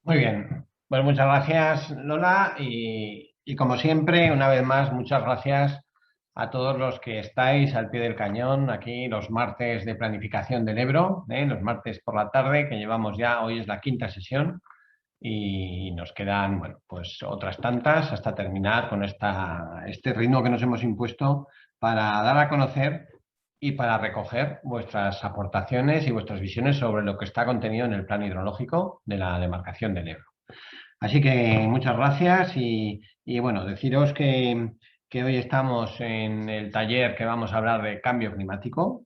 Muy bien, pues muchas gracias Lola y como siempre, una vez más, muchas gracias a todos los que estáis al pie del cañón aquí los martes de planificación del Ebro, los martes por la tarde que llevamos ya, hoy es la quinta sesión y nos quedan, bueno, pues otras tantas hasta terminar con este ritmo que nos hemos impuesto para dar a conocer y para recoger vuestras aportaciones y vuestras visiones sobre lo que está contenido en el plan hidrológico de la demarcación del Ebro. Así que muchas gracias y bueno, deciros que hoy estamos en el taller que vamos a hablar de cambio climático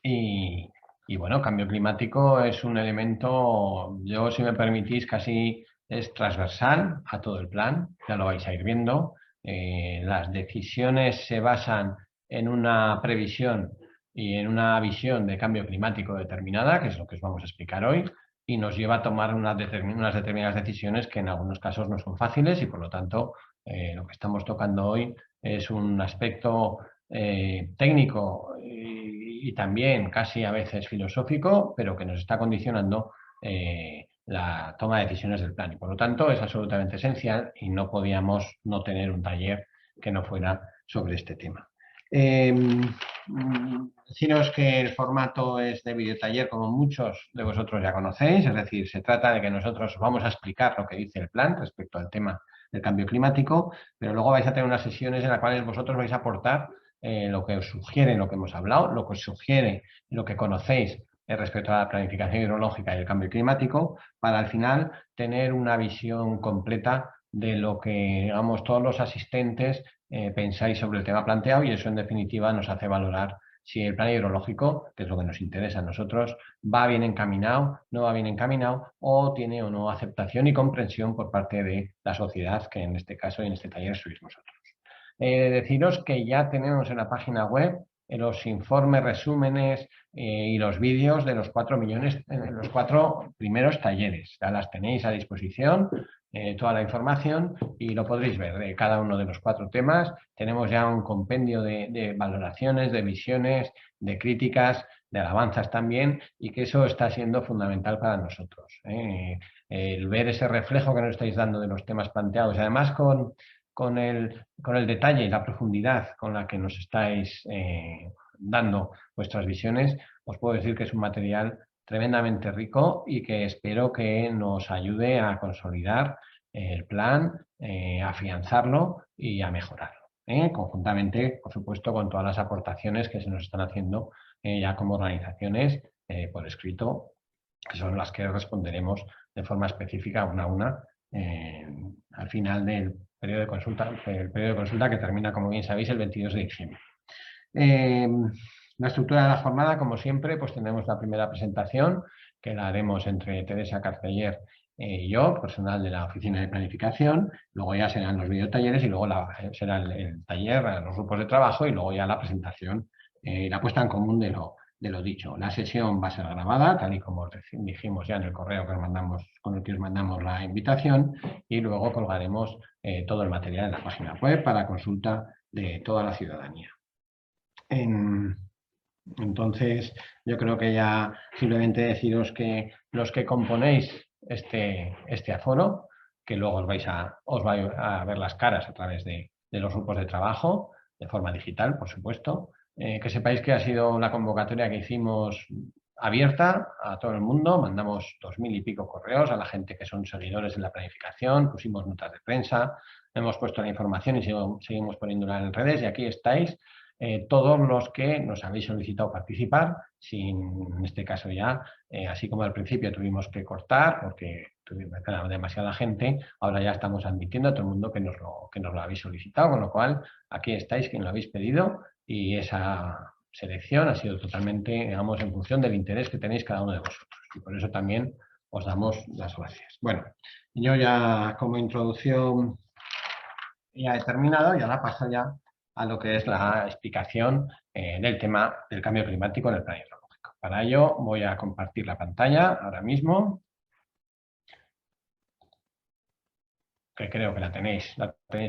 y, y bueno, cambio climático es un elemento, yo si me permitís, casi es transversal a todo el plan, ya lo vais a ir viendo. Las decisiones se basan en una previsión y en una visión de cambio climático determinada, que es lo que os vamos a explicar hoy, y nos lleva a tomar unas determinadas decisiones que en algunos casos no son fáciles y por lo tanto lo que estamos tocando hoy es un aspecto técnico y también casi a veces filosófico, pero que nos está condicionando la toma de decisiones del plan. Y por lo tanto es absolutamente esencial y no podíamos no tener un taller que no fuera sobre este tema. Deciros que el formato es de videotaller, como muchos de vosotros ya conocéis, es decir, se trata de que nosotros vamos a explicar lo que dice el plan respecto al tema del cambio climático, pero luego vais a tener unas sesiones en las cuales vosotros vais a aportar lo que os sugiere lo que hemos hablado, lo que os sugiere lo que conocéis respecto a la planificación hidrológica y el cambio climático, para al final tener una visión completa de lo que, digamos, todos los asistentes pensáis sobre el tema planteado y eso en definitiva nos hace valorar si el plan hidrológico, que es lo que nos interesa a nosotros, va bien encaminado, no va bien encaminado o tiene o no aceptación y comprensión por parte de la sociedad, que en este caso y en este taller sois vosotros. Deciros que ya tenemos en la página web los informes, resúmenes y los vídeos de los 4 millones, los 4 primeros talleres. Ya las tenéis a disposición, toda la información y lo podréis ver de cada uno de los 4 temas. Tenemos ya un compendio de valoraciones, de visiones, de críticas, de alabanzas también y que eso está siendo fundamental para nosotros. El ver ese reflejo que nos estáis dando de los temas planteados, además con el detalle y la profundidad con la que nos estáis dando vuestras visiones, os puedo decir que es un material tremendamente rico y que espero que nos ayude a consolidar el plan, a afianzarlo y a mejorarlo. Conjuntamente, por supuesto, con todas las aportaciones que se nos están haciendo ya como organizaciones por escrito, que son las que responderemos de forma específica una a una al final del periodo de consulta, el periodo de consulta que termina, como bien sabéis, el 22 de diciembre. Eh, la estructura de la jornada, como siempre, pues tendremos la primera presentación, que la haremos entre Teresa Carceller y yo, personal de la oficina de planificación, luego ya serán los videotalleres y luego será el taller, los grupos de trabajo y luego ya la presentación y la puesta en común de lo dicho. La sesión va a ser grabada, tal y como dijimos ya en el correo que os mandamos, con el que os mandamos la invitación, y luego colgaremos todo el material en la página web para consulta de toda la ciudadanía. Entonces, yo creo que ya simplemente deciros que los que componéis este aforo, que luego os vais a ver las caras a través de los grupos de trabajo, de forma digital, por supuesto, que sepáis que ha sido una convocatoria que hicimos abierta a todo el mundo, mandamos 2000 y pico correos a la gente que son seguidores de la planificación, pusimos notas de prensa, hemos puesto la información y seguimos poniéndola en redes y aquí estáis todos los que nos habéis solicitado participar, en este caso ya, así como al principio tuvimos que cortar porque tuvimos demasiada gente, ahora ya estamos admitiendo a todo el mundo que nos lo habéis solicitado, con lo cual aquí estáis quien lo habéis pedido y esa selección ha sido totalmente, digamos, en función del interés que tenéis cada uno de vosotros. Y por eso también os damos las gracias. Bueno, yo ya como introducción ya he terminado y ahora paso ya a lo que es la explicación del tema del cambio climático en el plan hidrológico. Para ello voy a compartir la pantalla ahora mismo, que creo que la tenéis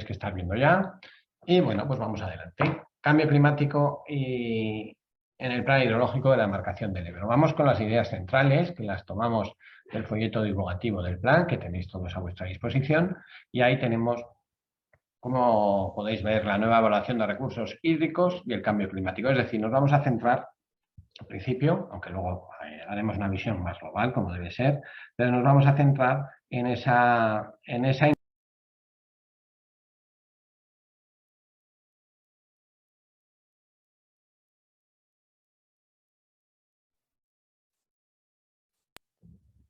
que estar viendo ya. Y bueno, pues vamos adelante. Cambio climático y en el plan hidrológico de la demarcación del Ebro. Vamos con las ideas centrales, que las tomamos del folleto divulgativo del plan, que tenéis todos a vuestra disposición, y ahí tenemos, como podéis ver, la nueva evaluación de recursos hídricos y el cambio climático. Es decir, nos vamos a centrar, al principio, aunque luego haremos una visión más global, como debe ser, pero nos vamos a centrar en esa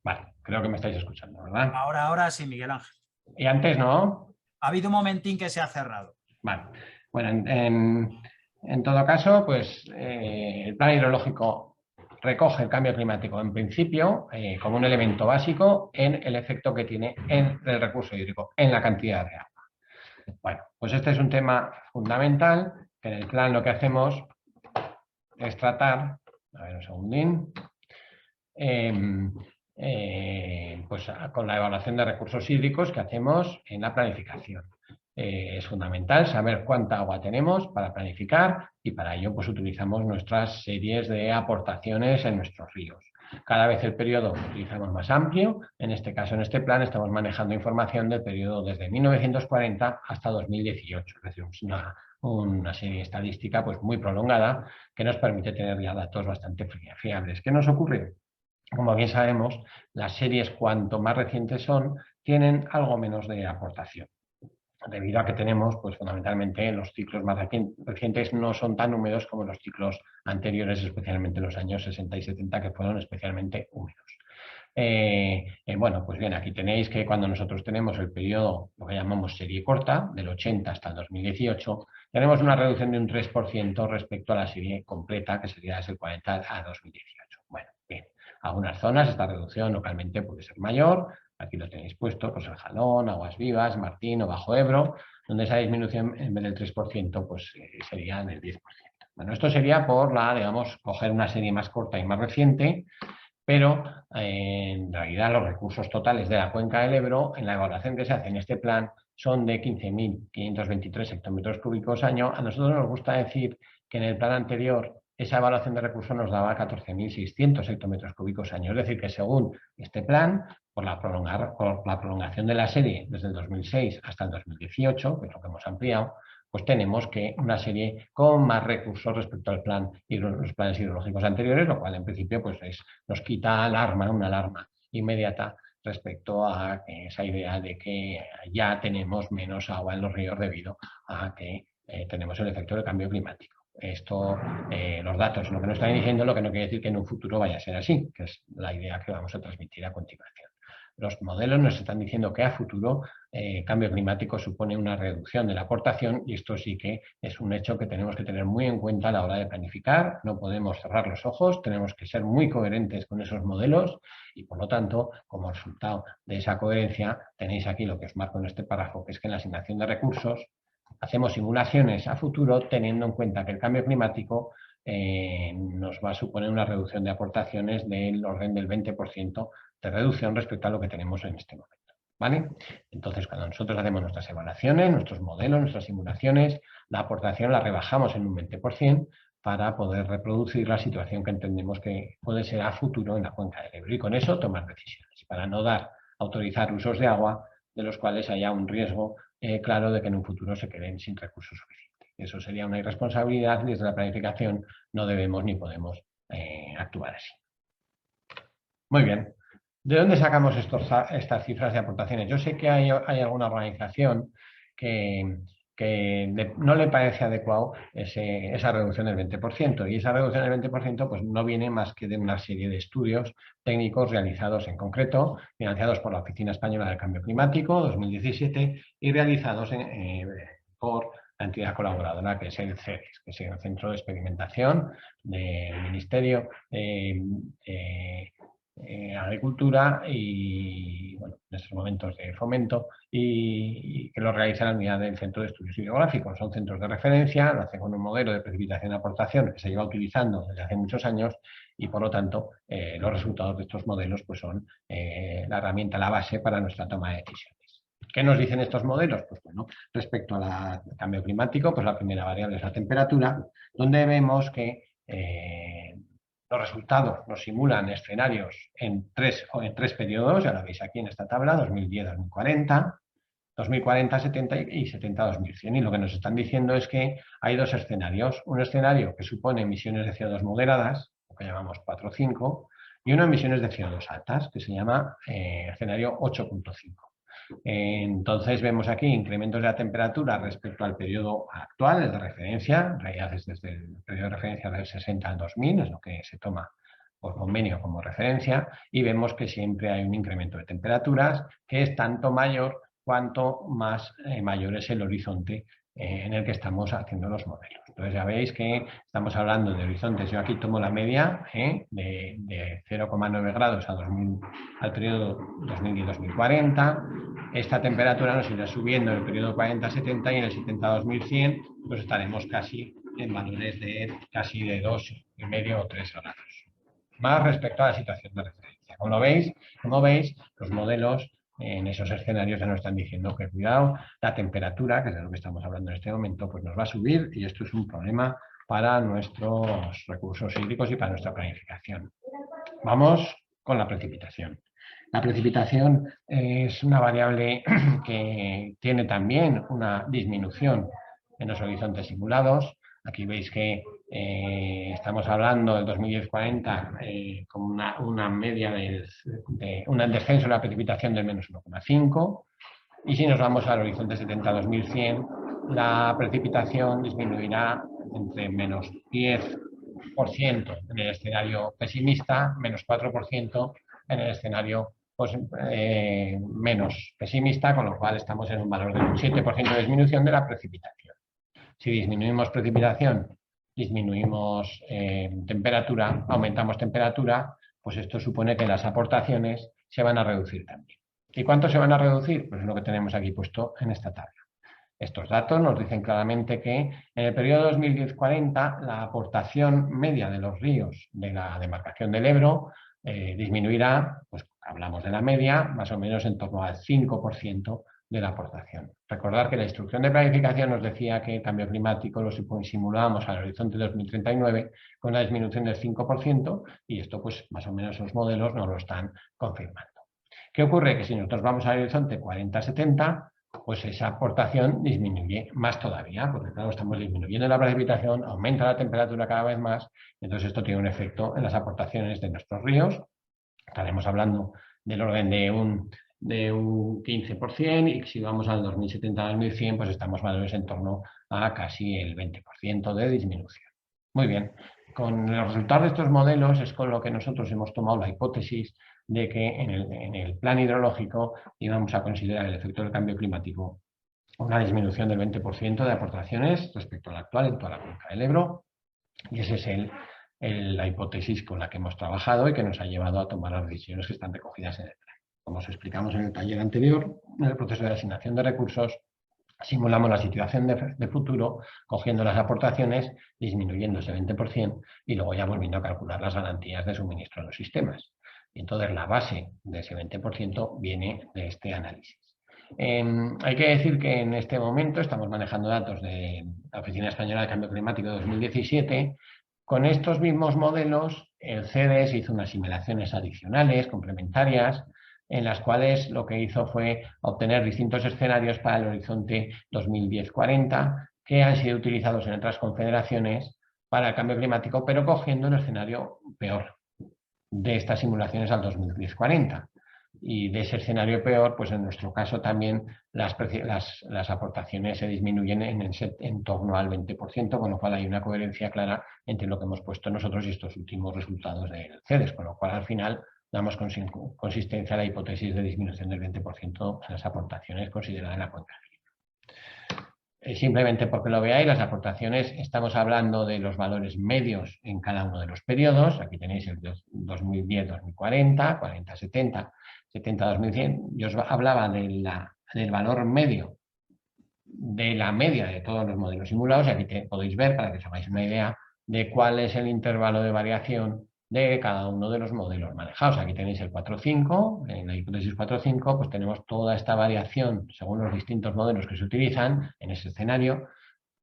Vale, creo que me estáis escuchando, ¿verdad? Ahora sí, Miguel Ángel. Y antes no. Ha habido un momentín que se ha cerrado. Vale. Bueno, en todo caso, pues el plan hidrológico recoge el cambio climático en principio como un elemento básico en el efecto que tiene en el recurso hídrico, en la cantidad de agua. Bueno, pues este es un tema fundamental, que en el plan lo que hacemos es tratar, a ver un segundín, pues con la evaluación de recursos hídricos que hacemos en la planificación. Es fundamental saber cuánta agua tenemos para planificar y para ello pues utilizamos nuestras series de aportaciones en nuestros ríos. Cada vez el periodo que utilizamos más amplio, en este caso en este plan estamos manejando información del periodo desde 1940 hasta 2018, es decir, una serie estadística pues muy prolongada que nos permite tener ya datos bastante fiables. ¿Qué nos ocurre? Como bien sabemos, las series cuanto más recientes son, tienen algo menos de aportación, debido a que tenemos, pues fundamentalmente, los ciclos más recientes no son tan húmedos como los ciclos anteriores, especialmente los años 60 y 70, que fueron especialmente húmedos. Bueno, pues bien, aquí tenéis que cuando nosotros tenemos el periodo, lo que llamamos serie corta, del 80 hasta el 2018, tenemos una reducción de un 3% respecto a la serie completa, que sería desde el 40 a 2018. Bueno, bien, algunas zonas esta reducción localmente puede ser mayor, aquí lo tenéis puesto, pues el Jalón, Aguas Vivas, Martín o Bajo Ebro, donde esa disminución en vez del 3% pues sería en el 10%. Bueno, esto sería por digamos, coger una serie más corta y más reciente, pero en realidad los recursos totales de la cuenca del Ebro, en la evaluación que se hace en este plan, son de 15.523 hectómetros cúbicos año. A nosotros nos gusta decir que en el plan anterior esa evaluación de recursos nos daba 14.600 hectómetros cúbicos año. Es decir, que según este plan, por la prolongación de la serie desde el 2006 hasta el 2018, que es lo que hemos ampliado, pues tenemos que una serie con más recursos respecto al plan y los planes hidrológicos anteriores, lo cual en principio pues nos quita una alarma inmediata respecto a esa idea de que ya tenemos menos agua en los ríos debido a que tenemos el efecto del cambio climático. Esto, los datos, lo que nos están diciendo, lo que no quiere decir que en un futuro vaya a ser así, que es la idea que vamos a transmitir a continuación. Los modelos nos están diciendo que a futuro el cambio climático supone una reducción de la aportación y esto sí que es un hecho que tenemos que tener muy en cuenta a la hora de planificar. No podemos cerrar los ojos, tenemos que ser muy coherentes con esos modelos y por lo tanto, como resultado de esa coherencia, tenéis aquí lo que os marco en este párrafo, que es que en la asignación de recursos hacemos simulaciones a futuro teniendo en cuenta que el cambio climático nos va a suponer una reducción de aportaciones del orden del 20% de reducción respecto a lo que tenemos en este momento. ¿Vale? Entonces, cuando nosotros hacemos nuestras evaluaciones, nuestros modelos, nuestras simulaciones, la aportación la rebajamos en un 20% para poder reproducir la situación que entendemos que puede ser a futuro en la cuenca del Ebro y con eso tomar decisiones, para no autorizar usos de agua de los cuales haya un riesgo claro de que en un futuro se queden sin recursos suficientes. Eso sería una irresponsabilidad y desde la planificación no debemos ni podemos actuar así. Muy bien. ¿De dónde sacamos estas cifras de aportaciones? Yo sé que hay alguna organización que no le parece adecuado esa reducción del 20%, y esa reducción del 20% pues no viene más que de una serie de estudios técnicos realizados en concreto, financiados por la Oficina Española del Cambio Climático 2017 y realizados por la entidad colaboradora que es el CEDES, que es el Centro de Experimentación del Ministerio Agricultura y, bueno, en estos momentos de fomento y que lo realiza la unidad del Centro de Estudios Hidrográficos. Son centros de referencia, lo hacen con un modelo de precipitación y aportación que se lleva utilizando desde hace muchos años y, por lo tanto, los resultados de estos modelos pues, son la herramienta, la base para nuestra toma de decisiones. ¿Qué nos dicen estos modelos? Pues bueno, respecto al cambio climático, pues la primera variable es la temperatura, donde vemos que los resultados nos simulan escenarios en tres periodos, ya lo veis aquí en esta tabla, 2010-2040, 2040-70 y 70-2100. Y lo que nos están diciendo es que hay dos escenarios. Un escenario que supone emisiones de CO2 moderadas, lo que llamamos 4 o 5, y una emisiones de CO2 altas, que se llama escenario 8.5. Entonces vemos aquí incrementos de la temperatura respecto al periodo actual, el de referencia, en realidad es desde el periodo de referencia del 60 al 2000, es lo que se toma por convenio como referencia, y vemos que siempre hay un incremento de temperaturas que es tanto mayor cuanto más mayor es el horizonte en el que estamos haciendo los modelos. Entonces ya veis que estamos hablando de horizontes, yo aquí tomo la media de 0,9 grados al periodo 2010-2040. Esta temperatura nos irá subiendo en el periodo 40-70 y en el 70-2100 pues estaremos casi en valores de casi de 2,5 o 3 grados. Más respecto a la situación de referencia. Como veis, los modelos en esos escenarios ya nos están diciendo que cuidado, la temperatura, que es de lo que estamos hablando en este momento, pues nos va a subir y esto es un problema para nuestros recursos hídricos y para nuestra planificación. Vamos con la precipitación. La precipitación es una variable que tiene también una disminución en los horizontes simulados. Aquí veis que estamos hablando del 2010-40 con una media de un descenso de la precipitación del menos 1,5. Y si nos vamos al horizonte 70-2100, la precipitación disminuirá entre menos 10% en el escenario pesimista, menos 4% en el escenario menos pesimista, con lo cual estamos en un valor de un 7% de disminución de la precipitación. Si disminuimos precipitación, disminuimos temperatura, aumentamos temperatura, pues esto supone que las aportaciones se van a reducir también. ¿Y cuánto se van a reducir? Pues es lo que tenemos aquí puesto en esta tabla. Estos datos nos dicen claramente que en el periodo 2010-40 la aportación media de los ríos de la demarcación del Ebro disminuirá, pues hablamos de la media, más o menos en torno al 5% de la aportación. Recordar que la instrucción de planificación nos decía que el cambio climático lo simulábamos al horizonte 2039 con una disminución del 5% y esto pues más o menos los modelos nos lo están confirmando. ¿Qué ocurre? Que si nosotros vamos al horizonte 40-70, pues esa aportación disminuye más todavía, porque claro, estamos disminuyendo la precipitación, aumenta la temperatura cada vez más, entonces esto tiene un efecto en las aportaciones de nuestros ríos. Estaremos hablando del orden de un 15%, y si vamos al 2070-2100, pues estamos valores en torno a casi el 20% de disminución. Muy bien, con los resultados de estos modelos es con lo que nosotros hemos tomado la hipótesis de que en el plan hidrológico íbamos a considerar el efecto del cambio climático una disminución del 20% de aportaciones respecto al actual en toda la cuenca del Ebro, y esa es la hipótesis con la que hemos trabajado y que nos ha llevado a tomar las decisiones que están recogidas en el plan. Como os explicamos en el taller anterior, en el proceso de asignación de recursos, simulamos la situación de futuro, cogiendo las aportaciones, disminuyendo ese 20% y luego ya volviendo a calcular las garantías de suministro de los sistemas. Y entonces la base de ese 20% viene de este análisis. Hay que decir que en este momento estamos manejando datos de la Oficina Española de Cambio Climático de 2017. Con estos mismos modelos, el CEDES hizo unas simulaciones adicionales, complementarias, en las cuales lo que hizo fue obtener distintos escenarios para el horizonte 2010-40, que han sido utilizados en otras confederaciones para el cambio climático, pero cogiendo un escenario peor de estas simulaciones al 2010-40. Y de ese escenario peor, pues en nuestro caso también las aportaciones se disminuyen en torno al 20%, con lo cual hay una coherencia clara entre lo que hemos puesto nosotros y estos últimos resultados del CEDES, con lo cual al final damos consistencia a la hipótesis de disminución del 20% en las aportaciones consideradas en la cuenca. Simplemente porque lo veáis, las aportaciones, estamos hablando de los valores medios en cada uno de los periodos. Aquí tenéis el 2010-2040, 40-70, 70-2100. Yo os hablaba del valor medio de la media de todos los modelos simulados, y aquí podéis ver, para que os hagáis una idea, de cuál es el intervalo de variación de cada uno de los modelos manejados. Aquí tenéis el 4.5, en la hipótesis 4.5, pues tenemos toda esta variación según los distintos modelos que se utilizan en ese escenario,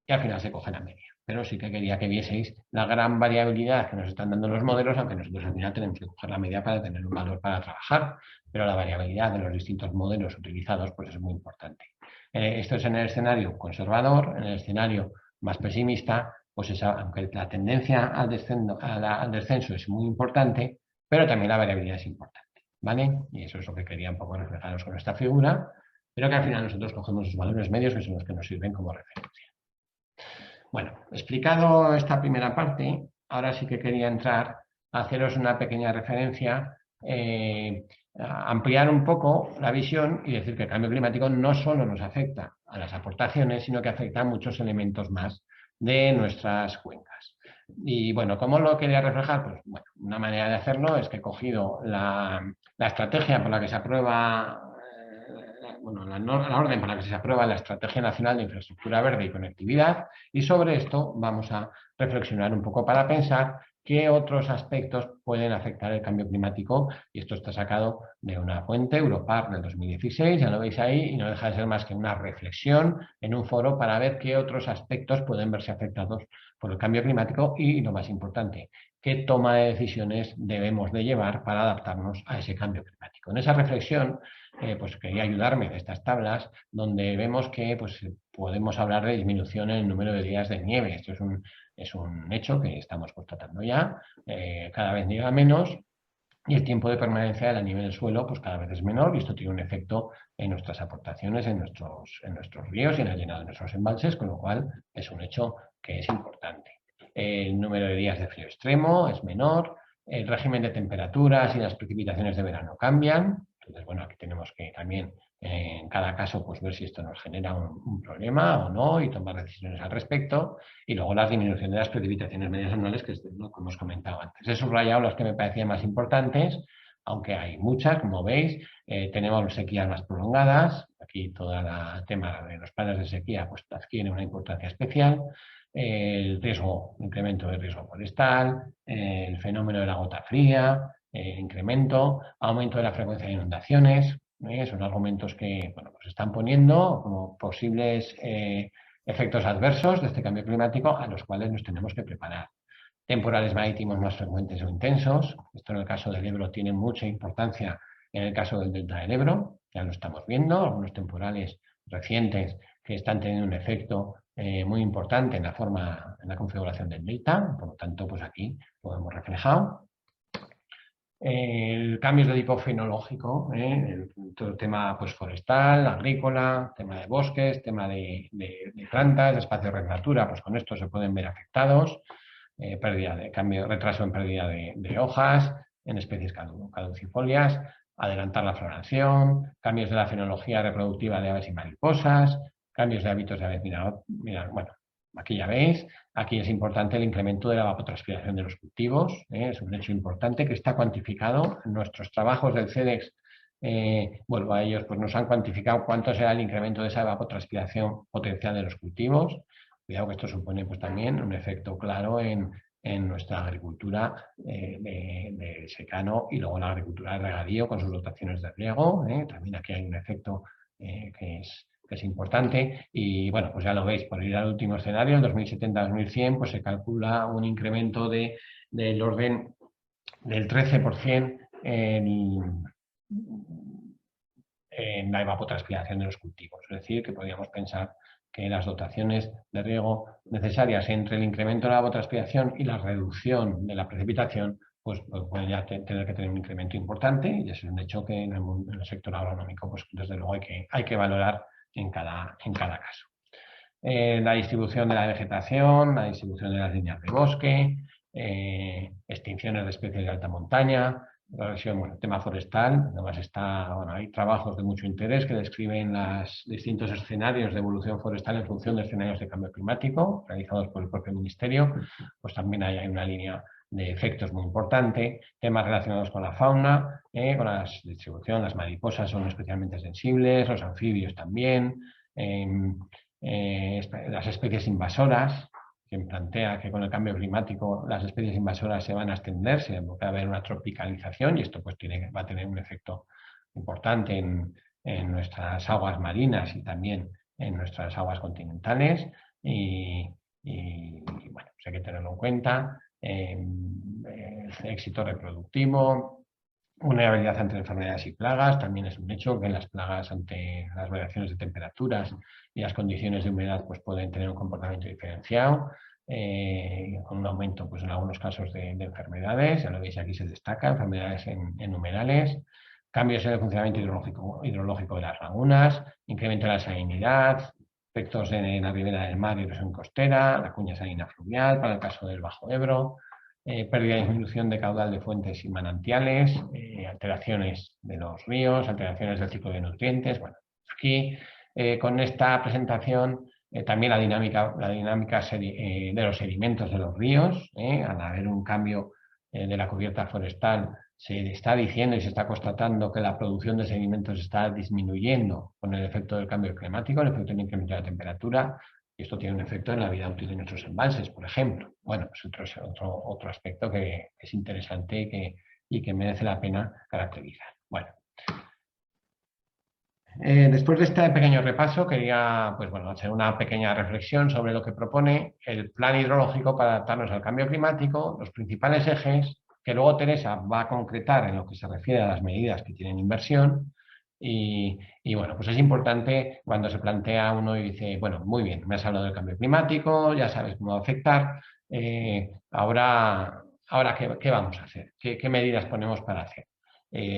y al final se coge la media. pero sí que quería que vieseis la gran variabilidad que nos están dando los modelos, aunque nosotros al final tenemos que coger la media para tener un valor para trabajar, pero la variabilidad de los distintos modelos utilizados pues es muy importante. Esto es en el escenario conservador. En el escenario más pesimista, pues aunque la tendencia al descenso es muy importante, pero también la variabilidad es importante, ¿vale? Y eso es lo que quería un poco reflejaros con esta figura, pero que al final nosotros cogemos los valores medios, que son los que nos sirven como referencia. Bueno, explicado esta primera parte, ahora sí que quería entrar a haceros una pequeña referencia, a ampliar un poco la visión y decir que el cambio climático no solo nos afecta a las aportaciones, sino que afecta a muchos elementos más de nuestras cuencas. Y bueno, ¿cómo lo quería reflejar? Pues bueno, una manera de hacerlo es que he cogido la estrategia por la que se aprueba, bueno, la orden por la que se aprueba la Estrategia Nacional de Infraestructura Verde y Conectividad, y sobre esto vamos a reflexionar un poco para pensar qué otros aspectos pueden afectar el cambio climático, y esto está sacado de una fuente, Europar, del 2016, ya lo veis ahí, y no deja de ser más que una reflexión en un foro para ver qué otros aspectos pueden verse afectados por el cambio climático y, lo más importante, qué toma de decisiones debemos de llevar para adaptarnos a ese cambio climático. En esa reflexión, pues quería ayudarme de estas tablas, donde vemos que pues, podemos hablar de disminución en el número de días de nieve. Esto es un hecho que estamos constatando ya, cada vez nieva menos, y el tiempo de permanencia de la nieve del suelo pues cada vez es menor, y esto tiene un efecto en nuestras aportaciones, en nuestros ríos y en el llenado de nuestros embalses, con lo cual es un hecho que es importante. El número de días de frío extremo es menor, el régimen de temperaturas y las precipitaciones de verano cambian. Entonces, bueno, aquí tenemos que también en cada caso pues ver si esto nos genera un problema o no y tomar decisiones al respecto. Y luego la disminución de las precipitaciones medias anuales, que es lo que hemos comentado antes. He subrayado las que me parecían más importantes, aunque hay muchas, como veis. Tenemos sequías más prolongadas. Aquí todo el tema de los planes de sequía pues adquiere una importancia especial. El incremento del riesgo forestal, el fenómeno de la gota fría, incremento, aumento de la frecuencia de inundaciones. Son argumentos que bueno, pues están poniendo como posibles efectos adversos de este cambio climático a los cuales nos tenemos que preparar. Temporales marítimos más frecuentes o intensos. Esto en el caso del Ebro tiene mucha importancia en el caso del delta del Ebro. Ya lo estamos viendo, algunos temporales recientes que están teniendo un efecto muy importante en la configuración del delta. Por lo tanto, pues aquí lo hemos reflejado. El cambio de tipo fenológico, todo el tema pues, forestal, agrícola, tema de bosques, tema de plantas, de espacios de natura, pues con esto se pueden ver afectados. Retraso en pérdida de hojas, en especies caducifolias, adelantar la floración, cambios de la fenología reproductiva de aves y mariposas, cambios de hábitos de aves. Bueno, aquí ya veis. Aquí es importante el incremento de la evapotranspiración de los cultivos. Es un hecho importante que está cuantificado en nuestros trabajos del CEDEX. Vuelvo a ellos, pues nos han cuantificado cuánto será el incremento de esa evapotranspiración potencial de los cultivos. Cuidado que esto supone pues, también un efecto claro en nuestra agricultura de secano y luego la agricultura de regadío con sus dotaciones de riego. También aquí hay un efecto que es importante. Y bueno, pues ya lo veis, por ir al último escenario, el 2070-2100, pues se calcula un incremento del orden del 13% en la evapotranspiración de los cultivos. Es decir, que podríamos pensar que las dotaciones de riego necesarias entre el incremento de la evapotranspiración y la reducción de la precipitación pues pueden ya tener que tener un incremento importante, y es un hecho que en el sector agronómico pues desde luego hay que valorar en cada caso. La distribución de la vegetación, la distribución de las líneas de bosque, extinciones de especies de alta montaña, el tema forestal. Además hay trabajos de mucho interés que describen los distintos escenarios de evolución forestal en función de escenarios de cambio climático realizados por el propio Ministerio. Pues también hay una línea de efectos muy importante, temas relacionados con la fauna, con la distribución. Las mariposas son especialmente sensibles, los anfibios también, las especies invasoras. Quien plantea que con el cambio climático las especies invasoras se van a extender, se va a haber una tropicalización, y esto pues va a tener un efecto importante en nuestras aguas marinas y también en nuestras aguas continentales. Y bueno, pues hay que tenerlo en cuenta. El éxito reproductivo, vulnerabilidad ante enfermedades y plagas. También es un hecho que las plagas, ante las variaciones de temperaturas y las condiciones de humedad, pues pueden tener un comportamiento diferenciado, con un aumento, pues en algunos casos, de enfermedades. Ya lo veis, aquí se destaca enfermedades en humedales, cambios en el funcionamiento hidrológico de las lagunas, incremento de la salinidad, efectos en la ribera del mar y erosión costera, la cuña salina fluvial para el caso del Bajo Ebro, pérdida y disminución de caudal de fuentes y manantiales, alteraciones de los ríos, alteraciones del ciclo de nutrientes. Bueno, aquí con esta presentación también la dinámica de los sedimentos de los ríos, al haber un cambio de la cubierta forestal, se está diciendo y se está constatando que la producción de sedimentos está disminuyendo con el efecto del cambio climático, el efecto del incremento de la temperatura, y esto tiene un efecto en la vida útil de nuestros embalses, por ejemplo. Bueno, pues otro aspecto que es interesante y que merece la pena caracterizar. Bueno, después de este pequeño repaso, quería, pues bueno, hacer una pequeña reflexión sobre lo que propone el Plan Hidrológico para adaptarnos al cambio climático, los principales ejes, que luego Teresa va a concretar en lo que se refiere a las medidas que tienen inversión. Y bueno, pues es importante cuando se plantea uno y dice, bueno, muy bien, me has hablado del cambio climático, ya sabes cómo va a afectar, ahora ¿qué vamos a hacer? ¿Qué medidas ponemos para hacer?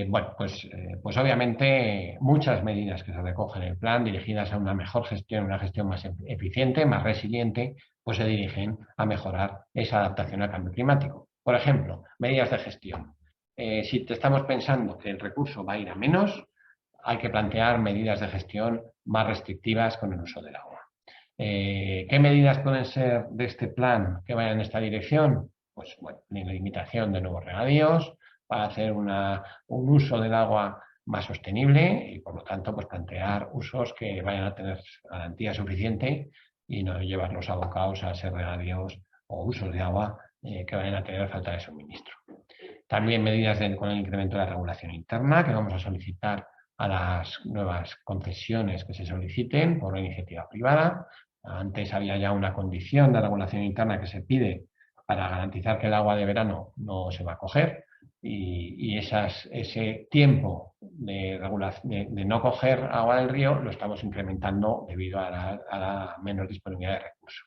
Bueno, pues obviamente muchas medidas que se recogen en el plan dirigidas a una mejor gestión, una gestión más eficiente, más resiliente, pues se dirigen a mejorar esa adaptación al cambio climático. Por ejemplo, medidas de gestión. Si te estamos pensando que el recurso va a ir a menos, hay que plantear medidas de gestión más restrictivas con el uso del agua. ¿Qué medidas pueden ser de este plan que vayan en esta dirección? Pues bueno, la limitación de nuevos regadíos, para hacer un uso del agua más sostenible y, por lo tanto, pues plantear usos que vayan a tener garantía suficiente y no llevar los abocados a ser regadíos o usos de agua que vayan a tener falta de suministro. También medidas con el incremento de la regulación interna, que vamos a solicitar a las nuevas concesiones que se soliciten por la iniciativa privada. Antes había ya una condición de regulación interna que se pide para garantizar que el agua de verano no se va a coger, y ese tiempo de no coger agua del río lo estamos incrementando debido a la menor disponibilidad de recursos.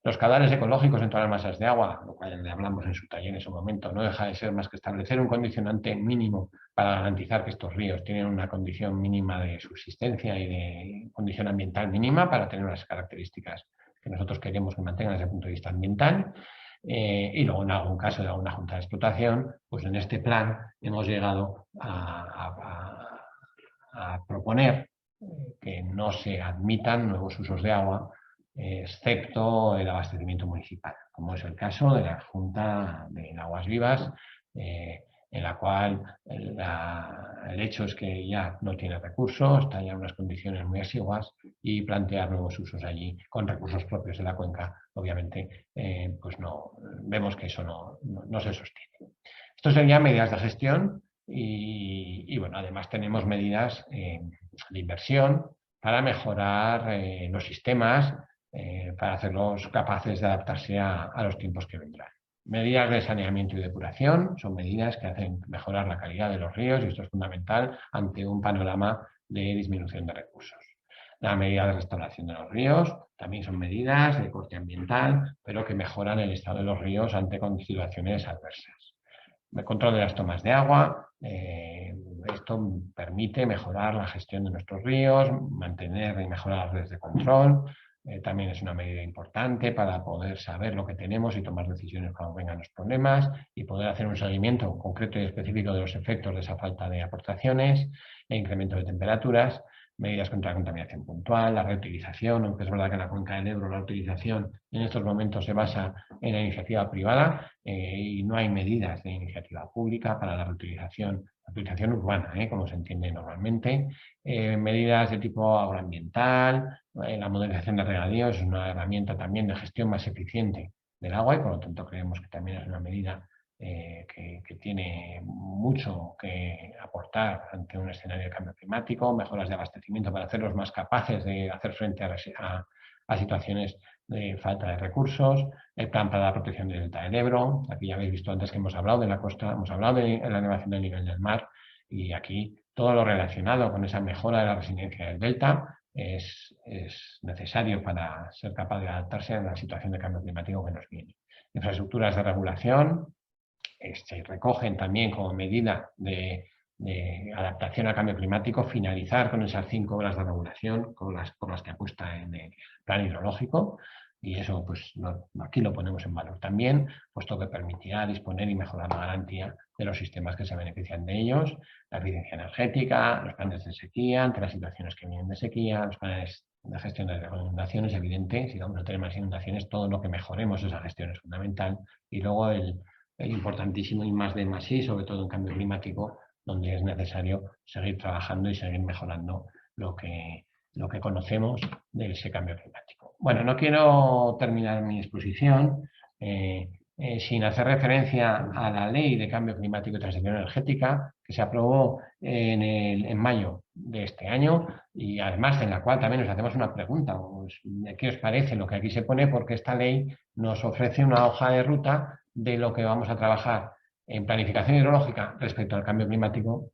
Los caudales ecológicos en todas las masas de agua, lo cual le hablamos en su taller en su momento, no deja de ser más que establecer un condicionante mínimo para garantizar que estos ríos tienen una condición mínima de subsistencia y de condición ambiental mínima para tener unas características que nosotros queremos que mantengan desde el punto de vista ambiental. Y luego, en algún caso de alguna junta de explotación, pues en este plan hemos llegado a proponer que no se admitan nuevos usos de agua, excepto el abastecimiento municipal, como es el caso de la Junta de Aguas Vivas, en la cual el hecho es que ya no tiene recursos, está ya en unas condiciones muy exiguas, y plantear nuevos usos allí con recursos propios de la cuenca, obviamente, pues no, vemos que eso no se sostiene. Esto serían medidas de gestión y bueno, además tenemos medidas de inversión para mejorar los sistemas, para hacerlos capaces de adaptarse a los tiempos que vendrán. Medidas de saneamiento y depuración son medidas que hacen mejorar la calidad de los ríos, y esto es fundamental ante un panorama de disminución de recursos. La medida de restauración de los ríos también son medidas de corte ambiental, pero que mejoran el estado de los ríos ante situaciones adversas. El control de las tomas de agua, esto permite mejorar la gestión de nuestros ríos, mantener y mejorar las redes de control. También es una medida importante para poder saber lo que tenemos y tomar decisiones cuando vengan los problemas, y poder hacer un seguimiento concreto y específico de los efectos de esa falta de aportaciones e incremento de temperaturas. Medidas contra la contaminación puntual, la reutilización, aunque es verdad que en la cuenca del Ebro la utilización en estos momentos se basa en la iniciativa privada, y no hay medidas de iniciativa pública para la reutilización urbana, como se entiende normalmente. Medidas de tipo agroambiental, la modernización de regadíos es una herramienta también de gestión más eficiente del agua, y por lo tanto creemos que también es una medida que tiene mucho que aportar ante un escenario de cambio climático, mejoras de abastecimiento para hacerlos más capaces de hacer frente a situaciones de falta de recursos, el plan para la protección del delta del Ebro. Aquí ya habéis visto antes que hemos hablado de la costa, hemos hablado de la elevación del nivel del mar, y aquí todo lo relacionado con esa mejora de la resiliencia del delta es necesario para ser capaz de adaptarse a la situación de cambio climático que nos viene. Infraestructuras de regulación se recogen también como medida de adaptación al cambio climático, finalizar con esas 5 obras de regulación por las que apuesta en el plan hidrológico, y eso pues aquí lo ponemos en valor también, puesto que permitirá disponer y mejorar la garantía de los sistemas que se benefician de ellos, la eficiencia energética, los planes de sequía, ante las situaciones que vienen de sequía, los planes de gestión de inundaciones. Evidente, si vamos a tener más inundaciones, todo lo que mejoremos esa gestión es fundamental, y luego el importantísimo I+D+I, sobre todo en cambio climático, donde es necesario seguir trabajando y seguir mejorando lo que conocemos de ese cambio climático. Bueno, no quiero terminar mi exposición sin hacer referencia a la Ley de Cambio Climático y Transición Energética, que se aprobó en mayo de este año, y además en la cual también nos hacemos una pregunta, pues, ¿qué os parece lo que aquí se pone? Porque esta ley nos ofrece una hoja de ruta de lo que vamos a trabajar en planificación hidrológica respecto al cambio climático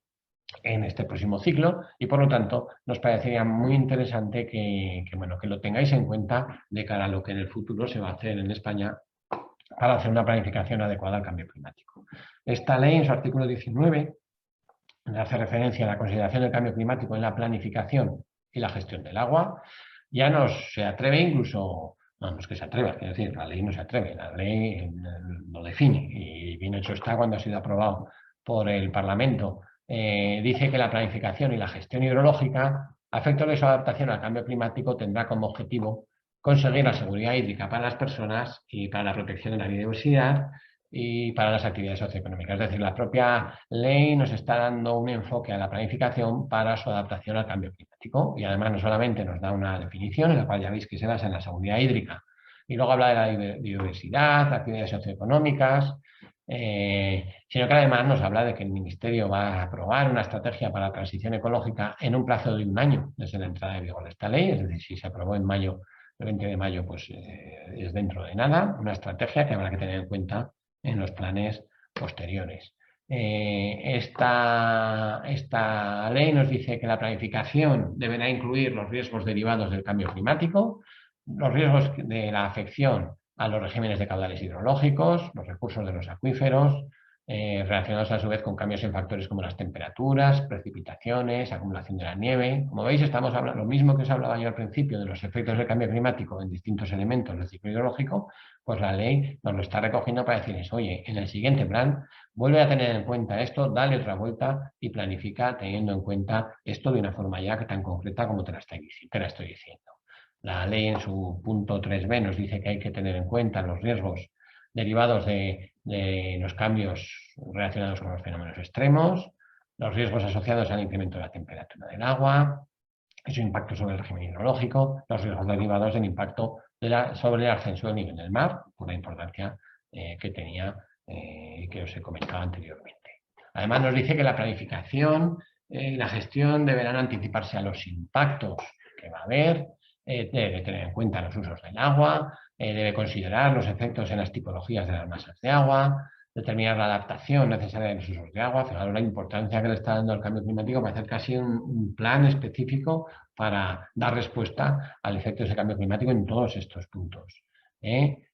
en este próximo ciclo, y por lo tanto nos parecería muy interesante que lo tengáis en cuenta de cara a lo que en el futuro se va a hacer en España para hacer una planificación adecuada al cambio climático. Esta ley, en su artículo 19, hace referencia a la consideración del cambio climático en la planificación y la gestión del agua. Ya se atreve incluso, no es que se atreva, es decir, la ley no se atreve, la ley lo define, y bien hecho está cuando ha sido aprobado por el Parlamento. Dice que la planificación y la gestión hidrológica, a efectos de su adaptación al cambio climático, tendrá como objetivo conseguir la seguridad hídrica para las personas y para la protección de la biodiversidad y para las actividades socioeconómicas. Es decir, la propia ley nos está dando un enfoque a la planificación para su adaptación al cambio climático, y además no solamente nos da una definición, en la cual ya veis que se basa en la seguridad hídrica, y luego habla de la biodiversidad, actividades socioeconómicas, sino que además nos habla de que el Ministerio va a aprobar una estrategia para la transición ecológica en un plazo de 1 año desde la entrada de vigor de esta ley. Es decir, si se aprobó en mayo, el 20 de mayo, pues es dentro de nada, una estrategia que habrá que tener en cuenta en los planes posteriores. Esta ley nos dice que la planificación deberá incluir los riesgos derivados del cambio climático, los riesgos de la afección a los regímenes de caudales hidrológicos, los recursos de los acuíferos, relacionados a su vez con cambios en factores como las temperaturas, precipitaciones, acumulación de la nieve. Como veis, estamos hablando lo mismo que os hablaba yo al principio de los efectos del cambio climático en distintos elementos del ciclo hidrológico, pues la ley nos lo está recogiendo para decirles, oye, en el siguiente plan vuelve a tener en cuenta esto, dale otra vuelta y planifica teniendo en cuenta esto de una forma ya tan concreta como te la estoy diciendo. La ley en su punto 3b nos dice que hay que tener en cuenta los riesgos derivados de los cambios relacionados con los fenómenos extremos, los riesgos asociados al incremento de la temperatura del agua y su impacto sobre el régimen hidrológico, los riesgos derivados del impacto sobre el ascenso del nivel del mar, por la importancia que tenía y que os he comentado anteriormente. Además nos dice que la planificación y la gestión deberán anticiparse a los impactos que va a haber, debe tener en cuenta los usos del agua, debe considerar los efectos en las tipologías de las masas de agua, determinar la adaptación necesaria de los usos de agua. Fijaros la importancia que le está dando al cambio climático para hacer casi un plan específico para dar respuesta al efecto de ese cambio climático en todos estos puntos.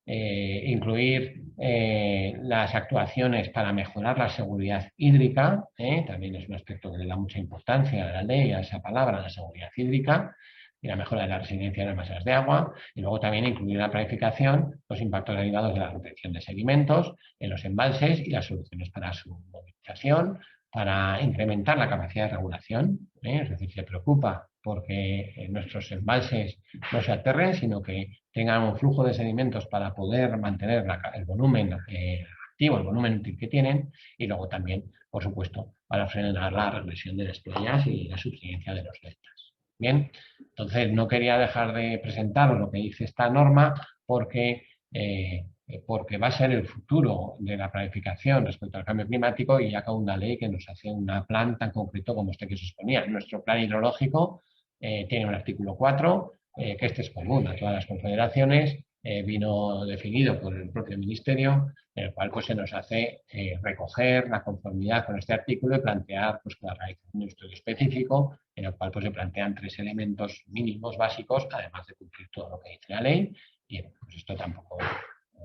Incluir las actuaciones para mejorar la seguridad hídrica, también es un aspecto que le da mucha importancia a la ley, a esa palabra, la seguridad hídrica, y la mejora de la resiliencia de las masas de agua, y luego también incluir en la planificación los impactos derivados de la retención de sedimentos en los embalses y las soluciones para su movilización, para incrementar la capacidad de regulación, es decir, se preocupa porque nuestros embalses no se aterren, sino que tengan un flujo de sedimentos para poder mantener el volumen activo, el volumen útil que tienen, y luego también, por supuesto, para frenar la regresión de las playas y la subsidencia de los deltas. Bien, entonces no quería dejar de presentaros lo que dice esta norma porque va a ser el futuro de la planificación respecto al cambio climático, y ya con una ley que nos hace un plan tan concreto como este que os exponía. Nuestro plan hidrológico tiene un artículo 4 que este es común a todas las confederaciones, vino definido por el propio Ministerio, en el cual pues, se nos hace recoger la conformidad con este artículo y plantear pues, la realización de un estudio específico, en el cual pues, se plantean 3 elementos mínimos básicos, además de cumplir todo lo que dice la ley. Y pues esto tampoco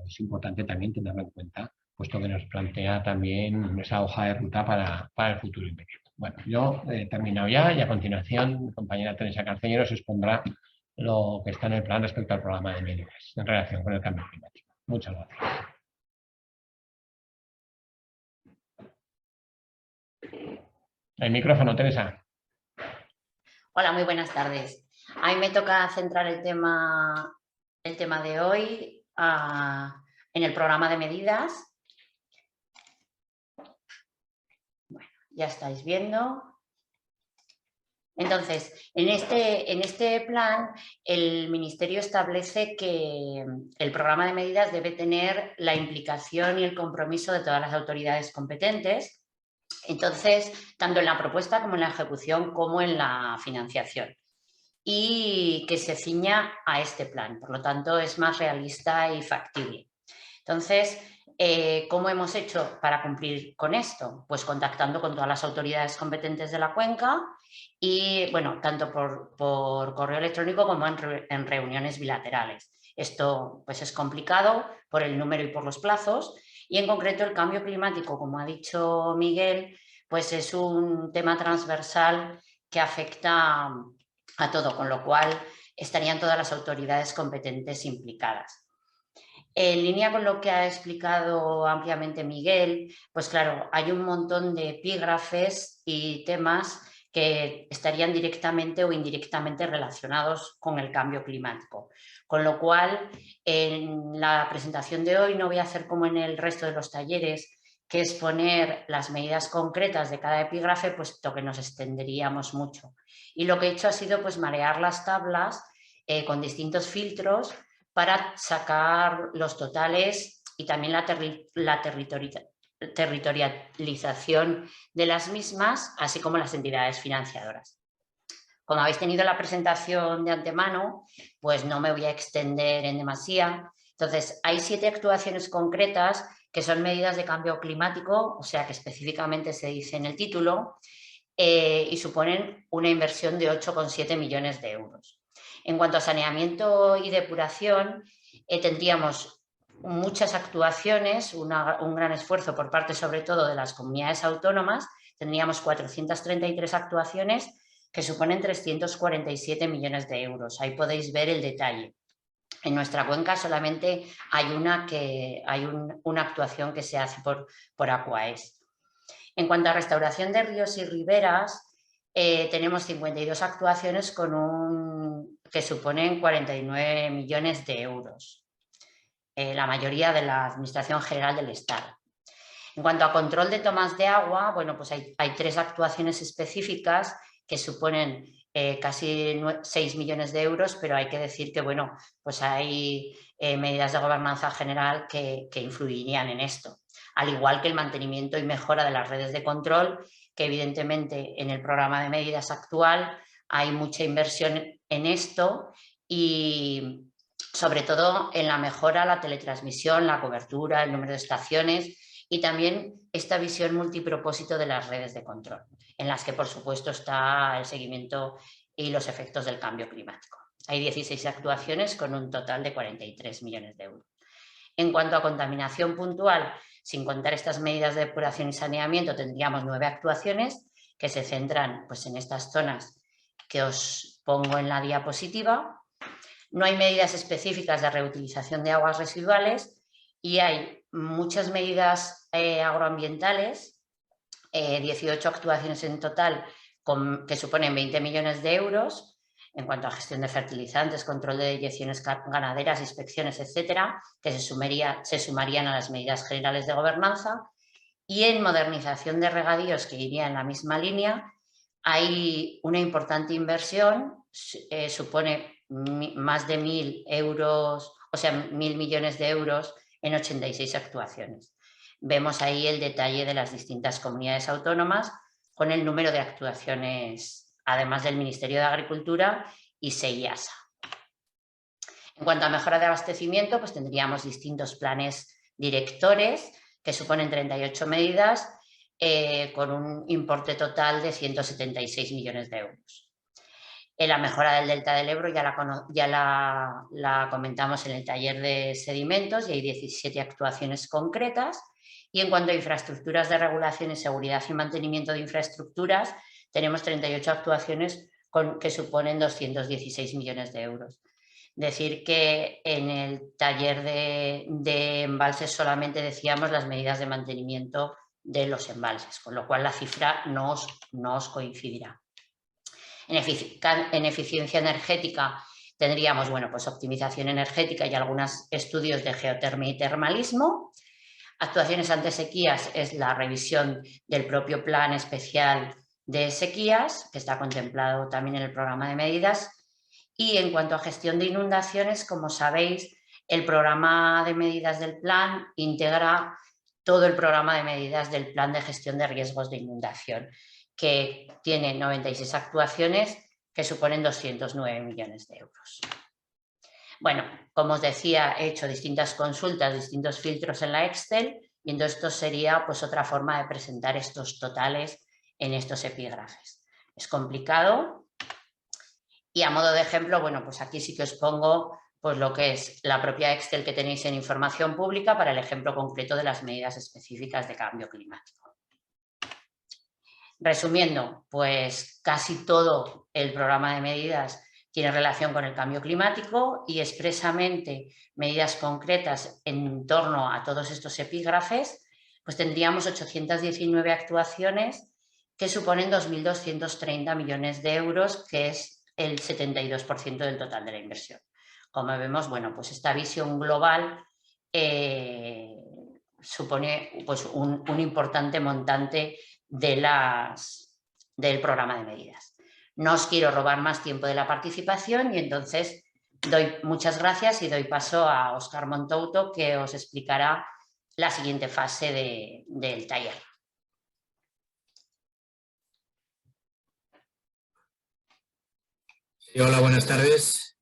es importante también tenerlo en cuenta, puesto que nos plantea también esa hoja de ruta para el futuro inmediato. Bueno, yo he terminado ya y a continuación mi compañera Teresa Carceñero os expondrá lo que está en el plan respecto al programa de medidas en relación con el cambio climático. Muchas gracias. El micrófono, Teresa. Hola, muy buenas tardes. A mí me toca centrar el tema de hoy en el programa de medidas. Bueno, ya estáis viendo. Entonces, en este plan, el Ministerio establece que el programa de medidas debe tener la implicación y el compromiso de todas las autoridades competentes. Entonces, tanto en la propuesta como en la ejecución como en la financiación. Y que se ciña a este plan, por lo tanto es más realista y factible. Entonces, ¿cómo hemos hecho para cumplir con esto? Pues contactando con todas las autoridades competentes de la cuenca y, bueno, tanto por correo electrónico como en reuniones bilaterales. Esto pues es complicado por el número y por los plazos y en concreto el cambio climático, como ha dicho Miguel, pues es un tema transversal que afecta a todo, con lo cual estarían todas las autoridades competentes implicadas. En línea con lo que ha explicado ampliamente Miguel, pues claro, hay un montón de epígrafes y temas que estarían directamente o indirectamente relacionados con el cambio climático. Con lo cual, en la presentación de hoy no voy a hacer como en el resto de los talleres, que es poner las medidas concretas de cada epígrafe, puesto que nos extenderíamos mucho. Y lo que he hecho ha sido pues marear las tablas con distintos filtros para sacar los totales y también la territorialización de las mismas, así como las entidades financiadoras. Como habéis tenido la presentación de antemano, pues no me voy a extender en demasía. Entonces, hay 7 actuaciones concretas que son medidas de cambio climático, o sea que específicamente se dice en el título, y suponen una inversión de 8,7 millones de euros. En cuanto a saneamiento y depuración, tendríamos muchas actuaciones, un gran esfuerzo por parte sobre todo de las comunidades autónomas. Tendríamos 433 actuaciones que suponen 347 millones de euros. Ahí podéis ver el detalle. En nuestra cuenca solamente hay una actuación que se hace por Aquaes. En cuanto a restauración de ríos y riberas, tenemos 52 actuaciones que suponen 49 millones de euros, la mayoría de la Administración General del Estado. En cuanto a control de tomas de agua, bueno, pues hay 3 actuaciones específicas que suponen casi 6 millones de euros, pero hay que decir que, bueno, pues hay medidas de gobernanza general que influirían en esto, al igual que el mantenimiento y mejora de las redes de control, que evidentemente en el programa de medidas actual hay mucha inversión en esto y sobre todo en la mejora, la teletransmisión, la cobertura, el número de estaciones y también esta visión multipropósito de las redes de control, en las que por supuesto está el seguimiento y los efectos del cambio climático. Hay 16 actuaciones con un total de 43 millones de euros. En cuanto a contaminación puntual, sin contar estas medidas de depuración y saneamiento, tendríamos 9 actuaciones que se centran pues, en estas zonas que os pongo en la diapositiva. No hay medidas específicas de reutilización de aguas residuales y hay muchas medidas agroambientales, 18 actuaciones en total que suponen 20 millones de euros en cuanto a gestión de fertilizantes, control de deyecciones ganaderas, inspecciones, etcétera, que se sumarían a las medidas generales de gobernanza. Y en modernización de regadíos, que iría en la misma línea, hay una importante inversión, supone más de 1.000 euros, o sea, 1.000 millones de euros en 86 actuaciones. Vemos ahí el detalle de las distintas comunidades autónomas con el número de actuaciones, además del Ministerio de Agricultura y SEIASA. En cuanto a mejora de abastecimiento, pues tendríamos distintos planes directores que suponen 38 medidas con un importe total de 176 millones de euros. En la mejora del delta del Ebro ya la comentamos en el taller de sedimentos y hay 17 actuaciones concretas. Y en cuanto a infraestructuras de regulación y seguridad y mantenimiento de infraestructuras, tenemos 38 actuaciones que suponen 216 millones de euros. Decir que en el taller de embalses solamente decíamos las medidas de mantenimiento de los embalses, con lo cual la cifra no os coincidirá. En eficiencia energética tendríamos, bueno, pues optimización energética y algunos estudios de geotermia y termalismo. Actuaciones ante sequías es la revisión del propio plan especial de sequías, que está contemplado también en el programa de medidas. Y en cuanto a gestión de inundaciones, como sabéis, el programa de medidas del plan integra todo el programa de medidas del plan de gestión de riesgos de inundación, que tiene 96 actuaciones que suponen 209 millones de euros. Bueno, como os decía, he hecho distintas consultas, distintos filtros en la Excel y entonces esto sería pues otra forma de presentar estos totales en estos epígrafes. Es complicado y a modo de ejemplo, bueno, pues aquí sí que os pongo pues lo que es la propia Excel que tenéis en información pública para el ejemplo concreto de las medidas específicas de cambio climático. Resumiendo, pues casi todo el programa de medidas tiene relación con el cambio climático y expresamente medidas concretas en torno a todos estos epígrafes, pues tendríamos 819 actuaciones que suponen 2.230 millones de euros, que es el 72% del total de la inversión. Como vemos, bueno, pues esta visión global supone pues, un importante montante del programa de medidas. No os quiero robar más tiempo de la participación y entonces doy muchas gracias y doy paso a Óscar Montouto, que os explicará la siguiente fase del taller. Hola, buenas tardes.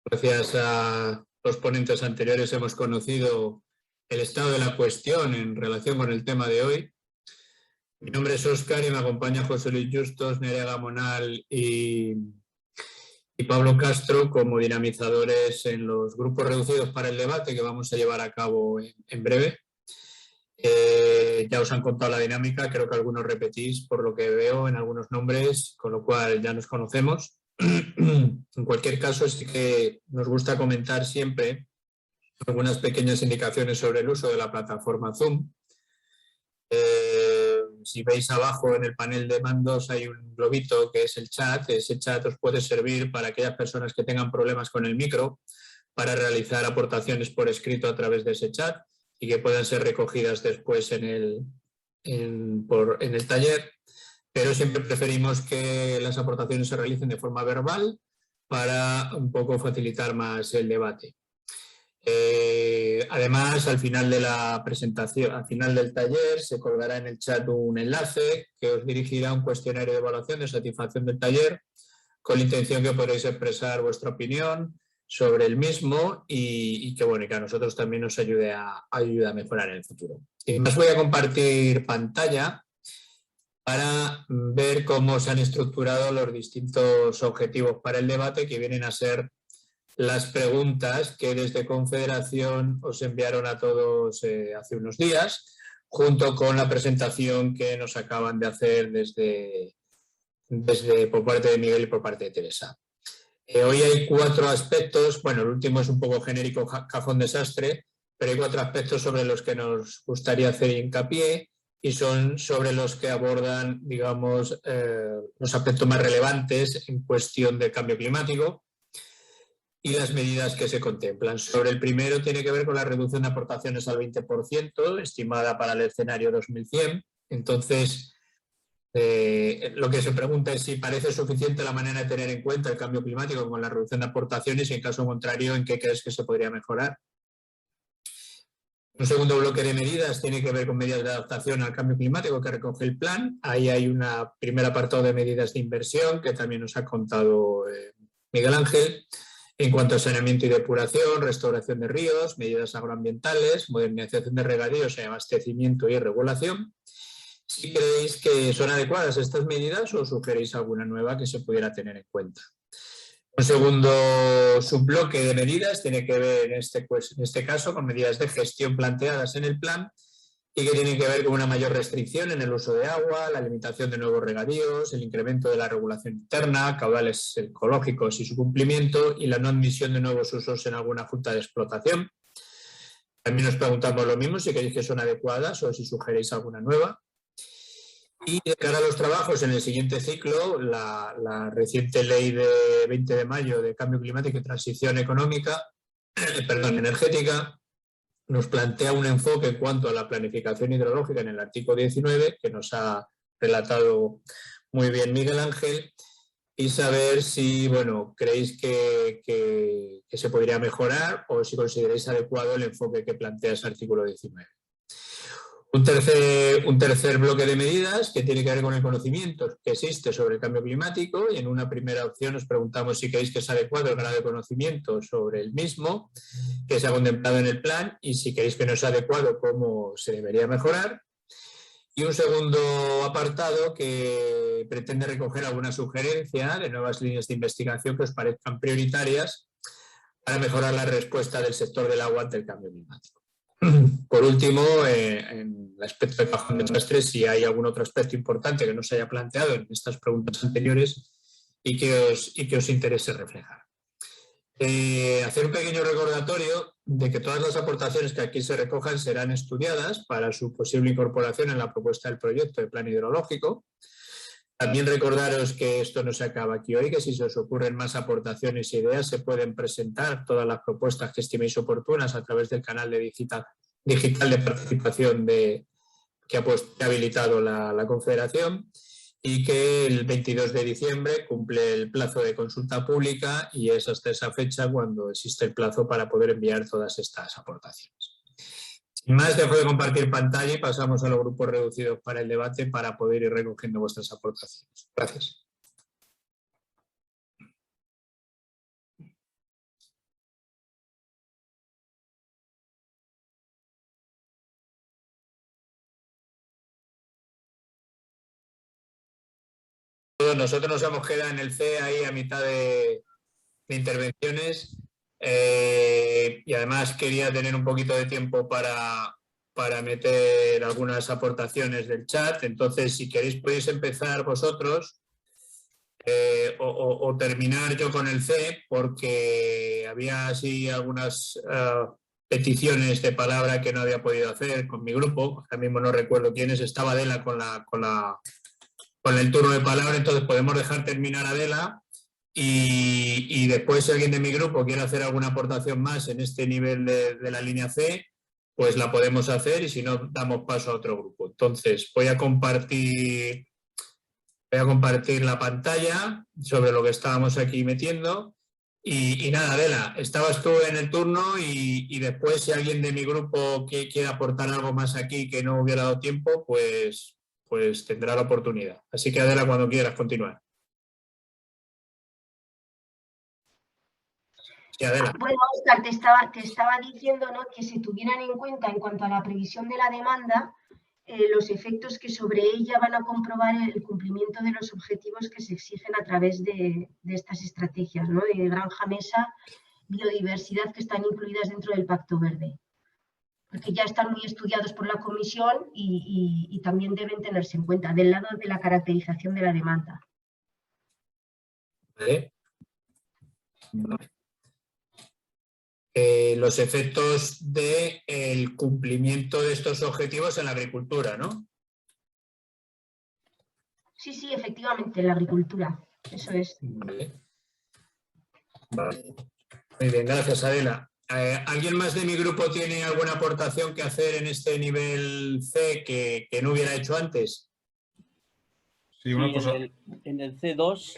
Gracias a los ponentes anteriores hemos conocido el estado de la cuestión en relación con el tema de hoy. Mi nombre es Óscar y me acompaña José Luis Justos, Nerea Gamonal y Pablo Castro como dinamizadores en los grupos reducidos para el debate que vamos a llevar a cabo en breve. Ya os han contado la dinámica, creo que algunos repetís por lo que veo en algunos nombres, con lo cual ya nos conocemos. En cualquier caso, sí que nos gusta comentar siempre algunas pequeñas indicaciones sobre el uso de la plataforma Zoom. Si veis abajo en el panel de mandos hay un globito que es el chat. Ese chat os puede servir para aquellas personas que tengan problemas con el micro para realizar aportaciones por escrito a través de ese chat y que puedan ser recogidas después en el taller, pero siempre preferimos que las aportaciones se realicen de forma verbal para un poco facilitar más el debate. Además, al final de la presentación, al final del taller, se colgará en el chat un enlace que os dirigirá a un cuestionario de evaluación de satisfacción del taller, con la intención que podéis expresar vuestra opinión sobre el mismo y que, bueno, que a nosotros también nos ayude a mejorar en el futuro. Y más voy a compartir pantalla para ver cómo se han estructurado los distintos objetivos para el debate, que vienen a ser las preguntas que desde Confederación os enviaron a todos hace unos días, junto con la presentación que nos acaban de hacer desde por parte de Miguel y por parte de Teresa. Hoy hay 4 aspectos, bueno, el último es un poco genérico, cajón desastre, pero hay 4 aspectos sobre los que nos gustaría hacer hincapié y son sobre los que abordan, digamos, los aspectos más relevantes en cuestión del cambio climático y las medidas que se contemplan. Sobre el primero tiene que ver con la reducción de aportaciones al 20%, estimada para el escenario 2100. Entonces, lo que se pregunta es si parece suficiente la manera de tener en cuenta el cambio climático con la reducción de aportaciones y, en caso contrario, ¿en qué crees que se podría mejorar? Un segundo bloque de medidas tiene que ver con medidas de adaptación al cambio climático que recoge el plan. Ahí hay un primer apartado de medidas de inversión que también nos ha contado Miguel Ángel. En cuanto a saneamiento y depuración, restauración de ríos, medidas agroambientales, modernización de regadíos y abastecimiento y regulación. Si creéis que son adecuadas estas medidas o sugeréis alguna nueva que se pudiera tener en cuenta. Un segundo subbloque de medidas tiene que ver en este caso con medidas de gestión planteadas en el plan y que tienen que ver con una mayor restricción en el uso de agua, la limitación de nuevos regadíos, el incremento de la regulación interna, caudales ecológicos y su cumplimiento y la no admisión de nuevos usos en alguna junta de explotación. También nos preguntamos lo mismo, si queréis que son adecuadas o si sugeréis alguna nueva. Y de cara a los trabajos en el siguiente ciclo, la reciente ley de 20 de mayo de cambio climático y transición energética nos plantea un enfoque en cuanto a la planificación hidrológica en el artículo 19, que nos ha relatado muy bien Miguel Ángel, y saber si, bueno, creéis que se podría mejorar o si consideráis adecuado el enfoque que plantea ese artículo 19. Un tercer bloque de medidas que tiene que ver con el conocimiento que existe sobre el cambio climático, y en una primera opción nos preguntamos si creéis que es adecuado el grado de conocimiento sobre el mismo que se ha contemplado en el plan y si creéis que no es adecuado, cómo se debería mejorar. Y un segundo apartado que pretende recoger alguna sugerencia de nuevas líneas de investigación que os parezcan prioritarias para mejorar la respuesta del sector del agua ante el cambio climático. Por último, en el aspecto de cajón de desastres, si hay algún otro aspecto importante que no se haya planteado en estas preguntas anteriores y que os interese reflejar. Hacer un pequeño recordatorio de que todas las aportaciones que aquí se recojan serán estudiadas para su posible incorporación en la propuesta del proyecto de plan hidrológico. También recordaros que esto no se acaba aquí hoy, que si se os ocurren más aportaciones e ideas se pueden presentar todas las propuestas que estiméis oportunas a través del canal de digital de participación que ha habilitado la Confederación, y que el 22 de diciembre cumple el plazo de consulta pública y es hasta esa fecha cuando existe el plazo para poder enviar todas estas aportaciones. Sin más, dejo de compartir pantalla y pasamos a los grupos reducidos para el debate para poder ir recogiendo vuestras aportaciones. Gracias. Nosotros nos hemos quedado en el C ahí a mitad de intervenciones. Y además quería tener un poquito de tiempo para meter algunas aportaciones del chat. Entonces, si queréis, podéis empezar vosotros o terminar yo con el C, porque había así algunas peticiones de palabra que no había podido hacer con mi grupo. Ahora mismo no recuerdo quiénes. Estaba Adela con el turno de palabra, entonces podemos dejar terminar a Adela. Y después, si alguien de mi grupo quiere hacer alguna aportación más en este nivel de la línea C, pues la podemos hacer, y si no, damos paso a otro grupo. Entonces, voy a compartir la pantalla sobre lo que estábamos aquí metiendo. Y nada, Adela, estabas tú en el turno y después, si alguien de mi grupo quiere aportar algo más aquí que no hubiera dado tiempo, pues tendrá la oportunidad. Así que, Adela, cuando quieras continuar. Bueno, Óscar, te estaba diciendo, ¿no?, que se tuvieran en cuenta en cuanto a la previsión de la demanda los efectos que sobre ella van a comprobar el cumplimiento de los objetivos que se exigen a través de estas estrategias, ¿no?, de granja mesa, biodiversidad, que están incluidas dentro del Pacto Verde, porque ya están muy estudiados por la Comisión y también deben tenerse en cuenta del lado de la caracterización de la demanda. ¿Vale? Los efectos del cumplimiento de estos objetivos en la agricultura, ¿no? Sí, efectivamente, en la agricultura, eso es. Vale. Muy bien, gracias, Adela. ¿Alguien más de mi grupo tiene alguna aportación que hacer en este nivel C que no hubiera hecho antes? Sí, una cosa. En el C2,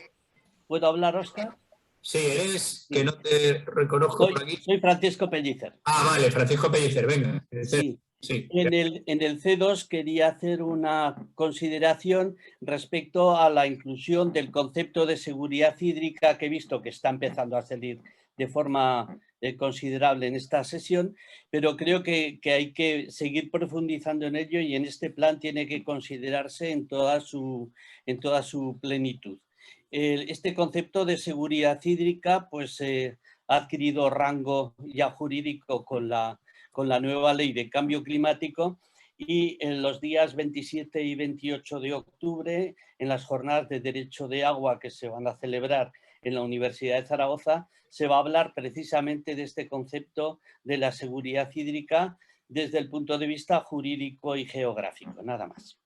¿puedo hablar, Óscar? Sí, eres, que no te reconozco por aquí. Soy Francisco Pellicer. Ah, vale, Francisco Pellicer, venga. Sí. En el C2 quería hacer una consideración respecto a la inclusión del concepto de seguridad hídrica, que he visto que está empezando a salir de forma considerable en esta sesión, pero creo que hay que seguir profundizando en ello y en este plan tiene que considerarse en toda su plenitud. Este concepto de seguridad hídrica pues, ha adquirido rango ya jurídico con la nueva ley de cambio climático y en los días 27 y 28 de octubre, en las jornadas de Derecho de Agua que se van a celebrar en la Universidad de Zaragoza, se va a hablar precisamente de este concepto de la seguridad hídrica desde el punto de vista jurídico y geográfico, nada más.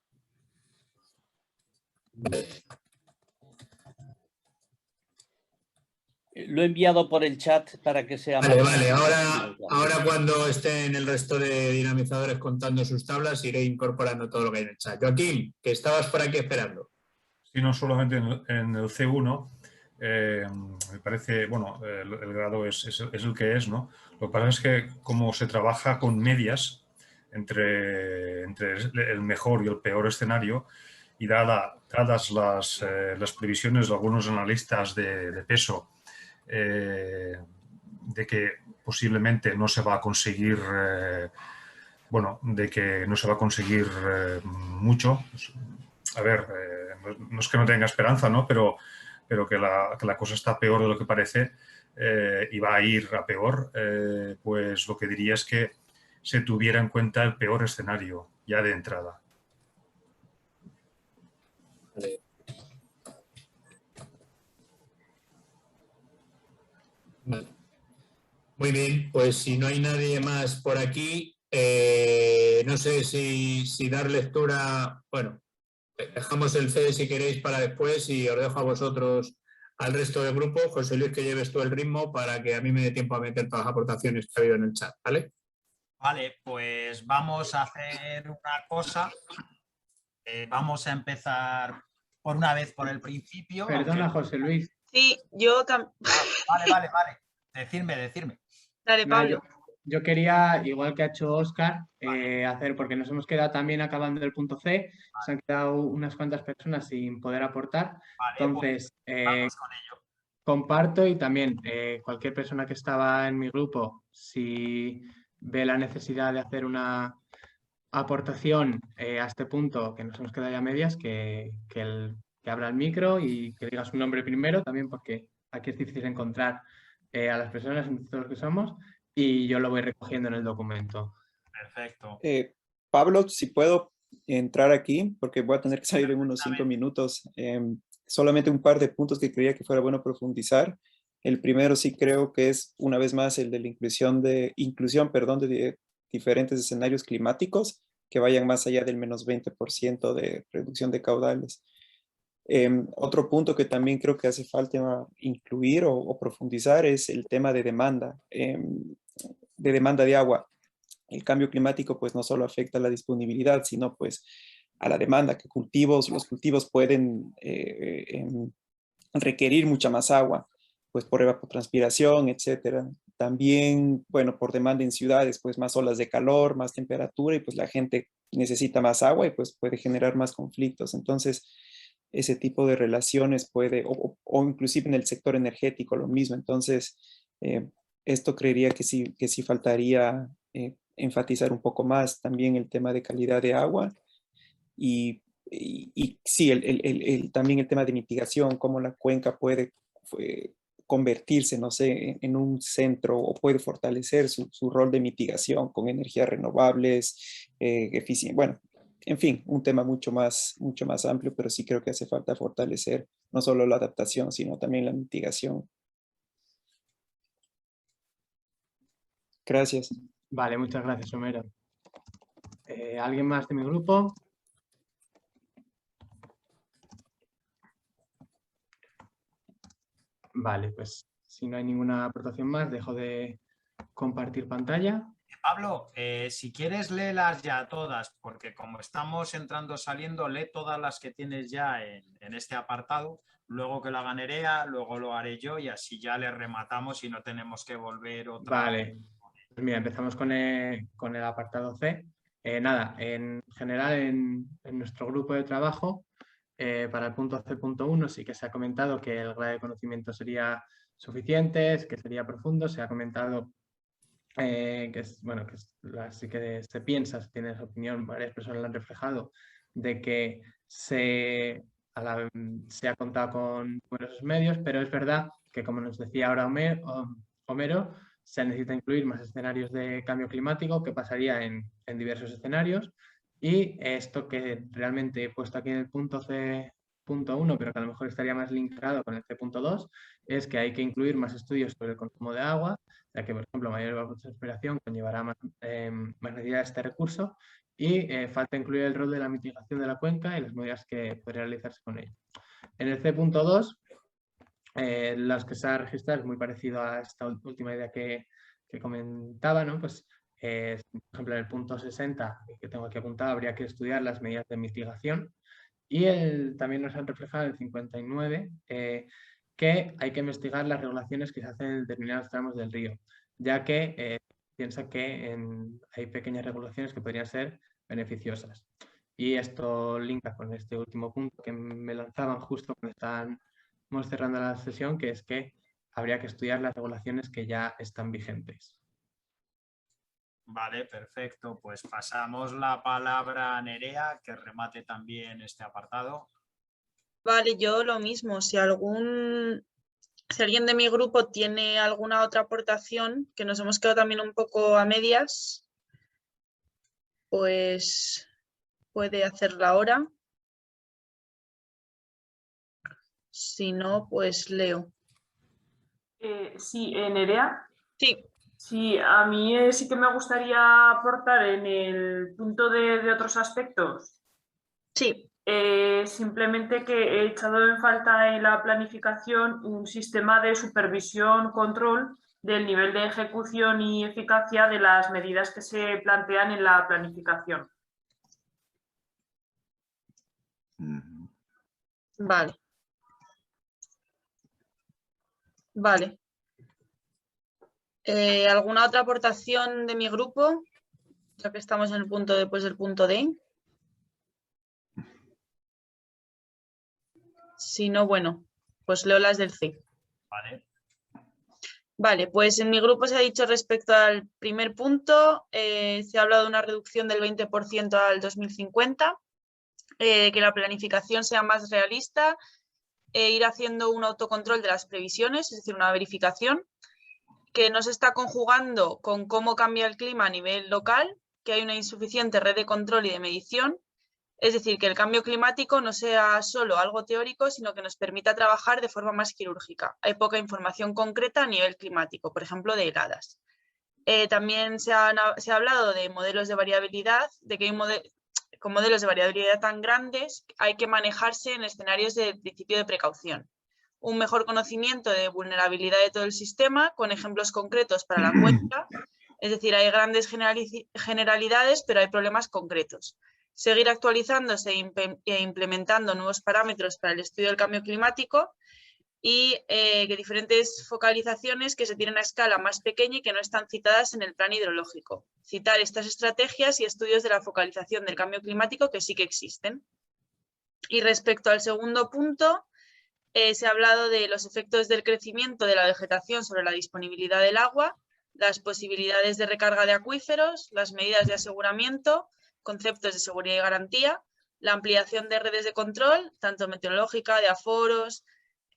Lo he enviado por el chat para que sea Vale, más... vale. Ahora cuando estén el resto de dinamizadores contando sus tablas, iré incorporando todo lo que hay en el chat. Joaquín, que estabas por aquí esperando. Sí, no solamente en el C1, me parece, bueno, el grado es el que es, ¿no? Lo que pasa es que como se trabaja con medias entre el mejor y el peor escenario, y dadas las previsiones de algunos analistas de peso, de que posiblemente no se va a conseguir, de que no se va a conseguir mucho. A ver, no es que no tenga esperanza, ¿no? Pero que la cosa está peor de lo que parece y va a ir a peor, pues lo que diría es que se tuviera en cuenta el peor escenario ya de entrada. Vale. Vale. Muy bien, pues si no hay nadie más por aquí, no sé si dar lectura, bueno, dejamos el C si queréis para después y os dejo a vosotros al resto del grupo. José Luis, que lleves tú el ritmo para que a mí me dé tiempo a meter todas las aportaciones que ha habido en el chat, ¿vale? Vale, pues vamos a hacer una cosa. Vamos a empezar por una vez por el principio. Perdona, José Luis. Sí, yo también. Vale. Decidme. Dale, Pablo. Yo quería, igual que ha hecho Óscar, hacer, porque nos hemos quedado también acabando el punto C, se han quedado unas cuantas personas sin poder aportar. Entonces, vamos con ello. Comparto y también cualquier persona que estaba en mi grupo, si ve la necesidad de hacer una aportación a este punto, que nos hemos quedado ya a medias, que abra el micro y que diga su nombre primero, también porque aquí es difícil encontrar a las personas entre los que somos, y yo lo voy recogiendo en el documento. Perfecto. Pablo, si puedo entrar aquí, porque voy a tener que salir en unos 5 minutos. Solamente un par de puntos que creía que fuera bueno profundizar. El primero sí creo que es, una vez más, el de la inclusión de diferentes escenarios climáticos que vayan más allá del menos 20% de reducción de caudales. Otro punto que también creo que hace falta incluir o profundizar es el tema de demanda de agua. El cambio climático pues no solo afecta a la disponibilidad, sino pues a la demanda, que los cultivos pueden requerir mucha más agua, pues por evapotranspiración, etcétera. También, bueno, por demanda en ciudades, pues más olas de calor, más temperatura, y pues la gente necesita más agua y pues puede generar más conflictos. Entonces, ese tipo de relaciones puede, o inclusive en el sector energético, lo mismo. Entonces, esto creería que sí faltaría enfatizar un poco más también el tema de calidad de agua y sí, también el tema de mitigación, cómo la cuenca puede convertirse, no sé, en un centro o puede fortalecer su rol de mitigación con energías renovables, bueno, en fin, un tema mucho más amplio, pero sí creo que hace falta fortalecer no solo la adaptación, sino también la mitigación. Gracias. Vale, muchas gracias, Homero. ¿Alguien más de mi grupo? Vale, pues si no hay ninguna aportación más, dejo de compartir pantalla. Pablo, si quieres, léelas ya todas, porque como estamos entrando saliendo, lee todas las que tienes ya en este apartado, luego que lo haga Nerea, luego lo haré yo y así ya le rematamos y no tenemos que volver otra vez. Vale, pues mira, empezamos con el apartado C. Nada, en general en nuestro grupo de trabajo, para el punto C.1 sí que se ha comentado que el grado de conocimiento sería suficientes, que sería profundo. Se ha comentado sí que se piensa, se tiene esa opinión, varias personas la han reflejado, de que se ha contado con numerosos medios, pero es verdad que, como nos decía ahora Homero, se necesita incluir más escenarios de cambio climático, que pasaría en diversos escenarios, y esto que realmente he puesto aquí en el punto C.1, pero que a lo mejor estaría más linkado con el C.2, es que hay que incluir más estudios sobre el consumo de agua, ya que, por ejemplo, mayor evapotranspiración conllevará más necesidad de este recurso, y falta incluir el rol de la mitigación de la cuenca y las medidas que podrían realizarse con ello. En el C.2, las que se ha registrado es muy parecido a esta última idea que comentaba, ¿no? Pues, por ejemplo, en el punto 60, que tengo aquí apuntado, habría que estudiar las medidas de mitigación, y también nos han reflejado en el 59 que hay que investigar las regulaciones que se hacen en determinados tramos del río, ya que piensa que hay pequeñas regulaciones que podrían ser beneficiosas. Y esto linka con este último punto que me lanzaban justo cuando estábamos cerrando la sesión, que es que habría que estudiar las regulaciones que ya están vigentes. Vale, perfecto. Pues pasamos la palabra a Nerea, que remate también este apartado. Vale, yo lo mismo. Si alguien de mi grupo tiene alguna otra aportación, que nos hemos quedado también un poco a medias, pues puede hacerla ahora. Si no, pues leo. Sí, Nerea. Sí. Sí, a mí sí que me gustaría aportar en el punto de otros aspectos. Sí. Simplemente que he echado en falta en la planificación un sistema de supervisión, control del nivel de ejecución y eficacia de las medidas que se plantean en la planificación. Vale. Vale. ¿Alguna otra aportación de mi grupo? Ya que estamos en el punto después del punto D. Si no, bueno, pues leo las del C. Vale. Vale, pues en mi grupo se ha dicho respecto al primer punto, se ha hablado de una reducción del 20% al 2050, que la planificación sea más realista, ir haciendo un autocontrol de las previsiones, es decir, una verificación, que no se está conjugando con cómo cambia el clima a nivel local, que hay una insuficiente red de control y de medición, es decir, que el cambio climático no sea solo algo teórico, sino que nos permita trabajar de forma más quirúrgica. Hay poca información concreta a nivel climático, por ejemplo, de heladas. También se ha hablado de modelos de variabilidad, de que con modelos de variabilidad tan grandes hay que manejarse en escenarios de principio de precaución. Un mejor conocimiento de vulnerabilidad de todo el sistema, con ejemplos concretos para la cuenca, es decir, hay grandes generalidades, pero hay problemas concretos. Seguir actualizándose e implementando nuevos parámetros para el estudio del cambio climático y que diferentes focalizaciones que se tienen a escala más pequeña y que no están citadas en el plan hidrológico. Citar estas estrategias y estudios de la focalización del cambio climático que sí que existen. Y respecto al segundo punto, se ha hablado de los efectos del crecimiento de la vegetación sobre la disponibilidad del agua, las posibilidades de recarga de acuíferos, las medidas de aseguramiento, conceptos de seguridad y garantía, la ampliación de redes de control, tanto meteorológica, de aforos,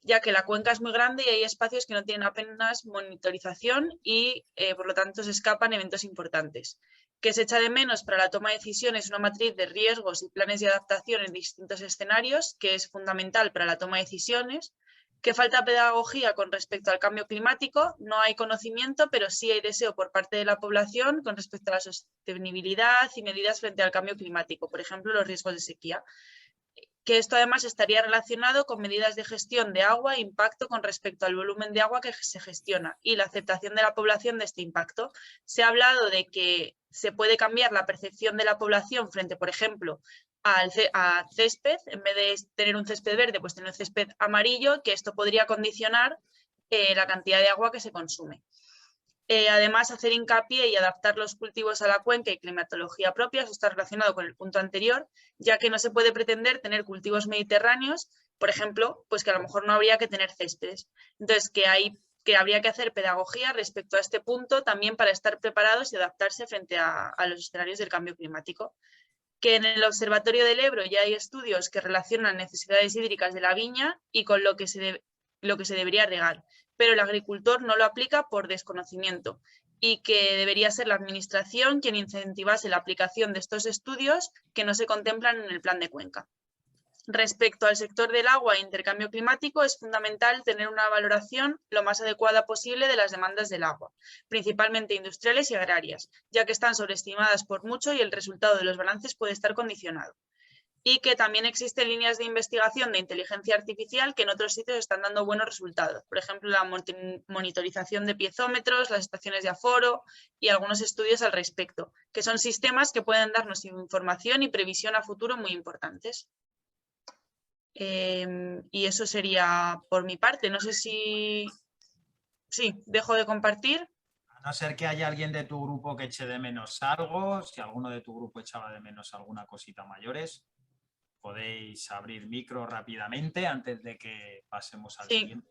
ya que la cuenca es muy grande y hay espacios que no tienen apenas monitorización y por lo tanto se escapan eventos importantes. Que se echa de menos para la toma de decisiones una matriz de riesgos y planes de adaptación en distintos escenarios, que es fundamental para la toma de decisiones. Que falta pedagogía con respecto al cambio climático, no hay conocimiento, pero sí hay deseo por parte de la población con respecto a la sostenibilidad y medidas frente al cambio climático, por ejemplo, los riesgos de sequía. Que esto además estaría relacionado con medidas de gestión de agua e impacto con respecto al volumen de agua que se gestiona y la aceptación de la población de este impacto. Se ha hablado de que se puede cambiar la percepción de la población frente, por ejemplo, a césped, en vez de tener un césped verde, pues tener un césped amarillo, que esto podría condicionar la cantidad de agua que se consume. Además, hacer hincapié y adaptar los cultivos a la cuenca y climatología propia, eso está relacionado con el punto anterior, ya que no se puede pretender tener cultivos mediterráneos, por ejemplo, pues que a lo mejor no habría que tener céspedes. Entonces, que hay que habría que hacer pedagogía respecto a este punto también para estar preparados y adaptarse frente a los escenarios del cambio climático. Que en el Observatorio del Ebro ya hay estudios que relacionan necesidades hídricas de la viña y con lo que se debería regar, pero el agricultor no lo aplica por desconocimiento y que debería ser la administración quien incentivase la aplicación de estos estudios que no se contemplan en el plan de cuenca. Respecto al sector del agua e intercambio climático, es fundamental tener una valoración lo más adecuada posible de las demandas del agua, principalmente industriales y agrarias, ya que están sobreestimadas por mucho y el resultado de los balances puede estar condicionado. Y que también existen líneas de investigación de inteligencia artificial que en otros sitios están dando buenos resultados. Por ejemplo, la monitorización de piezómetros, las estaciones de aforo y algunos estudios al respecto, que son sistemas que pueden darnos información y previsión a futuro muy importantes. Y eso sería por mi parte. No sé si... Sí, dejo de compartir. A no ser que haya alguien de tu grupo que eche de menos algo, si alguno de tu grupo echaba de menos alguna cosita mayores, podéis abrir micro rápidamente antes de que pasemos al siguiente.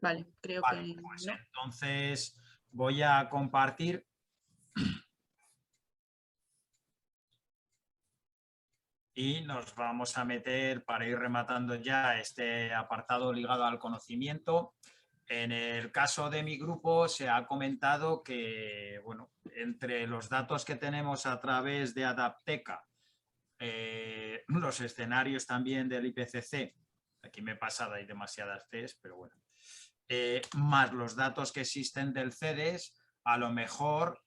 Vale, creo vale, que pues no. Entonces voy a compartir. Y nos vamos a meter, para ir rematando ya este apartado ligado al conocimiento. En el caso de mi grupo se ha comentado que, bueno, entre los datos que tenemos a través de Adapteca, los escenarios también del IPCC, aquí me he pasado, hay demasiadas Cs, pero bueno, más los datos que existen del CEDES, a lo mejor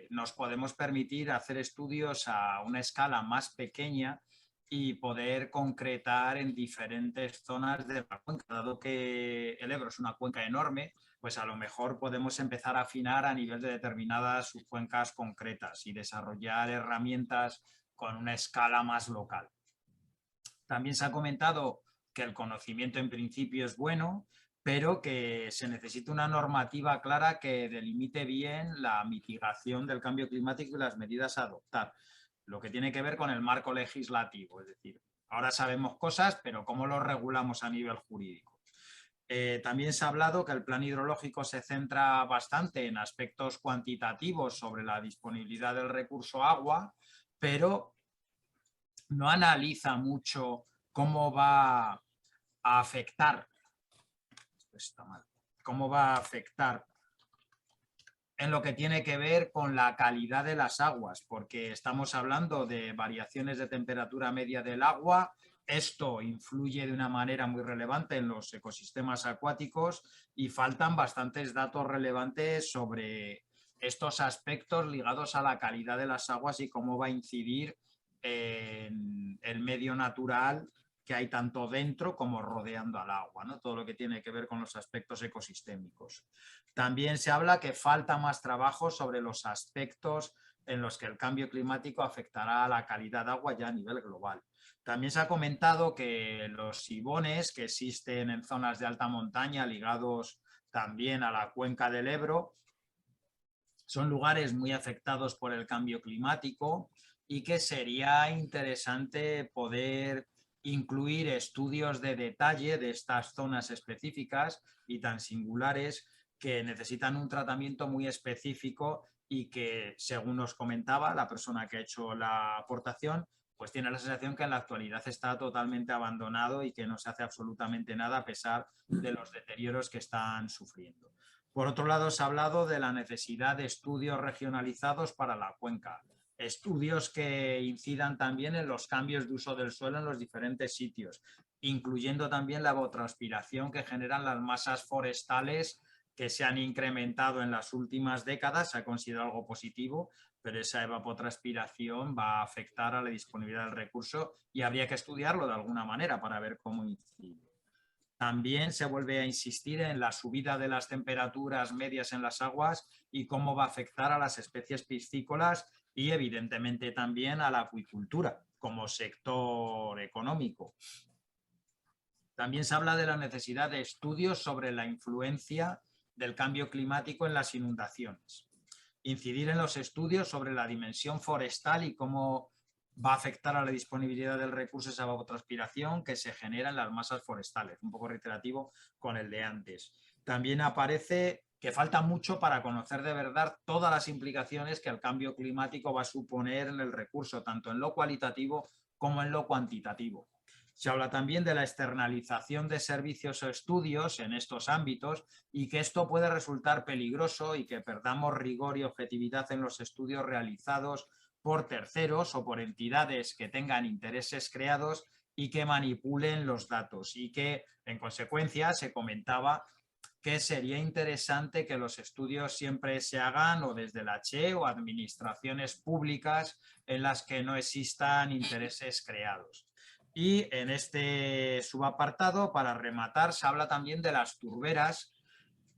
nos podemos permitir hacer estudios a una escala más pequeña y poder concretar en diferentes zonas de la cuenca. Dado que el Ebro es una cuenca enorme, pues a lo mejor podemos empezar a afinar a nivel de determinadas subcuencas concretas y desarrollar herramientas con una escala más local. También se ha comentado que el conocimiento en principio es bueno, pero que se necesita una normativa clara que delimite bien la mitigación del cambio climático y las medidas a adoptar. Lo que tiene que ver con el marco legislativo, es decir, ahora sabemos cosas, pero ¿cómo lo regulamos a nivel jurídico? También se ha hablado que el plan hidrológico se centra bastante en aspectos cuantitativos sobre la disponibilidad del recurso agua, pero no analiza mucho cómo va a afectar, en lo que tiene que ver con la calidad de las aguas, porque estamos hablando de variaciones de temperatura media del agua. Esto influye de una manera muy relevante en los ecosistemas acuáticos y faltan bastantes datos relevantes sobre estos aspectos ligados a la calidad de las aguas y cómo va a incidir en el medio natural que hay tanto dentro como rodeando al agua, ¿no? Todo lo que tiene que ver con los aspectos ecosistémicos. También se habla que falta más trabajo sobre los aspectos en los que el cambio climático afectará a la calidad de agua ya a nivel global. También se ha comentado que los sibones que existen en zonas de alta montaña ligados también a la cuenca del Ebro son lugares muy afectados por el cambio climático y que sería interesante poder incluir estudios de detalle de estas zonas específicas y tan singulares que necesitan un tratamiento muy específico y que, según nos comentaba la persona que ha hecho la aportación, pues tiene la sensación que en la actualidad está totalmente abandonado y que no se hace absolutamente nada a pesar de los deterioros que están sufriendo. Por otro lado, se ha hablado de la necesidad de estudios regionalizados para la cuenca. Estudios que incidan también en los cambios de uso del suelo en los diferentes sitios, incluyendo también la evapotranspiración que generan las masas forestales que se han incrementado en las últimas décadas. Se ha considerado algo positivo, pero esa evapotranspiración va a afectar a la disponibilidad del recurso y habría que estudiarlo de alguna manera para ver cómo incide. También se vuelve a insistir en la subida de las temperaturas medias en las aguas y cómo va a afectar a las especies piscícolas y evidentemente también a la acuicultura como sector económico. También se habla de la necesidad de estudios sobre la influencia del cambio climático en las inundaciones. Incidir en los estudios sobre la dimensión forestal y cómo va a afectar a la disponibilidad del recurso esa evapotranspiración que se genera en las masas forestales, un poco reiterativo con el de antes. También aparece que falta mucho para conocer de verdad todas las implicaciones que el cambio climático va a suponer en el recurso, tanto en lo cualitativo como en lo cuantitativo. Se habla también de la externalización de servicios o estudios en estos ámbitos y que esto puede resultar peligroso y que perdamos rigor y objetividad en los estudios realizados por terceros o por entidades que tengan intereses creados y que manipulen los datos, y que en consecuencia se comentaba que sería interesante que los estudios siempre se hagan o desde la CHE o administraciones públicas en las que no existan intereses creados. Y en este subapartado, para rematar, se habla también de las turberas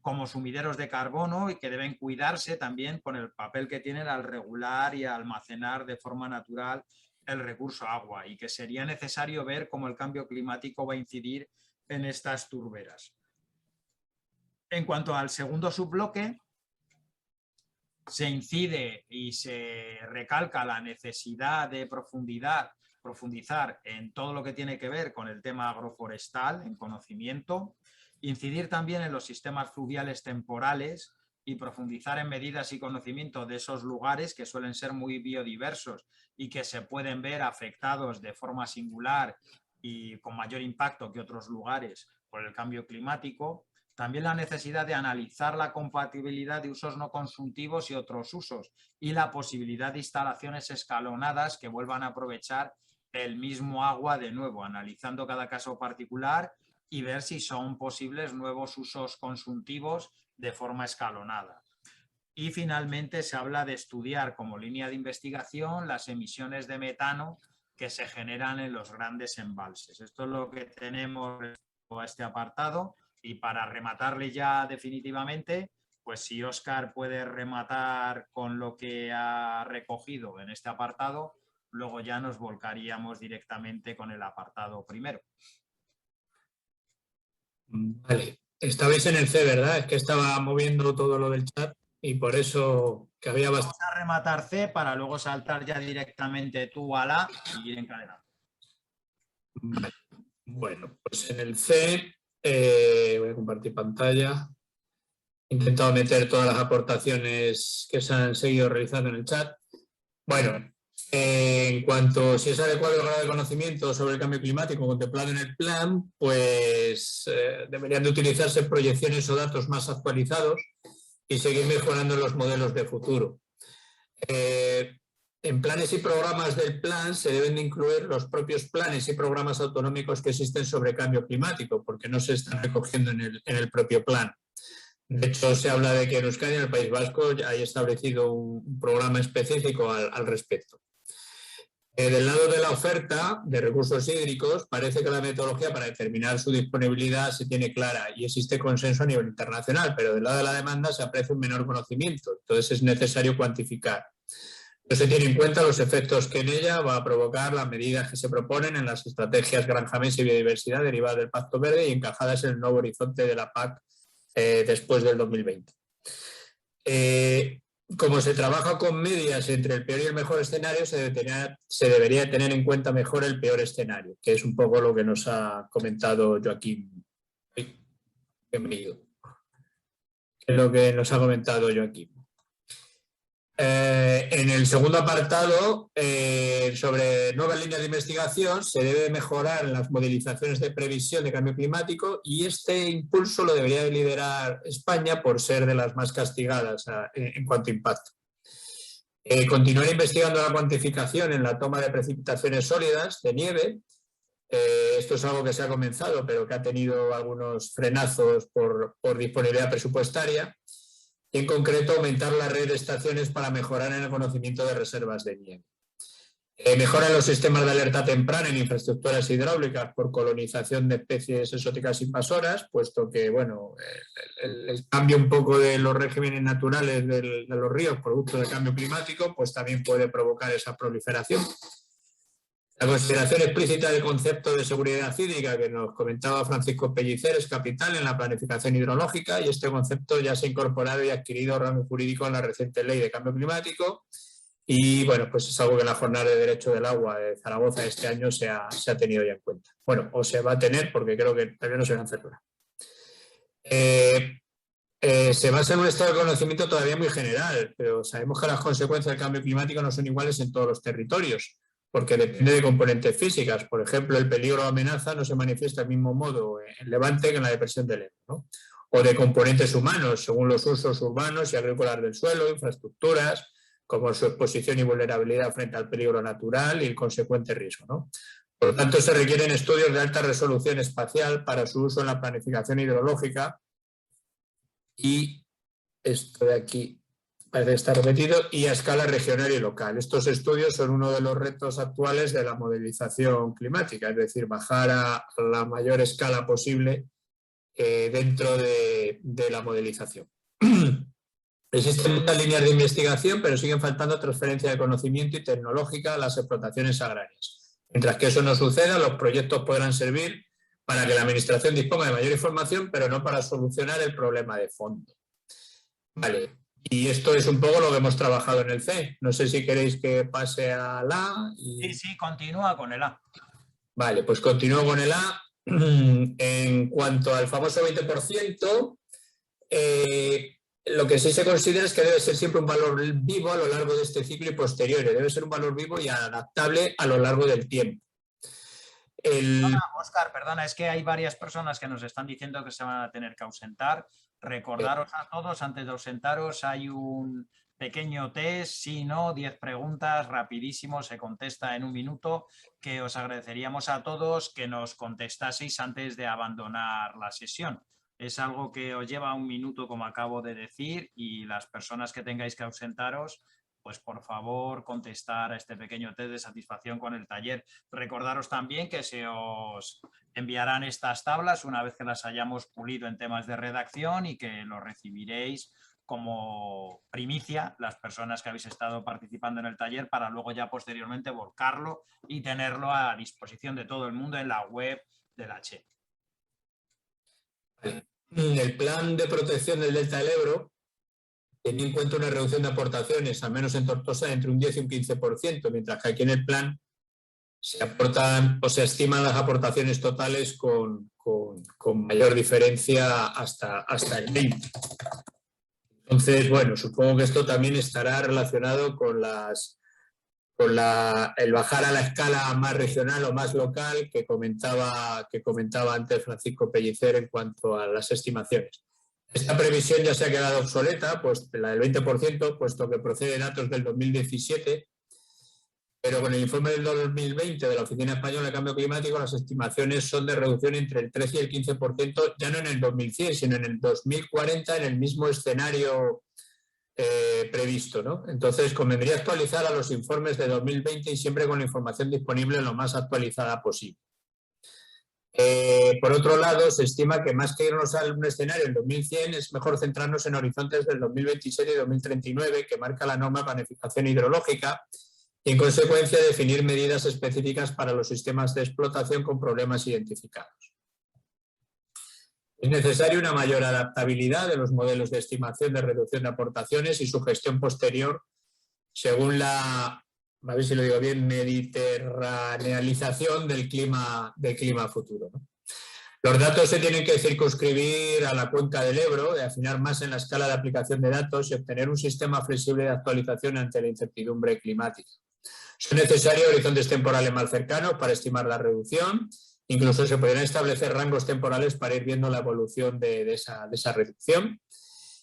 como sumideros de carbono y que deben cuidarse también con el papel que tienen al regular y almacenar de forma natural el recurso agua, y que sería necesario ver cómo el cambio climático va a incidir en estas turberas. En cuanto al segundo subbloque, se incide y se recalca la necesidad de profundizar en todo lo que tiene que ver con el tema agroforestal, en conocimiento, incidir también en los sistemas fluviales temporales y profundizar en medidas y conocimiento de esos lugares que suelen ser muy biodiversos y que se pueden ver afectados de forma singular y con mayor impacto que otros lugares por el cambio climático. También la necesidad de analizar la compatibilidad de usos no consultivos y otros usos, y la posibilidad de instalaciones escalonadas que vuelvan a aprovechar el mismo agua de nuevo, analizando cada caso particular y ver si son posibles nuevos usos consultivos de forma escalonada. Y finalmente se habla de estudiar como línea de investigación las emisiones de metano que se generan en los grandes embalses. Esto es lo que tenemos respecto a este apartado. Y para rematarle ya definitivamente, pues si Óscar puede rematar con lo que ha recogido en este apartado, luego ya nos volcaríamos directamente con el apartado primero. Vale, estabais en el C, ¿verdad? Es que estaba moviendo todo lo del chat y por eso que había bastante. Vamos a rematar C para luego saltar ya directamente tú a la y ir encadenando. Vale. Bueno, pues en el C voy a compartir pantalla. He intentado meter todas las aportaciones que se han seguido realizando en el chat. Bueno, en cuanto a si es adecuado el grado de conocimiento sobre el cambio climático contemplado en el plan, pues deberían de utilizarse proyecciones o datos más actualizados y seguir mejorando los modelos de futuro. En planes y programas del plan se deben de incluir los propios planes y programas autonómicos que existen sobre cambio climático, porque no se están recogiendo en el propio plan. De hecho, se habla de que en Euskadi, en el País Vasco, ya hay establecido un programa específico al respecto. Del lado de la oferta de recursos hídricos, parece que la metodología para determinar su disponibilidad se tiene clara y existe consenso a nivel internacional, pero del lado de la demanda se aprecia un menor conocimiento, entonces es necesario cuantificar. No se tiene en cuenta los efectos que en ella va a provocar las medidas que se proponen en las estrategias Granja Mesa y Biodiversidad derivadas del Pacto Verde y encajadas en el nuevo horizonte de la PAC después del 2020. Como se trabaja con medias entre el peor y el mejor escenario, se debería tener en cuenta mejor el peor escenario, que es un poco lo que nos ha comentado Joaquín. Bienvenido. Es lo que nos ha comentado Joaquín. En el segundo apartado, sobre nuevas líneas de investigación, se debe mejorar las modelizaciones de previsión de cambio climático y este impulso lo debería de liderar España por ser de las más castigadas en cuanto a impacto. Continuar investigando la cuantificación en la toma de precipitaciones sólidas de nieve. Esto es algo que se ha comenzado, pero que ha tenido algunos frenazos por disponibilidad presupuestaria. Y en concreto, aumentar la red de estaciones para mejorar en el conocimiento de reservas de nieve. Mejora los sistemas de alerta temprana en infraestructuras hidráulicas por colonización de especies exóticas invasoras, puesto que bueno, el cambio un poco de los regímenes naturales de los ríos producto del cambio climático, pues también puede provocar esa proliferación. La consideración explícita del concepto de seguridad hídrica que nos comentaba Francisco Pellicer es capital en la planificación hidrológica y este concepto ya se ha incorporado y adquirido rango jurídico en la reciente Ley de Cambio Climático Y bueno, pues es algo que en la jornada de Derecho del Agua de Zaragoza este año se ha tenido ya en cuenta. Bueno, o se va a tener porque creo que todavía no se van a hacer nada. Se basa en un estado de conocimiento todavía muy general, pero sabemos que las consecuencias del cambio climático no son iguales en todos los territorios, porque depende de componentes físicas. Por ejemplo, el peligro o amenaza no se manifiesta del mismo modo en Levante que en la depresión del Ebro, ¿no? O de componentes humanos, según los usos urbanos y agrícolas del suelo, infraestructuras, como su exposición y vulnerabilidad frente al peligro natural y el consecuente riesgo, ¿no? Por lo tanto, se requieren estudios de alta resolución espacial para su uso en la planificación hidrológica, y esto de aquí parece estar repetido, y a escala regional y local. Estos estudios son uno de los retos actuales de la modelización climática, es decir, bajar a la mayor escala posible dentro de la modelización. Existen muchas líneas de investigación, pero siguen faltando transferencia de conocimiento y tecnológica a las explotaciones agrarias. Mientras que eso no suceda, los proyectos podrán servir para que la Administración disponga de mayor información, pero no para solucionar el problema de fondo. Vale, y esto es un poco lo que hemos trabajado en el C. No sé si queréis que pase al A. Sí, continúa con el A. Vale, pues continúo con el A. En cuanto al famoso 20%, lo que sí se considera es que debe ser siempre un valor vivo a lo largo de este ciclo y posteriores. Debe ser un valor vivo y adaptable a lo largo del tiempo. Óscar, perdona, es que hay varias personas que nos están diciendo que se van a tener que ausentar. Recordaros a todos, antes de ausentaros, hay un pequeño test, sí, no, 10 preguntas, rapidísimo, se contesta en un minuto, que os agradeceríamos a todos que nos contestaseis antes de abandonar la sesión. Es algo que os lleva un minuto, como acabo de decir, y las personas que tengáis que ausentaros, pues por favor contestar a este pequeño test de satisfacción con el taller. Recordaros también que se os enviarán estas tablas una vez que las hayamos pulido en temas de redacción y que lo recibiréis como primicia las personas que habéis estado participando en el taller para luego ya posteriormente volcarlo y tenerlo a disposición de todo el mundo en la web de la CHE. El plan de protección del Delta del Ebro tenía en cuenta una reducción de aportaciones, al menos en Tortosa, entre un 10 y un 15%, mientras que aquí en el plan se aportan o se estiman las aportaciones totales con mayor diferencia hasta el 20%. Entonces, bueno, supongo que esto también estará relacionado con el bajar a la escala más regional o más local que comentaba antes Francisco Pellicer en cuanto a las estimaciones. Esta previsión ya se ha quedado obsoleta, pues la del 20%, puesto que procede de datos del 2017, pero con el informe del 2020 de la Oficina Española de Cambio Climático las estimaciones son de reducción entre el 13 y el 15%, ya no en el 2100, sino en el 2040, en el mismo escenario previsto, ¿no? Entonces, convendría actualizar a los informes de 2020 y siempre con la información disponible lo más actualizada posible. Por otro lado, se estima que más que irnos a un escenario en 2100 es mejor centrarnos en horizontes del 2027 y 2039 que marca la norma de planificación hidrológica y en consecuencia definir medidas específicas para los sistemas de explotación con problemas identificados. Es necesaria una mayor adaptabilidad de los modelos de estimación de reducción de aportaciones y su gestión posterior según la, a ver si lo digo bien, mediterranealización del clima futuro, ¿no? Los datos se tienen que circunscribir a la cuenca del Ebro, de afinar más en la escala de aplicación de datos y obtener un sistema flexible de actualización ante la incertidumbre climática. Son necesarios horizontes temporales más cercanos para estimar la reducción. Incluso se podrían establecer rangos temporales para ir viendo la evolución de esa reducción.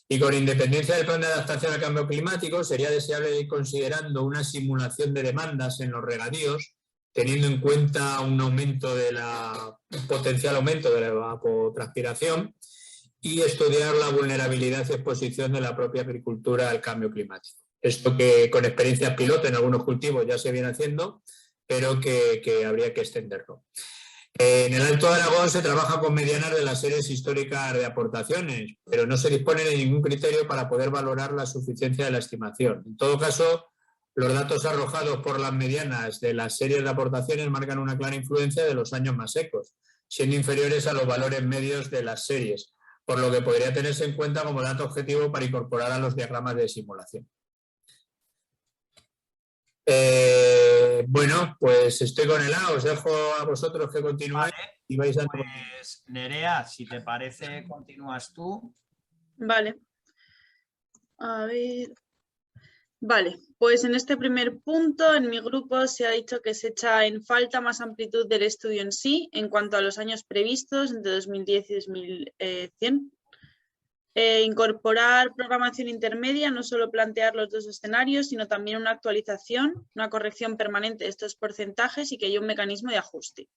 Y con independencia del plan de adaptación al cambio climático, sería deseable ir considerando una simulación de demandas en los regadíos, teniendo en cuenta un potencial aumento de la evapotranspiración y estudiar la vulnerabilidad y exposición de la propia agricultura al cambio climático. Esto que con experiencias piloto en algunos cultivos ya se viene haciendo, pero que habría que extenderlo. En el Alto Aragón se trabaja con medianas de las series históricas de aportaciones, pero no se dispone de ningún criterio para poder valorar la suficiencia de la estimación. En todo caso, los datos arrojados por las medianas de las series de aportaciones marcan una clara influencia de los años más secos, siendo inferiores a los valores medios de las series, por lo que podría tenerse en cuenta como dato objetivo para incorporar a los diagramas de simulación. Bueno, pues estoy con el A, os dejo a vosotros que continuéis y vais dando... Pues Nerea, si te parece, continúas tú. Vale. A ver. Vale, pues en este primer punto en mi grupo se ha dicho que se echa en falta más amplitud del estudio en sí en cuanto a los años previstos entre 2010 y 2100. Incorporar programación intermedia, no solo plantear los dos escenarios, sino también una actualización, una corrección permanente de estos porcentajes y que haya un mecanismo de ajuste.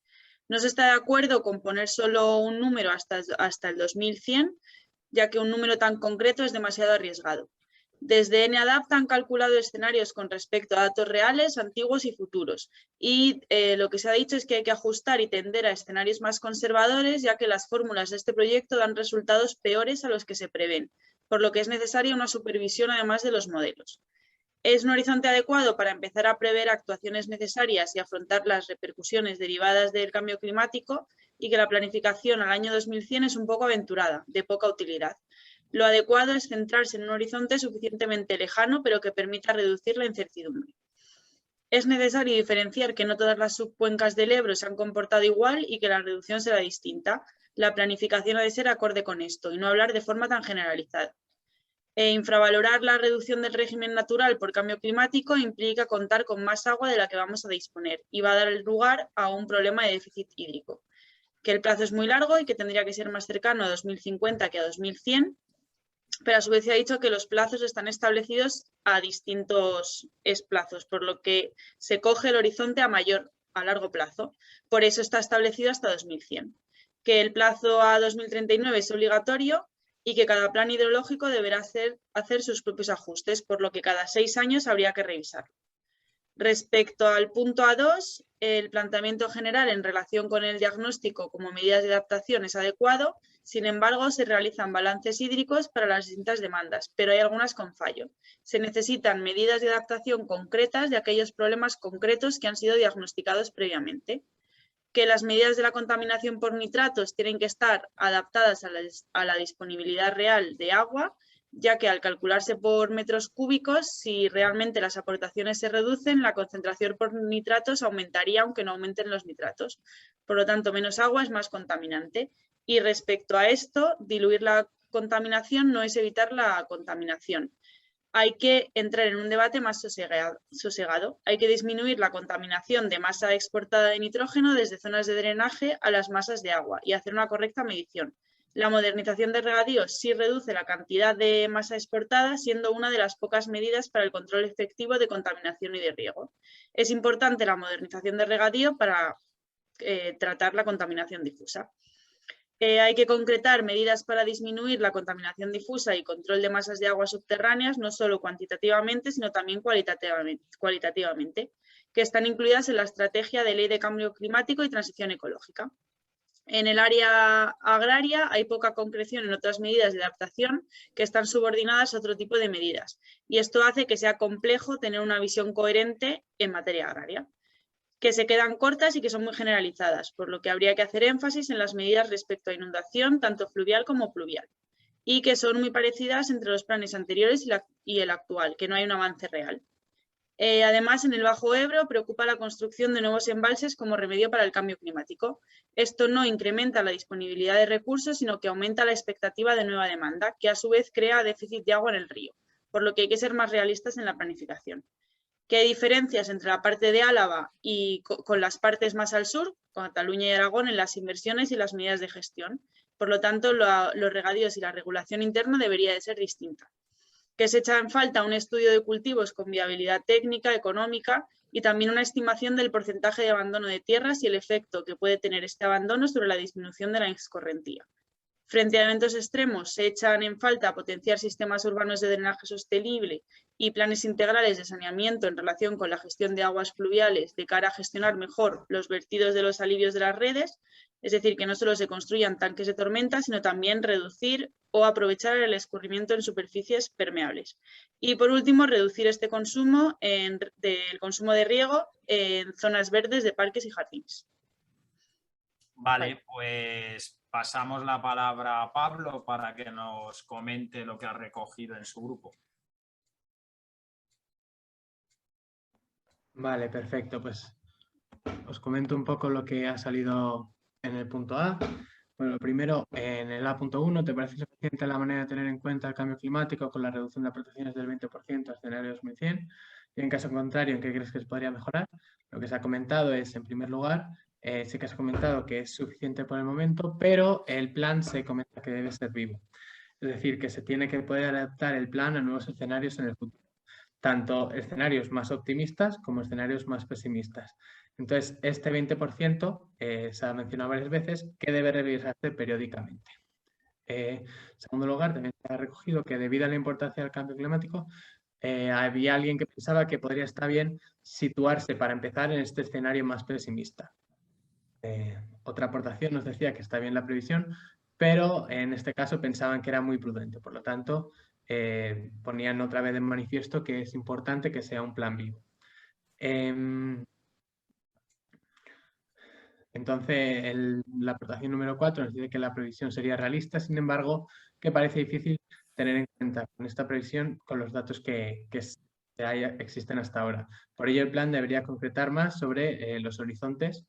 No se está de acuerdo con poner solo un número hasta el 2100, ya que un número tan concreto es demasiado arriesgado. Desde NADAPT han calculado escenarios con respecto a datos reales, antiguos y futuros. Y lo que se ha dicho es que hay que ajustar y tender a escenarios más conservadores, ya que las fórmulas de este proyecto dan resultados peores a los que se prevén, por lo que es necesaria una supervisión además de los modelos. Es un horizonte adecuado para empezar a prever actuaciones necesarias y afrontar las repercusiones derivadas del cambio climático, y que la planificación al año 2100 es un poco aventurada, de poca utilidad. Lo adecuado es centrarse en un horizonte suficientemente lejano, pero que permita reducir la incertidumbre. Es necesario diferenciar que no todas las subcuencas del Ebro se han comportado igual y que la reducción será distinta. La planificación ha de ser acorde con esto y no hablar de forma tan generalizada. Infravalorar la reducción del régimen natural por cambio climático implica contar con más agua de la que vamos a disponer y va a dar lugar a un problema de déficit hídrico. Que el plazo es muy largo y que tendría que ser más cercano a 2050 que a 2100, pero a su vez se ha dicho que los plazos están establecidos a distintos plazos, por lo que se coge el horizonte a largo plazo. Por eso está establecido hasta 2100. Que el plazo a 2039 es obligatorio y que cada plan hidrológico deberá hacer sus propios ajustes, por lo que cada 6 años habría que revisarlo. Respecto al punto A2, el planteamiento general en relación con el diagnóstico como medidas de adaptación es adecuado. Sin embargo, se realizan balances hídricos para las distintas demandas, pero hay algunas con fallo. Se necesitan medidas de adaptación concretas de aquellos problemas concretos que han sido diagnosticados previamente. Que las medidas de la contaminación por nitratos tienen que estar adaptadas a la disponibilidad real de agua, ya que al calcularse por metros cúbicos, si realmente las aportaciones se reducen, la concentración por nitratos aumentaría aunque no aumenten los nitratos. Por lo tanto, menos agua es más contaminante. Y respecto a esto, diluir la contaminación no es evitar la contaminación. Hay que entrar en un debate más sosegado. Hay que disminuir la contaminación de masa exportada de nitrógeno desde zonas de drenaje a las masas de agua y hacer una correcta medición. La modernización de regadíos sí reduce la cantidad de masa exportada, siendo una de las pocas medidas para el control efectivo de contaminación y de riego. Es importante la modernización de regadío para tratar la contaminación difusa. Hay que concretar medidas para disminuir la contaminación difusa y control de masas de agua subterráneas, no solo cuantitativamente, sino también cualitativamente, que están incluidas en la estrategia de ley de cambio climático y transición ecológica. En el área agraria hay poca concreción en otras medidas de adaptación que están subordinadas a otro tipo de medidas, y esto hace que sea complejo tener una visión coherente en materia agraria, que se quedan cortas y que son muy generalizadas, por lo que habría que hacer énfasis en las medidas respecto a inundación, tanto fluvial como pluvial, y que son muy parecidas entre los planes anteriores y el actual, que no hay un avance real. Además, en el Bajo Ebro preocupa la construcción de nuevos embalses como remedio para el cambio climático. Esto no incrementa la disponibilidad de recursos, sino que aumenta la expectativa de nueva demanda, que a su vez crea déficit de agua en el río, por lo que hay que ser más realistas en la planificación. Que hay diferencias entre la parte de Álava y con las partes más al sur, con Cataluña y Aragón, en las inversiones y las medidas de gestión. Por lo tanto, los regadíos y la regulación interna debería de ser distinta. Que se echa en falta un estudio de cultivos con viabilidad técnica, económica y también una estimación del porcentaje de abandono de tierras y el efecto que puede tener este abandono sobre la disminución de la escorrentía. Frente a eventos extremos, se echan en falta potenciar sistemas urbanos de drenaje sostenible y planes integrales de saneamiento en relación con la gestión de aguas fluviales de cara a gestionar mejor los vertidos de los alivios de las redes, es decir, que no solo se construyan tanques de tormenta, sino también reducir o aprovechar el escurrimiento en superficies permeables. Y por último, reducir este consumo del consumo de riego en zonas verdes de parques y jardines. Vale, pues pasamos la palabra a Pablo para que nos comente lo que ha recogido en su grupo. Vale, perfecto. Pues os comento un poco lo que ha salido en el punto A. Bueno, lo primero, en el A.1, ¿te parece suficiente la manera de tener en cuenta el cambio climático con la reducción de aportaciones del 20% a escenario 2100? Y en caso contrario, ¿en qué crees que se podría mejorar? Lo que se ha comentado es, en primer lugar, sí que se ha comentado que es suficiente por el momento, pero el plan se comenta que debe ser vivo. Es decir, que se tiene que poder adaptar el plan a nuevos escenarios en el futuro, tanto escenarios más optimistas como escenarios más pesimistas. Entonces, este 20% se ha mencionado varias veces que debe revisarse periódicamente. En segundo lugar, también se ha recogido que debido a la importancia del cambio climático, había alguien que pensaba que podría estar bien situarse para empezar en este escenario más pesimista. Otra aportación nos decía que está bien la previsión, pero en este caso pensaban que era muy prudente. Por lo tanto, ponían otra vez en manifiesto que es importante que sea un plan vivo. Entonces, la aportación número 4 nos dice que la previsión sería realista, sin embargo, que parece difícil tener en cuenta con esta previsión con los datos que existen hasta ahora. Por ello, el plan debería concretar más sobre los horizontes,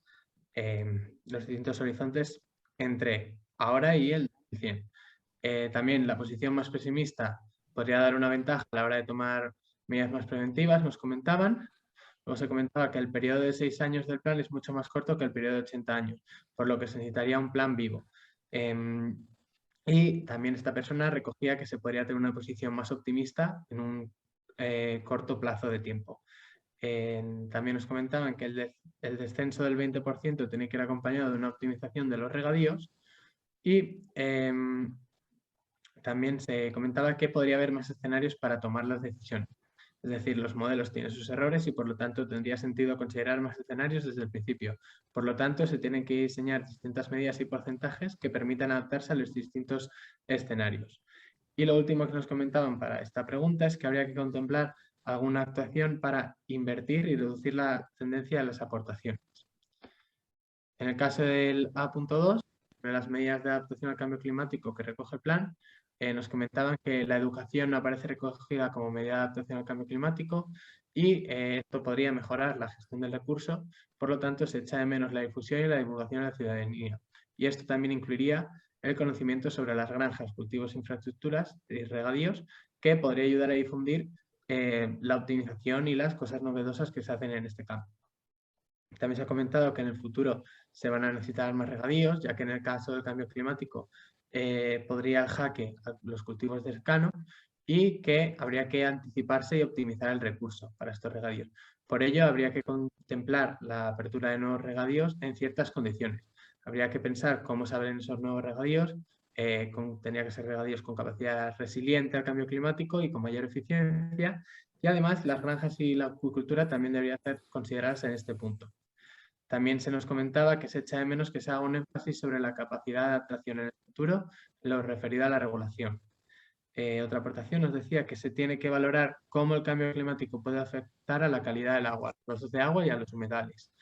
los distintos horizontes entre ahora y el 2100. También la posición más pesimista podría dar una ventaja a la hora de tomar medidas más preventivas, nos comentaban. Luego se comentaba que el periodo de 6 años del plan es mucho más corto que el periodo de 80 años, por lo que se necesitaría un plan vivo. Y también esta persona recogía que se podría tener una posición más optimista en un corto plazo de tiempo. También nos comentaban que el descenso del 20% tiene que ir acompañado de una optimización de los regadíos y también se comentaba que podría haber más escenarios para tomar las decisiones. Es decir, los modelos tienen sus errores y por lo tanto tendría sentido considerar más escenarios desde el principio. Por lo tanto, se tienen que diseñar distintas medidas y porcentajes que permitan adaptarse a los distintos escenarios. Y lo último que nos comentaban para esta pregunta es que habría que contemplar alguna actuación para invertir y reducir la tendencia de las aportaciones. En el caso del A.2, de las medidas de adaptación al cambio climático que recoge el plan, nos comentaban que la educación no aparece recogida como medida de adaptación al cambio climático y esto podría mejorar la gestión del recurso, por lo tanto se echa de menos la difusión y la divulgación a la ciudadanía. Y esto también incluiría el conocimiento sobre las granjas, cultivos, infraestructuras y regadíos, que podría ayudar a difundir la optimización y las cosas novedosas que se hacen en este campo. También se ha comentado que en el futuro se van a necesitar más regadíos, ya que en el caso del cambio climático podría el jaque a los cultivos de secano y que habría que anticiparse y optimizar el recurso para estos regadíos. Por ello, habría que contemplar la apertura de nuevos regadíos en ciertas condiciones. Habría que pensar cómo se abren esos nuevos regadíos. Tendría que ser regadíos con capacidad resiliente al cambio climático y con mayor eficiencia. Y además, las granjas y la acuicultura también deberían considerarse en este punto. También se nos comentaba que se echa de menos que se haga un énfasis sobre la capacidad de adaptación en el futuro, en lo referido a la regulación. Otra aportación nos decía que se tiene que valorar cómo el cambio climático puede afectar a la calidad del agua, a los pozos de agua y a los humedales.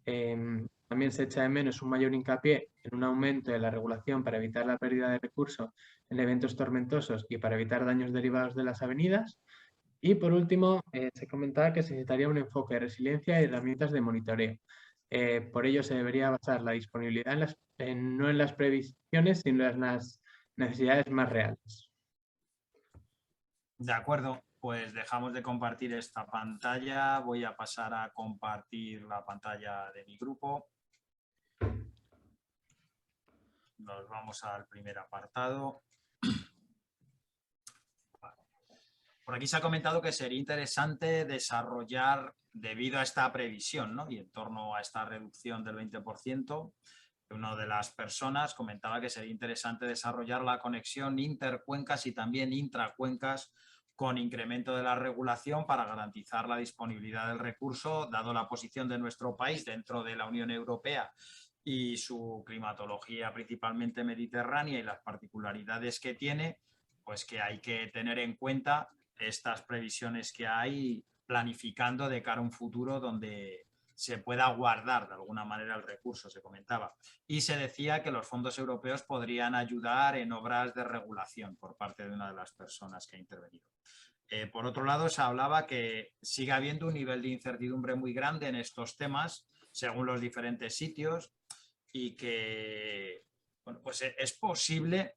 También se echa de menos un mayor hincapié en un aumento de la regulación para evitar la pérdida de recursos en eventos tormentosos y para evitar daños derivados de las avenidas. Y por último, se comentaba que se necesitaría un enfoque de resiliencia y herramientas de monitoreo. Por ello se debería basar la disponibilidad no en las previsiones, sino en las necesidades más reales. De acuerdo, pues dejamos de compartir esta pantalla. Voy a pasar a compartir la pantalla de mi grupo. Nos vamos al primer apartado. Por aquí se ha comentado que sería interesante desarrollar, debido a esta previsión, ¿no? Y en torno a esta reducción del 20%, una de las personas comentaba que sería interesante desarrollar la conexión intercuencas y también intracuencas con incremento de la regulación para garantizar la disponibilidad del recurso, dado la posición de nuestro país dentro de la Unión Europea y su climatología principalmente mediterránea y las particularidades que tiene, pues que hay que tener en cuenta estas previsiones que hay, planificando de cara a un futuro donde se pueda guardar de alguna manera el recurso, se comentaba. Y se decía que los fondos europeos podrían ayudar en obras de regulación por parte de una de las personas que ha intervenido. Por otro lado, se hablaba que sigue habiendo un nivel de incertidumbre muy grande en estos temas, según los diferentes sitios, y que bueno, pues es posible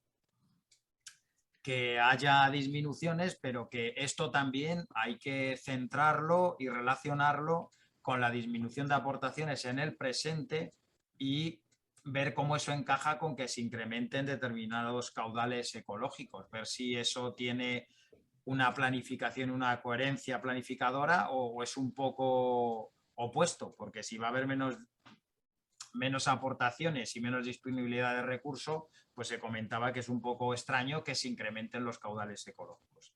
que haya disminuciones, pero que esto también hay que centrarlo y relacionarlo con la disminución de aportaciones en el presente y ver cómo eso encaja con que se incrementen determinados caudales ecológicos, ver si eso tiene una planificación, una coherencia planificadora o es un poco opuesto, porque si va a haber menos aportaciones y menos disponibilidad de recursos, pues se comentaba que es un poco extraño que se incrementen los caudales ecológicos.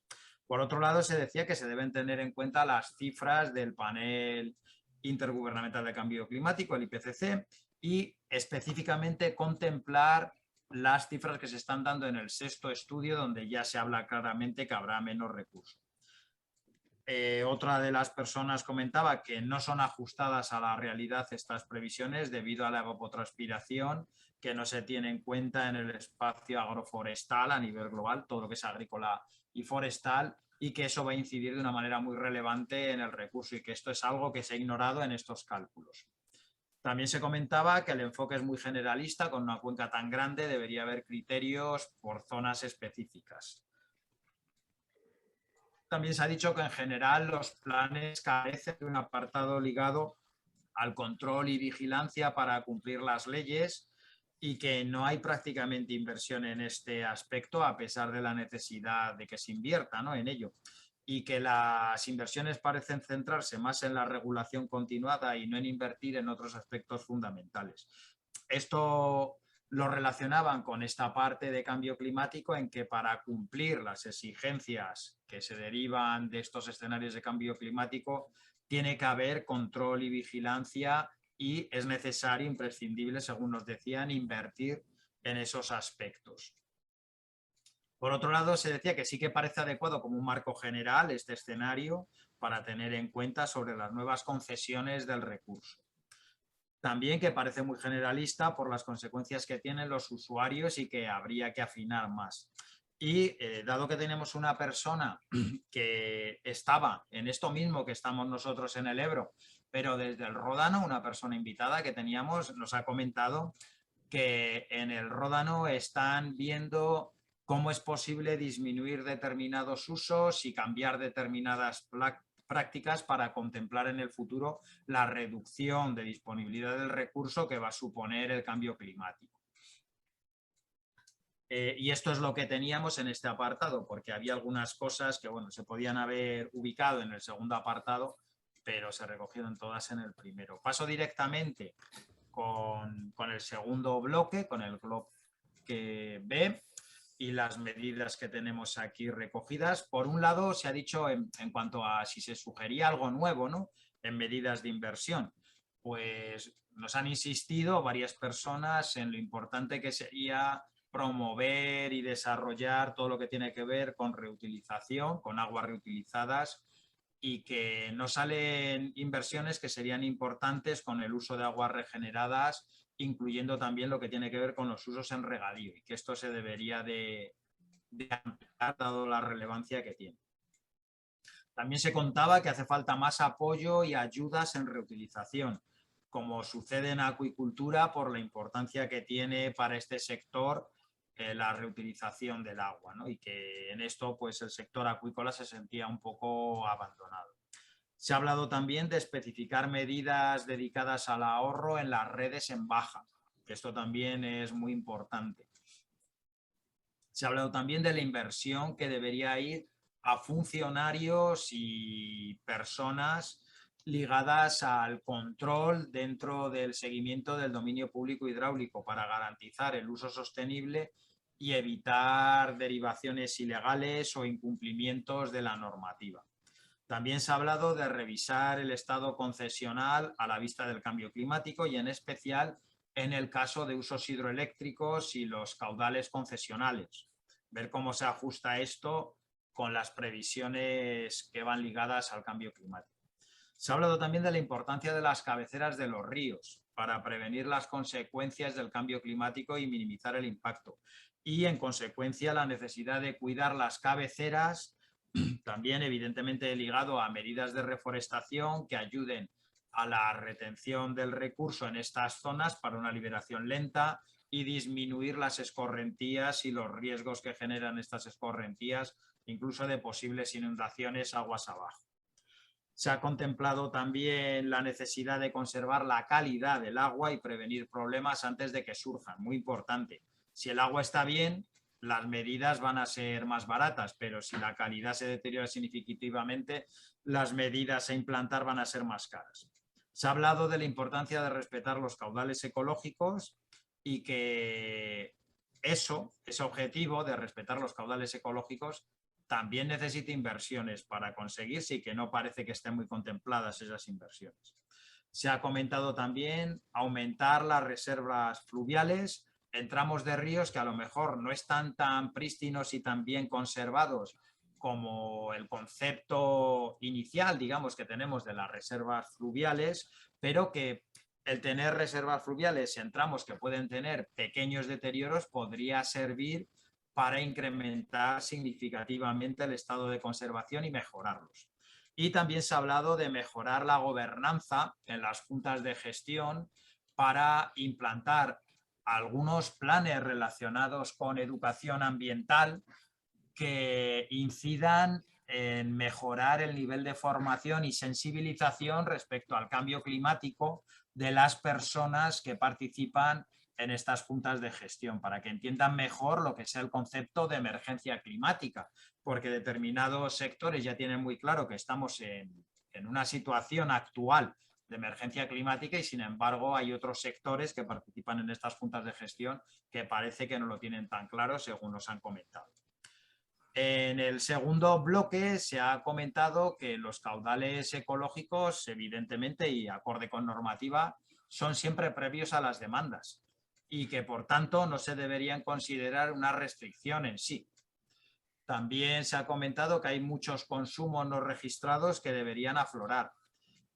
Por otro lado, se decía que se deben tener en cuenta las cifras del panel intergubernamental de cambio climático, el IPCC, y específicamente contemplar las cifras que se están dando en el 6º estudio, donde ya se habla claramente que habrá menos recursos. Otra de las personas comentaba que no son ajustadas a la realidad estas previsiones debido a la evapotranspiración que no se tiene en cuenta en el espacio agroforestal a nivel global, todo lo que es agrícola y forestal, y que eso va a incidir de una manera muy relevante en el recurso y que esto es algo que se ha ignorado en estos cálculos. También se comentaba que el enfoque es muy generalista, con una cuenca tan grande debería haber criterios por zonas específicas. También se ha dicho que en general los planes carecen de un apartado ligado al control y vigilancia para cumplir las leyes y que no hay prácticamente inversión en este aspecto a pesar de la necesidad de que se invierta, ¿no?, en ello. Y que las inversiones parecen centrarse más en la regulación continuada y no en invertir en otros aspectos fundamentales. Esto lo relacionaban con esta parte de cambio climático en que para cumplir las exigencias que se derivan de estos escenarios de cambio climático tiene que haber control y vigilancia y es necesario, imprescindible, según nos decían, invertir en esos aspectos. Por otro lado, se decía que sí que parece adecuado como un marco general este escenario para tener en cuenta sobre las nuevas concesiones del recurso. También que parece muy generalista por las consecuencias que tienen los usuarios y que habría que afinar más. Y dado que tenemos una persona que estaba en esto mismo que estamos nosotros en el Ebro, pero desde el Ródano, una persona invitada que teníamos, nos ha comentado que en el Ródano están viendo cómo es posible disminuir determinados usos y cambiar determinadas prácticas para contemplar en el futuro la reducción de disponibilidad del recurso que va a suponer el cambio climático. Y esto es lo que teníamos en este apartado, porque había algunas cosas que bueno, se podían haber ubicado en el segundo apartado, pero se recogieron todas en el primero. Paso directamente con el segundo bloque, con el bloque B, y las medidas que tenemos aquí recogidas. Por un lado, se ha dicho en cuanto a si se sugería algo nuevo, ¿no?, en medidas de inversión. Pues nos han insistido varias personas en lo importante que sería promover y desarrollar todo lo que tiene que ver con reutilización, con aguas reutilizadas, y que no salen inversiones que serían importantes con el uso de aguas regeneradas, incluyendo también lo que tiene que ver con los usos en regadío, y que esto se debería de ampliar dado la relevancia que tiene. También se contaba que hace falta más apoyo y ayudas en reutilización, como sucede en acuicultura por la importancia que tiene para este sector la reutilización del agua, ¿no?, y que en esto pues el sector acuícola se sentía un poco abandonado. Se ha hablado también de especificar medidas dedicadas al ahorro en las redes en baja, que esto también es muy importante. Se ha hablado también de la inversión que debería ir a funcionarios y personas ligadas al control dentro del seguimiento del dominio público hidráulico para garantizar el uso sostenible y evitar derivaciones ilegales o incumplimientos de la normativa. También se ha hablado de revisar el estado concesional a la vista del cambio climático y en especial en el caso de usos hidroeléctricos y los caudales concesionales. Ver cómo se ajusta esto con las previsiones que van ligadas al cambio climático. Se ha hablado también de la importancia de las cabeceras de los ríos para prevenir las consecuencias del cambio climático y minimizar el impacto. Y en consecuencia la necesidad de cuidar las cabeceras También, evidentemente, ligado a medidas de reforestación que ayuden a la retención del recurso en estas zonas para una liberación lenta y disminuir las escorrentías y los riesgos que generan estas escorrentías, incluso de posibles inundaciones aguas abajo. Se ha contemplado también la necesidad de conservar la calidad del agua y prevenir problemas antes de que surjan, muy importante. Si el agua está bien, las medidas van a ser más baratas, pero si la calidad se deteriora significativamente, las medidas a implantar van a ser más caras. Se ha hablado de la importancia de respetar los caudales ecológicos y que ese objetivo de respetar los caudales ecológicos también necesita inversiones para conseguirse y que no parece que estén muy contempladas esas inversiones. Se ha comentado también aumentar las reservas fluviales en tramos de ríos que a lo mejor no están tan prístinos y tan bien conservados como el concepto inicial, digamos, que tenemos de las reservas fluviales, pero que el tener reservas fluviales en tramos que pueden tener pequeños deterioros podría servir para incrementar significativamente el estado de conservación y mejorarlos. Y también se ha hablado de mejorar la gobernanza en las juntas de gestión para implantar algunos planes relacionados con educación ambiental que incidan en mejorar el nivel de formación y sensibilización respecto al cambio climático de las personas que participan en estas juntas de gestión, para que entiendan mejor lo que sea el concepto de emergencia climática, porque determinados sectores ya tienen muy claro que estamos en una situación actual de emergencia climática y sin embargo hay otros sectores que participan en estas juntas de gestión que parece que no lo tienen tan claro según nos han comentado. En el segundo bloque se ha comentado que los caudales ecológicos, evidentemente y acorde con normativa, son siempre previos a las demandas y que por tanto no se deberían considerar una restricción en sí. También se ha comentado que hay muchos consumos no registrados que deberían aflorar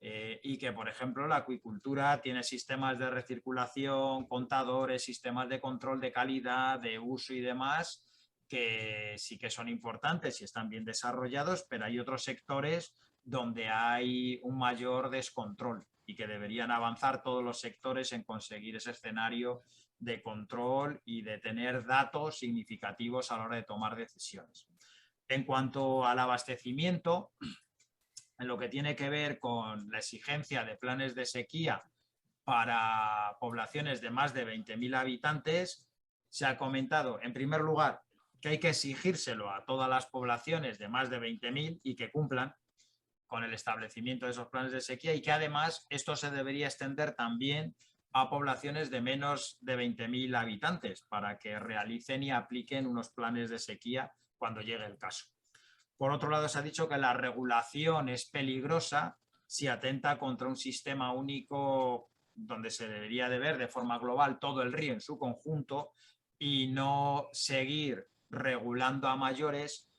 y que, por ejemplo, la acuicultura tiene sistemas de recirculación, contadores, sistemas de control de calidad, de uso y demás, que sí que son importantes y están bien desarrollados, pero hay otros sectores donde hay un mayor descontrol y que deberían avanzar todos los sectores en conseguir ese escenario de control y de tener datos significativos a la hora de tomar decisiones. En cuanto al abastecimiento, en lo que tiene que ver con la exigencia de planes de sequía para poblaciones de más de 20.000 habitantes, se ha comentado, en primer lugar, que hay que exigírselo a todas las poblaciones de más de 20.000 y que cumplan con el establecimiento de esos planes de sequía y que además esto se debería extender también a poblaciones de menos de 20.000 habitantes para que realicen y apliquen unos planes de sequía cuando llegue el caso. Por otro lado, se ha dicho que la regulación es peligrosa si atenta contra un sistema único donde se debería de ver de forma global todo el río en su conjunto y no seguir regulando a mayores,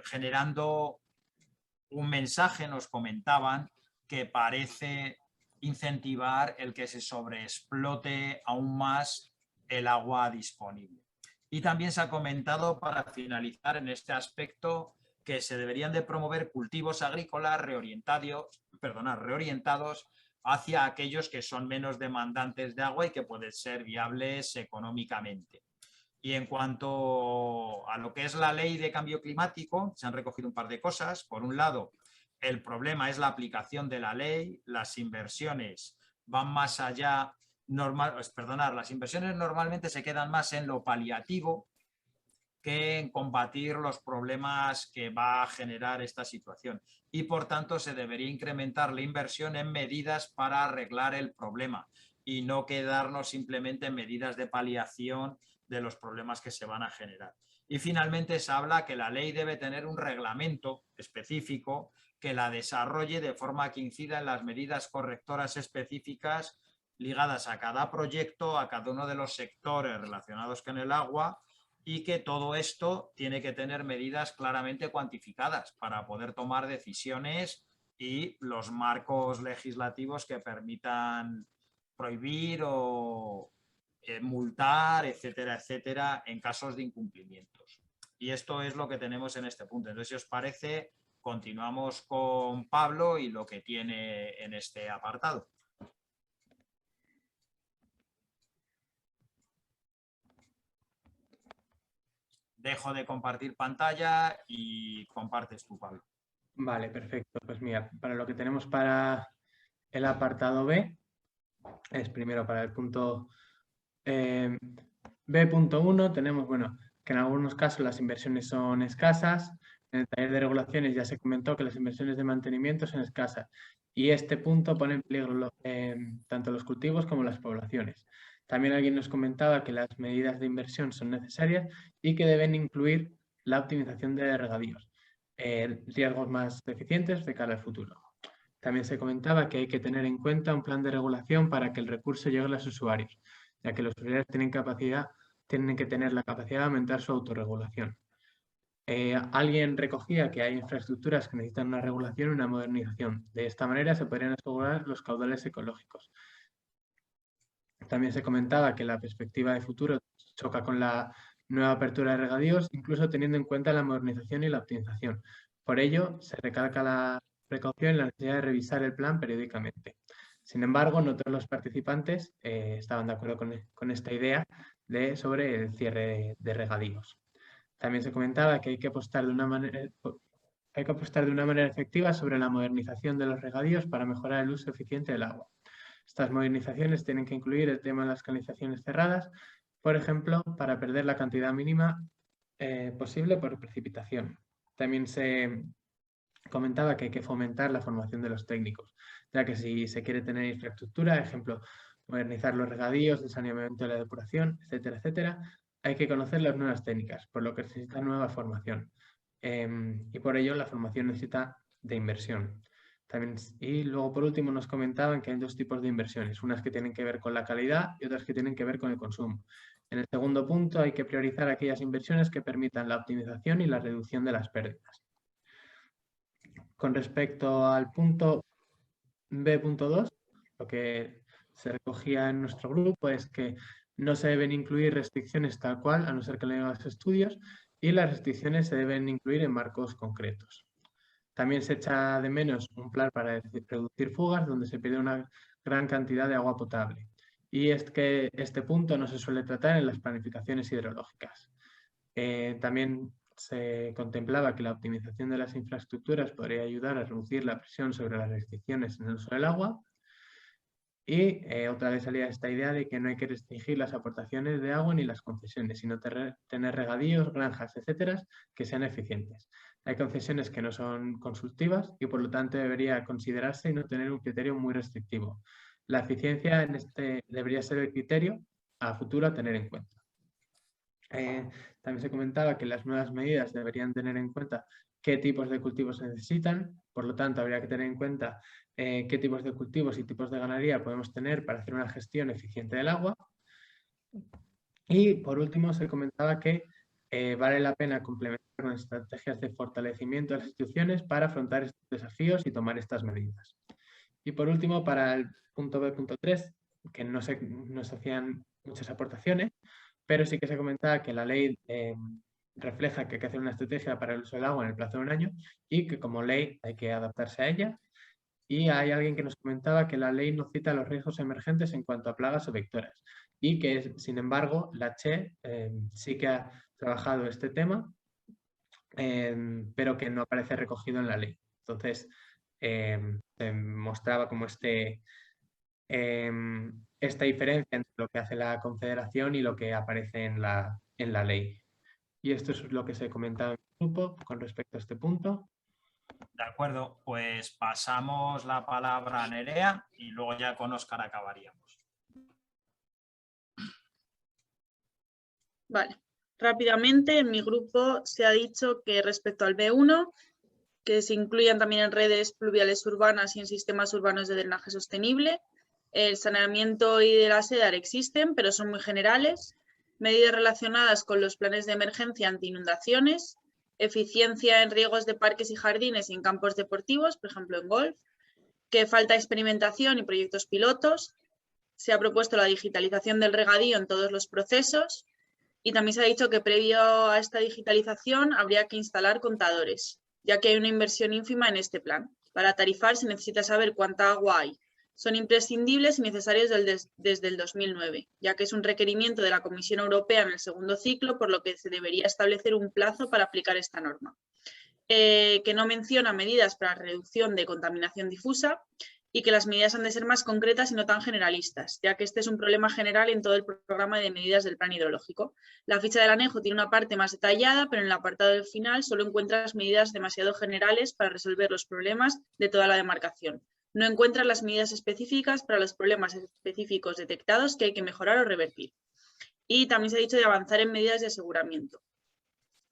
generando un mensaje, nos comentaban, que parece incentivar el que se sobreexplote aún más el agua disponible. Y también se ha comentado, para finalizar en este aspecto, que se deberían de promover cultivos agrícolas reorientados hacia aquellos que son menos demandantes de agua y que pueden ser viables económicamente. Y en cuanto a lo que es la ley de cambio climático, se han recogido un par de cosas. Por un lado, el problema es la aplicación de la ley, las inversiones van más allá, las inversiones normalmente se quedan más en lo paliativo que en combatir los problemas que va a generar esta situación. Y por tanto se debería incrementar la inversión en medidas para arreglar el problema y no quedarnos simplemente en medidas de paliación de los problemas que se van a generar. Y finalmente se habla que la ley debe tener un reglamento específico que la desarrolle de forma que incida en las medidas correctoras específicas ligadas a cada proyecto, a cada uno de los sectores relacionados con el agua, y que todo esto tiene que tener medidas claramente cuantificadas para poder tomar decisiones y los marcos legislativos que permitan prohibir o multar, etcétera, etcétera, en casos de incumplimientos. Y esto es lo que tenemos en este punto. Entonces, si os parece, continuamos con Pablo y lo que tiene en este apartado. Dejo de compartir pantalla y compartes tú, Pablo. Vale, perfecto. Pues mira, para lo que tenemos para el apartado B, es primero para el punto B.1, tenemos, bueno, que en algunos casos las inversiones son escasas. En el taller de regulaciones ya se comentó que las inversiones de mantenimiento son escasas y este punto pone en peligro tanto los cultivos como las poblaciones. También alguien nos comentaba que las medidas de inversión son necesarias y que deben incluir la optimización de regadíos, riesgos más eficientes de cara al futuro. También se comentaba que hay que tener en cuenta un plan de regulación para que el recurso llegue a los usuarios, ya que los usuarios tienen que tener la capacidad de aumentar su autorregulación. Alguien recogía que hay infraestructuras que necesitan una regulación y una modernización. De esta manera se podrían asegurar los caudales ecológicos. También se comentaba que la perspectiva de futuro choca con la nueva apertura de regadíos, incluso teniendo en cuenta la modernización y la optimización. Por ello, se recalca la precaución y la necesidad de revisar el plan periódicamente. Sin embargo, no todos los participantes estaban de acuerdo con esta idea sobre el cierre de regadíos. También se comentaba que hay que apostar de una manera efectiva sobre la modernización de los regadíos para mejorar el uso eficiente del agua. Estas modernizaciones tienen que incluir el tema de las canalizaciones cerradas, por ejemplo, para perder la cantidad mínima posible por precipitación. También se comentaba que hay que fomentar la formación de los técnicos, ya que si se quiere tener infraestructura, ejemplo, modernizar los regadíos, el saneamiento de la depuración, etcétera, etcétera, hay que conocer las nuevas técnicas, por lo que necesita nueva formación. Y por ello la formación necesita de inversión. También, y luego por último nos comentaban que hay dos tipos de inversiones, unas que tienen que ver con la calidad y otras que tienen que ver con el consumo. En el segundo punto hay que priorizar aquellas inversiones que permitan la optimización y la reducción de las pérdidas. Con respecto al punto B.2, lo que se recogía en nuestro grupo es que no se deben incluir restricciones tal cual, a no ser que lean los estudios, y las restricciones se deben incluir en marcos concretos. También se echa de menos un plan para reducir fugas, donde se pide una gran cantidad de agua potable. Y es que este punto no se suele tratar en las planificaciones hidrológicas. También se contemplaba que la optimización de las infraestructuras podría ayudar a reducir la presión sobre las restricciones en el uso del agua. Y otra vez salía esta idea de que no hay que restringir las aportaciones de agua ni las concesiones, sino tener regadíos, granjas, etcétera, que sean eficientes. Hay concesiones que no son consultivas y por lo tanto debería considerarse y no tener un criterio muy restrictivo. La eficiencia debería ser el criterio a futuro a tener en cuenta. También se comentaba que las nuevas medidas deberían tener en cuenta qué tipos de cultivos se necesitan, por lo tanto habría que tener en cuenta qué tipos de cultivos y tipos de ganadería podemos tener para hacer una gestión eficiente del agua. Y por último se comentaba que vale la pena complementar con estrategias de fortalecimiento de las instituciones para afrontar estos desafíos y tomar estas medidas. Y por último, para el punto B.3, que no se hacían muchas aportaciones, pero sí que se comentaba que la ley refleja que hay que hacer una estrategia para el uso del agua en el plazo de un año y que como ley hay que adaptarse a ella. Y hay alguien que nos comentaba que la ley no cita los riesgos emergentes en cuanto a plagas o vectoras y que, sin embargo, la CHE sí que ha trabajado este tema, pero que no aparece recogido en la ley. Entonces, se mostraba como esta diferencia entre lo que hace la Confederación y lo que aparece en la ley. Y esto es lo que se comentaba en el grupo con respecto a este punto. De acuerdo, pues pasamos la palabra a Nerea y luego ya con Óscar acabaríamos. Vale, rápidamente en mi grupo se ha dicho que respecto al B1, que se incluyan también en redes pluviales urbanas y en sistemas urbanos de drenaje sostenible. El saneamiento y de la SEDAR existen, pero son muy generales. Medidas relacionadas con los planes de emergencia anti-inundaciones, eficiencia en riegos de parques y jardines y en campos deportivos, por ejemplo en golf, que falta experimentación y proyectos pilotos. Se ha propuesto la digitalización del regadío en todos los procesos Y también se ha dicho que previo a esta digitalización habría que instalar contadores, ya que hay una inversión ínfima en este plan. Para tarifar se necesita saber cuánta agua hay. Son imprescindibles y necesarios desde el 2009, ya que es un requerimiento de la Comisión Europea en el segundo ciclo, por lo que se debería establecer un plazo para aplicar esta norma. Que no menciona medidas para reducción de contaminación difusa y que las medidas han de ser más concretas y no tan generalistas, ya que este es un problema general en todo el programa de medidas del plan hidrológico. La ficha del anejo tiene una parte más detallada, pero en el apartado del final solo encuentras medidas demasiado generales para resolver los problemas de toda la demarcación. No encuentras las medidas específicas para los problemas específicos detectados que hay que mejorar o revertir. Y también se ha dicho de avanzar en medidas de aseguramiento.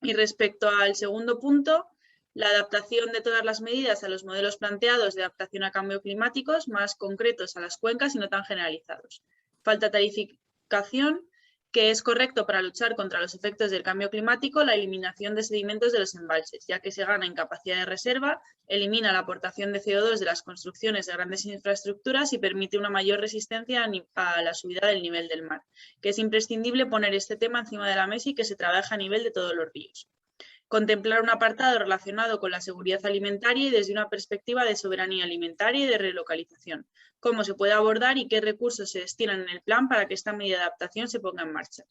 Y respecto al segundo punto, la adaptación de todas las medidas a los modelos planteados de adaptación a cambio climáticos, más concretos a las cuencas y no tan generalizados. Falta tarificación, que es correcto para luchar contra los efectos del cambio climático, la eliminación de sedimentos de los embalses, ya que se gana en capacidad de reserva, elimina la aportación de CO2 de las construcciones de grandes infraestructuras y permite una mayor resistencia a la subida del nivel del mar, que es imprescindible poner este tema encima de la mesa y que se trabaje a nivel de todos los ríos. Contemplar un apartado relacionado con la seguridad alimentaria y desde una perspectiva de soberanía alimentaria y de relocalización. Cómo se puede abordar y qué recursos se destinan en el plan para que esta medida de adaptación se ponga en marcha.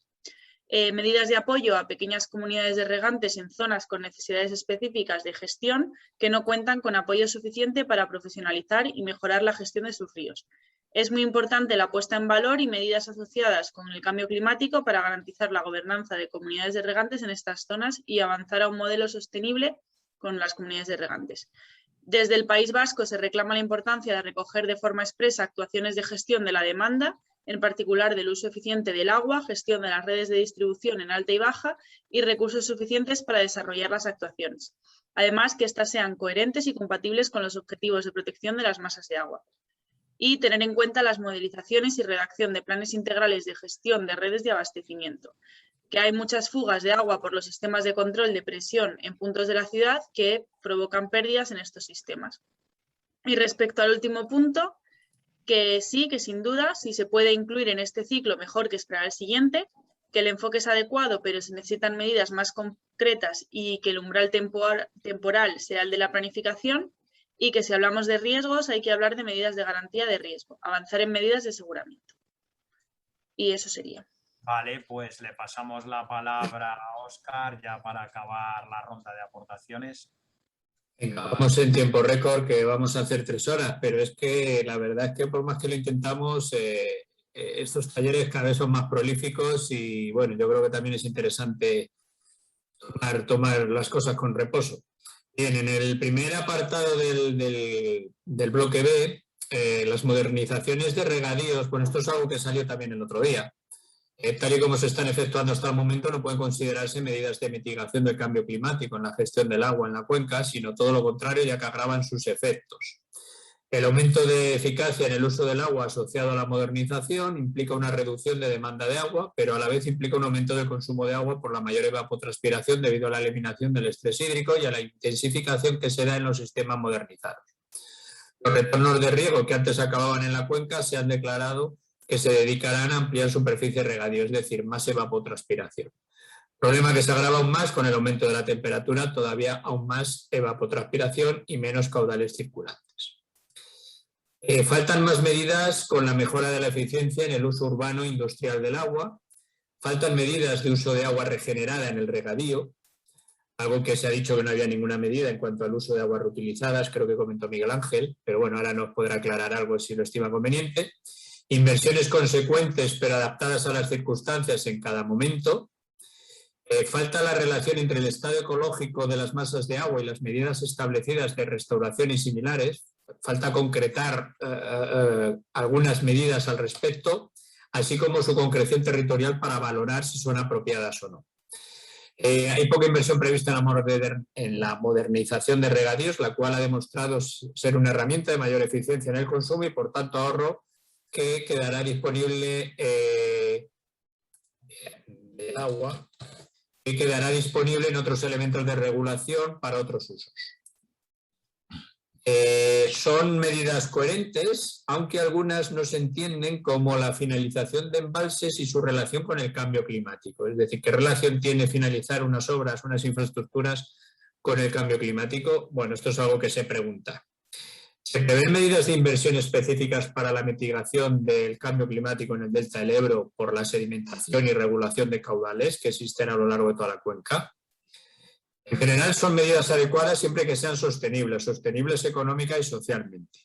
Medidas de apoyo a pequeñas comunidades de regantes en zonas con necesidades específicas de gestión que no cuentan con apoyo suficiente para profesionalizar y mejorar la gestión de sus ríos. Es muy importante la puesta en valor y medidas asociadas con el cambio climático para garantizar la gobernanza de comunidades de regantes en estas zonas y avanzar a un modelo sostenible con las comunidades de regantes. Desde el País Vasco se reclama la importancia de recoger de forma expresa actuaciones de gestión de la demanda, en particular del uso eficiente del agua, gestión de las redes de distribución en alta y baja y recursos suficientes para desarrollar las actuaciones. Además, que éstas sean coherentes y compatibles con los objetivos de protección de las masas de agua. Y tener en cuenta las modelizaciones y redacción de planes integrales de gestión de redes de abastecimiento, que hay muchas fugas de agua por los sistemas de control de presión en puntos de la ciudad que provocan pérdidas en estos sistemas. Y respecto al último punto, que sí, que sin duda, si se puede incluir en este ciclo, mejor que esperar al siguiente, que el enfoque es adecuado, pero se necesitan medidas más concretas y que el umbral temporal sea el de la planificación, y que si hablamos de riesgos hay que hablar de medidas de garantía de riesgo, avanzar en medidas de aseguramiento. Y eso sería. Vale, pues le pasamos la palabra a Óscar ya para acabar la ronda de aportaciones. Venga, vamos en tiempo récord, que vamos a hacer 3 horas, pero es que la verdad es que por más que lo intentamos, estos talleres cada vez son más prolíficos y bueno, yo creo que también es interesante tomar las cosas con reposo. Bien, en el primer apartado del bloque B, las modernizaciones de regadíos, bueno, esto es algo que salió también el otro día. Tal y como se están efectuando hasta el momento, no pueden considerarse medidas de mitigación del cambio climático en la gestión del agua en la cuenca, sino todo lo contrario, ya que agravan sus efectos. El aumento de eficacia en el uso del agua asociado a la modernización implica una reducción de demanda de agua, pero a la vez implica un aumento del consumo de agua por la mayor evapotranspiración debido a la eliminación del estrés hídrico y a la intensificación que se da en los sistemas modernizados. Los retornos de riego que antes acababan en la cuenca se han declarado que se dedicarán a ampliar superficie de regadío, es decir, más evapotranspiración. Problema que se agrava aún más con el aumento de la temperatura, todavía aún más evapotranspiración y menos caudales circulantes. Faltan más medidas con la mejora de la eficiencia en el uso urbano e industrial del agua. Faltan medidas de uso de agua regenerada en el regadío, algo que se ha dicho que no había ninguna medida en cuanto al uso de aguas reutilizadas, creo que comentó Miguel Ángel, pero bueno, ahora nos podrá aclarar algo si lo estima conveniente. Inversiones consecuentes pero adaptadas a las circunstancias en cada momento. Falta la relación entre el estado ecológico de las masas de agua y las medidas establecidas de restauración y similares. Falta concretar algunas medidas al respecto, así como su concreción territorial para valorar si son apropiadas o no. Hay poca inversión prevista en la modernización de regadíos, la cual ha demostrado ser una herramienta de mayor eficiencia en el consumo y, por tanto, ahorro que quedará disponible de agua, que quedará disponible en otros elementos de regulación para otros usos. Son medidas coherentes, aunque algunas no se entienden como la finalización de embalses y su relación con el cambio climático. Es decir, ¿qué relación tiene finalizar unas obras, unas infraestructuras con el cambio climático? Bueno, esto es algo que se pregunta. Se prevén medidas de inversión específicas para la mitigación del cambio climático en el delta del Ebro por la sedimentación y regulación de caudales que existen a lo largo de toda la cuenca. En general son medidas adecuadas siempre que sean sostenibles económica y socialmente.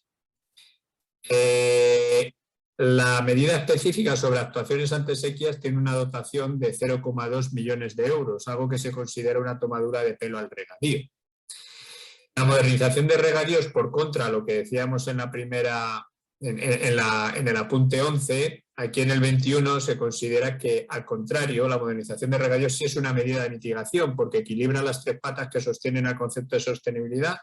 La medida específica sobre actuaciones ante sequías tiene una dotación de 0,2 millones de euros, algo que se considera una tomadura de pelo al regadío. La modernización de regadíos, por contra, lo que decíamos en la primera, en el apunte 11, aquí en el 21 se considera que, al contrario, la modernización de regadíos sí es una medida de mitigación porque equilibra las tres patas que sostienen al concepto de sostenibilidad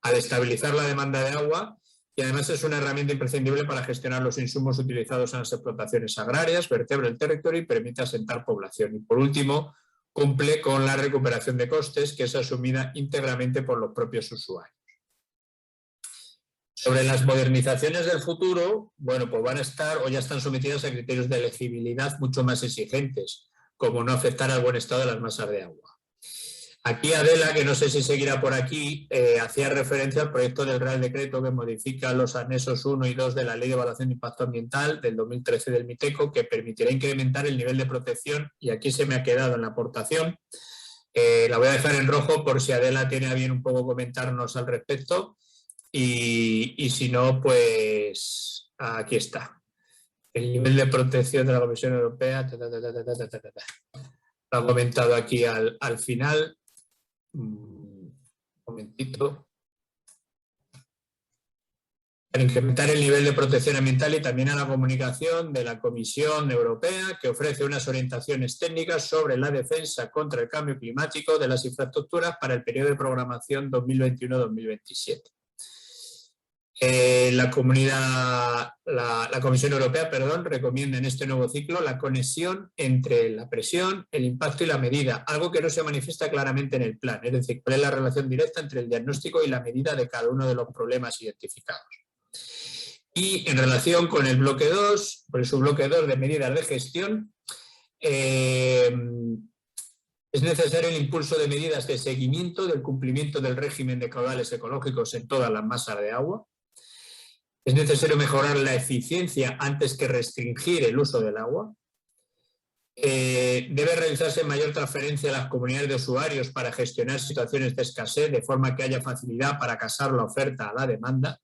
al estabilizar la demanda de agua y además es una herramienta imprescindible para gestionar los insumos utilizados en las explotaciones agrarias, vertebra el territorio y permite asentar población. Y por último, cumple con la recuperación de costes que es asumida íntegramente por los propios usuarios. Sobre las modernizaciones del futuro, bueno, pues van a estar o ya están sometidas a criterios de elegibilidad mucho más exigentes, como no afectar al buen estado de las masas de agua. Aquí Adela, que no sé si seguirá por aquí, hacía referencia al proyecto del Real Decreto que modifica los anexos 1 y 2 de la Ley de Evaluación de Impacto Ambiental del 2013 del MITECO, que permitirá incrementar el nivel de protección, y aquí se me ha quedado en la aportación. La voy a dejar en rojo por si Adela tiene a bien un poco comentarnos al respecto. Y si no, pues aquí está. El nivel de protección de la Comisión Europea. Lo ha comentado aquí al final. Un momentito. Para incrementar el nivel de protección ambiental y también a la comunicación de la Comisión Europea, que ofrece unas orientaciones técnicas sobre la defensa contra el cambio climático de las infraestructuras para el periodo de programación 2021-2027. La Comisión Europea, recomienda en este nuevo ciclo la conexión entre la presión, el impacto y la medida, algo que no se manifiesta claramente en el plan, es decir, cuál es la relación directa entre el diagnóstico y la medida de cada uno de los problemas identificados. Y en relación con el bloque 2, por el subbloque 2 de medidas de gestión, es necesario el impulso de medidas de seguimiento del cumplimiento del régimen de caudales ecológicos en todas las masas de agua. Es necesario mejorar la eficiencia antes que restringir el uso del agua. Debe realizarse mayor transferencia a las comunidades de usuarios para gestionar situaciones de escasez, de forma que haya facilidad para casar la oferta a la demanda.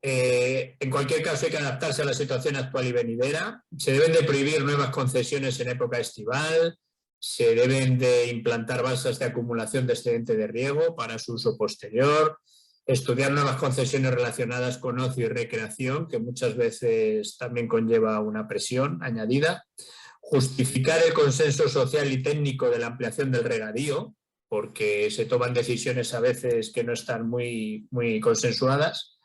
En cualquier caso hay que adaptarse a la situación actual y venidera. Se deben de prohibir nuevas concesiones en época estival. Se deben de implantar balsas de acumulación de excedente de riego para su uso posterior. Estudiar nuevas concesiones relacionadas con ocio y recreación, que muchas veces también conlleva una presión añadida. Justificar el consenso social y técnico de la ampliación del regadío, porque se toman decisiones a veces que no están muy consensuadas.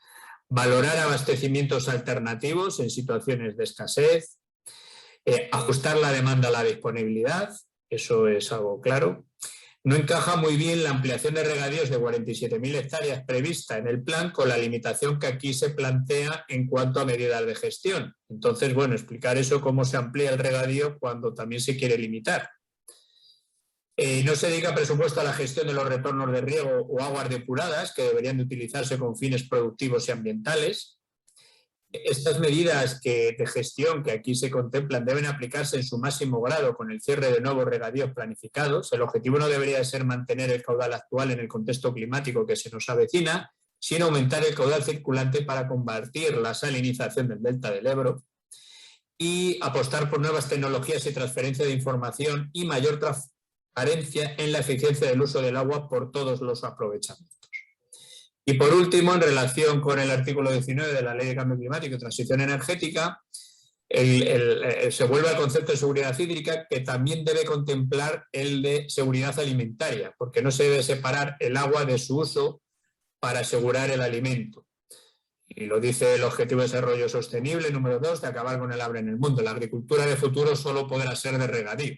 Valorar abastecimientos alternativos en situaciones de escasez. Ajustar la demanda a la disponibilidad, eso es algo claro. No encaja muy bien la ampliación de regadíos de 47.000 hectáreas prevista en el plan con la limitación que aquí se plantea en cuanto a medidas de gestión. Entonces, bueno, explicar eso, cómo se amplía el regadío cuando también se quiere limitar. No se dedica presupuesto a la gestión de los retornos de riego o aguas depuradas que deberían de utilizarse con fines productivos y ambientales. Estas medidas de gestión que aquí se contemplan deben aplicarse en su máximo grado con el cierre de nuevos regadíos planificados. El objetivo no debería de ser mantener el caudal actual en el contexto climático que se nos avecina, sino aumentar el caudal circulante para combatir la salinización del delta del Ebro y apostar por nuevas tecnologías y transferencia de información y mayor transparencia en la eficiencia del uso del agua por todos los aprovechamientos. Y por último, en relación con el artículo 19 de la Ley de Cambio Climático y Transición Energética, se vuelve al concepto de seguridad hídrica, que también debe contemplar el de seguridad alimentaria, porque no se debe separar el agua de su uso para asegurar el alimento. Y lo dice el Objetivo de Desarrollo Sostenible, número 2, de acabar con el hambre en el mundo. La agricultura de futuro solo podrá ser de regadío.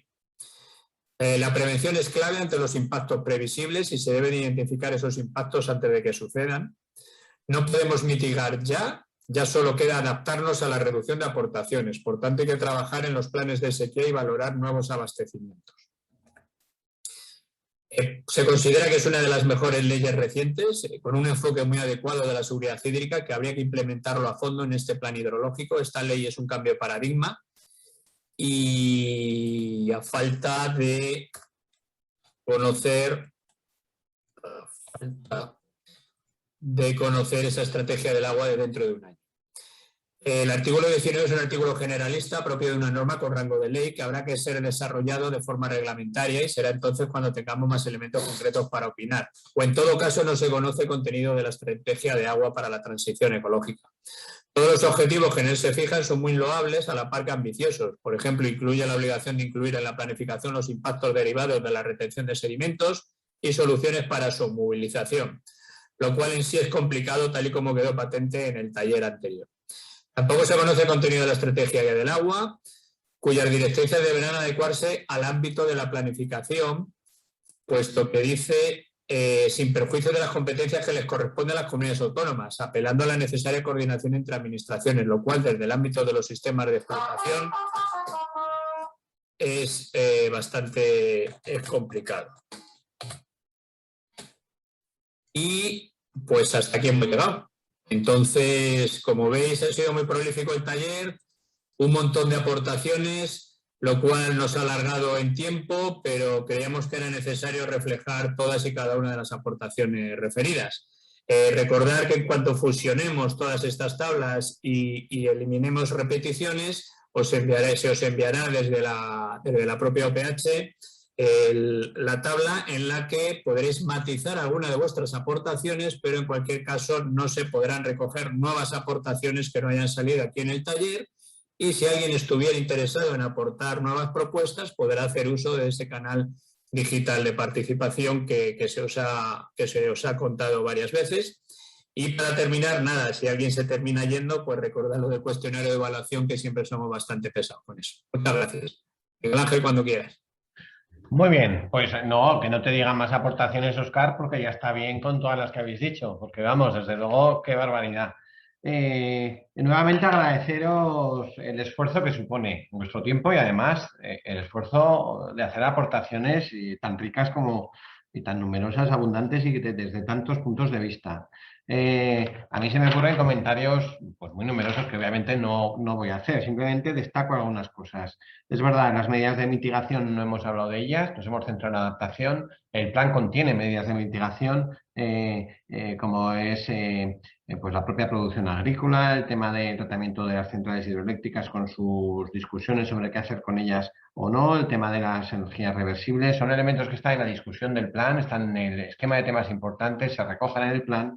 La prevención es clave ante los impactos previsibles y se deben identificar esos impactos antes de que sucedan. No podemos mitigar ya solo queda adaptarnos a la reducción de aportaciones. Por tanto, hay que trabajar en los planes de sequía y valorar nuevos abastecimientos. Se considera que es una de las mejores leyes recientes, con un enfoque muy adecuado de la seguridad hídrica, que habría que implementarlo a fondo en este plan hidrológico. Esta ley es un cambio de paradigma y a falta de conocer esa estrategia del agua de dentro de un año. El artículo 19 es un artículo generalista propio de una norma con rango de ley que habrá que ser desarrollado de forma reglamentaria y será entonces cuando tengamos más elementos concretos para opinar. O en todo caso no se conoce contenido de la estrategia de agua para la transición ecológica. Todos los objetivos que en él se fijan son muy loables, a la par que ambiciosos. Por ejemplo, incluye la obligación de incluir en la planificación los impactos derivados de la retención de sedimentos y soluciones para su movilización, lo cual en sí es complicado tal y como quedó patente en el taller anterior. Tampoco se conoce el contenido de la estrategia del agua, cuyas directrices deberán adecuarse al ámbito de la planificación, puesto que dice sin perjuicio de las competencias que les corresponden a las comunidades autónomas, apelando a la necesaria coordinación entre administraciones, lo cual desde el ámbito de los sistemas de explotación es bastante complicado. Y pues hasta aquí hemos llegado. Entonces, como veis, ha sido muy prolífico el taller, un montón de aportaciones, lo cual nos ha alargado en tiempo, pero creíamos que era necesario reflejar todas y cada una de las aportaciones referidas. Recordar que en cuanto fusionemos todas estas tablas y eliminemos repeticiones, se os enviará desde la propia OPH la tabla en la que podréis matizar alguna de vuestras aportaciones, pero en cualquier caso no se podrán recoger nuevas aportaciones que no hayan salido aquí en el taller, y si alguien estuviera interesado en aportar nuevas propuestas podrá hacer uso de ese canal digital de participación que se os ha contado varias veces. Y para terminar, nada, si alguien se termina yendo, pues recordad lo del cuestionario de evaluación, que siempre somos bastante pesados con eso. Muchas gracias. Miguel Ángel, cuando quieras. Muy bien, pues no, que no te digan más aportaciones, Óscar, porque ya está bien con todas las que habéis dicho, porque vamos, desde luego, qué barbaridad. Nuevamente agradeceros el esfuerzo que supone vuestro tiempo y además el esfuerzo de hacer aportaciones tan ricas como y tan numerosas, abundantes y desde tantos puntos de vista. A mí se me ocurren comentarios pues, muy numerosos que obviamente no voy a hacer, simplemente destaco algunas cosas. Es verdad, las medidas de mitigación no hemos hablado de ellas, nos hemos centrado en la adaptación. El plan contiene medidas de mitigación como es pues la propia producción agrícola, el tema del tratamiento de las centrales hidroeléctricas con sus discusiones sobre qué hacer con ellas o no, el tema de las energías reversibles, son elementos que están en la discusión del plan, están en el esquema de temas importantes, se recogen en el plan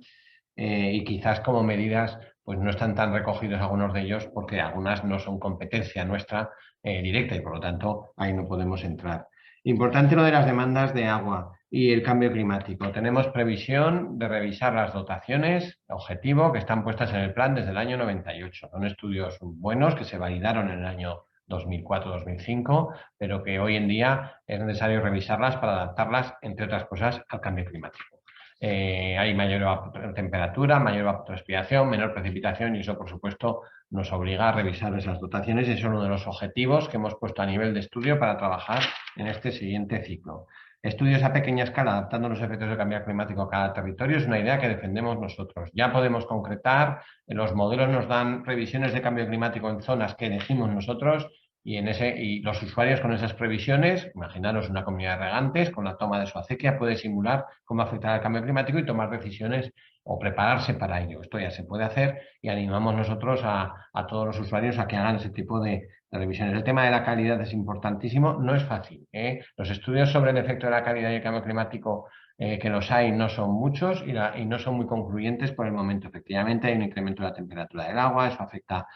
y quizás como medidas pues no están tan recogidos algunos de ellos porque algunas no son competencia nuestra directa y por lo tanto ahí no podemos entrar. Importante lo de las demandas de agua y el cambio climático. Tenemos previsión de revisar las dotaciones, objetivo, que están puestas en el plan desde el año 98. Son estudios buenos que se validaron en el año 2004-2005, pero que hoy en día es necesario revisarlas para adaptarlas, entre otras cosas, al cambio climático. Hay mayor temperatura, mayor evapotranspiración, menor precipitación y eso, por supuesto, nos obliga a revisar esas dotaciones y es uno de los objetivos que hemos puesto a nivel de estudio para trabajar en este siguiente ciclo. Estudios a pequeña escala adaptando los efectos del cambio climático a cada territorio es una idea que defendemos nosotros. Ya podemos concretar, los modelos nos dan previsiones de cambio climático en zonas que elegimos nosotros y los usuarios con esas previsiones, imaginaros una comunidad de regantes, con la toma de su acequia puede simular cómo afectará el cambio climático y tomar decisiones o prepararse para ello. Esto ya se puede hacer y animamos nosotros a todos los usuarios a que hagan ese tipo de revisiones. El tema de la calidad es importantísimo, no es fácil. Los estudios sobre el efecto de la calidad y el cambio climático que los hay no son muchos y no son muy concluyentes por el momento. Efectivamente hay un incremento de la temperatura del agua, eso afecta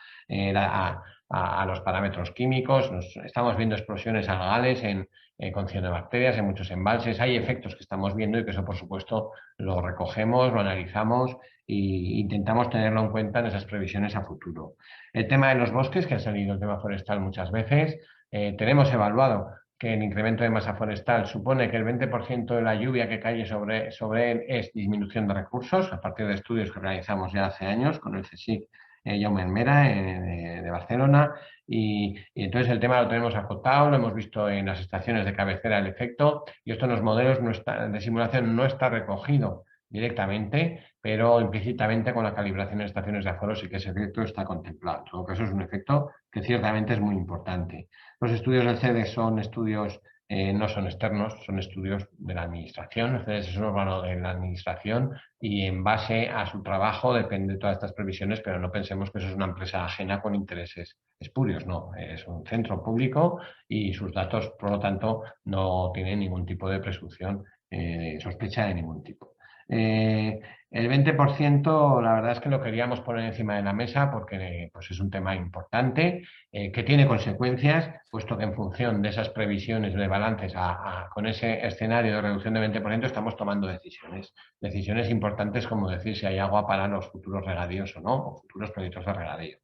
a los parámetros químicos, estamos viendo explosiones algales en con cianobacterias en muchos embalses, hay efectos que estamos viendo y que eso por supuesto lo recogemos, lo analizamos e intentamos tenerlo en cuenta en esas previsiones a futuro. El tema de los bosques, que ha salido el tema forestal muchas veces, tenemos evaluado que el incremento de masa forestal supone que el 20% de la lluvia que cae sobre él es disminución de recursos, a partir de estudios que realizamos ya hace años con el CSIC Jaume Enmera de Barcelona, y entonces el tema lo tenemos acotado, lo hemos visto en las estaciones de cabecera el efecto, y esto en los modelos de simulación no está recogido directamente, pero implícitamente con la calibración en estaciones de aforo sí que ese efecto está contemplado. En todo caso, es un efecto que ciertamente es muy importante. Los estudios del CEDES son estudios, no son externos, son estudios de la administración. El CEDES es un órgano de la administración y en base a su trabajo depende de todas estas previsiones, pero no pensemos que eso es una empresa ajena con intereses espurios, no. Es un centro público y sus datos, por lo tanto, no tienen ningún tipo de presunción, sospecha de ningún tipo. El 20% la verdad es que lo queríamos poner encima de la mesa porque pues es un tema importante que tiene consecuencias, puesto que en función de esas previsiones de balances con ese escenario de reducción de 20% estamos tomando decisiones importantes como decir si hay agua para los futuros regadíos o no, o futuros proyectos de regadío.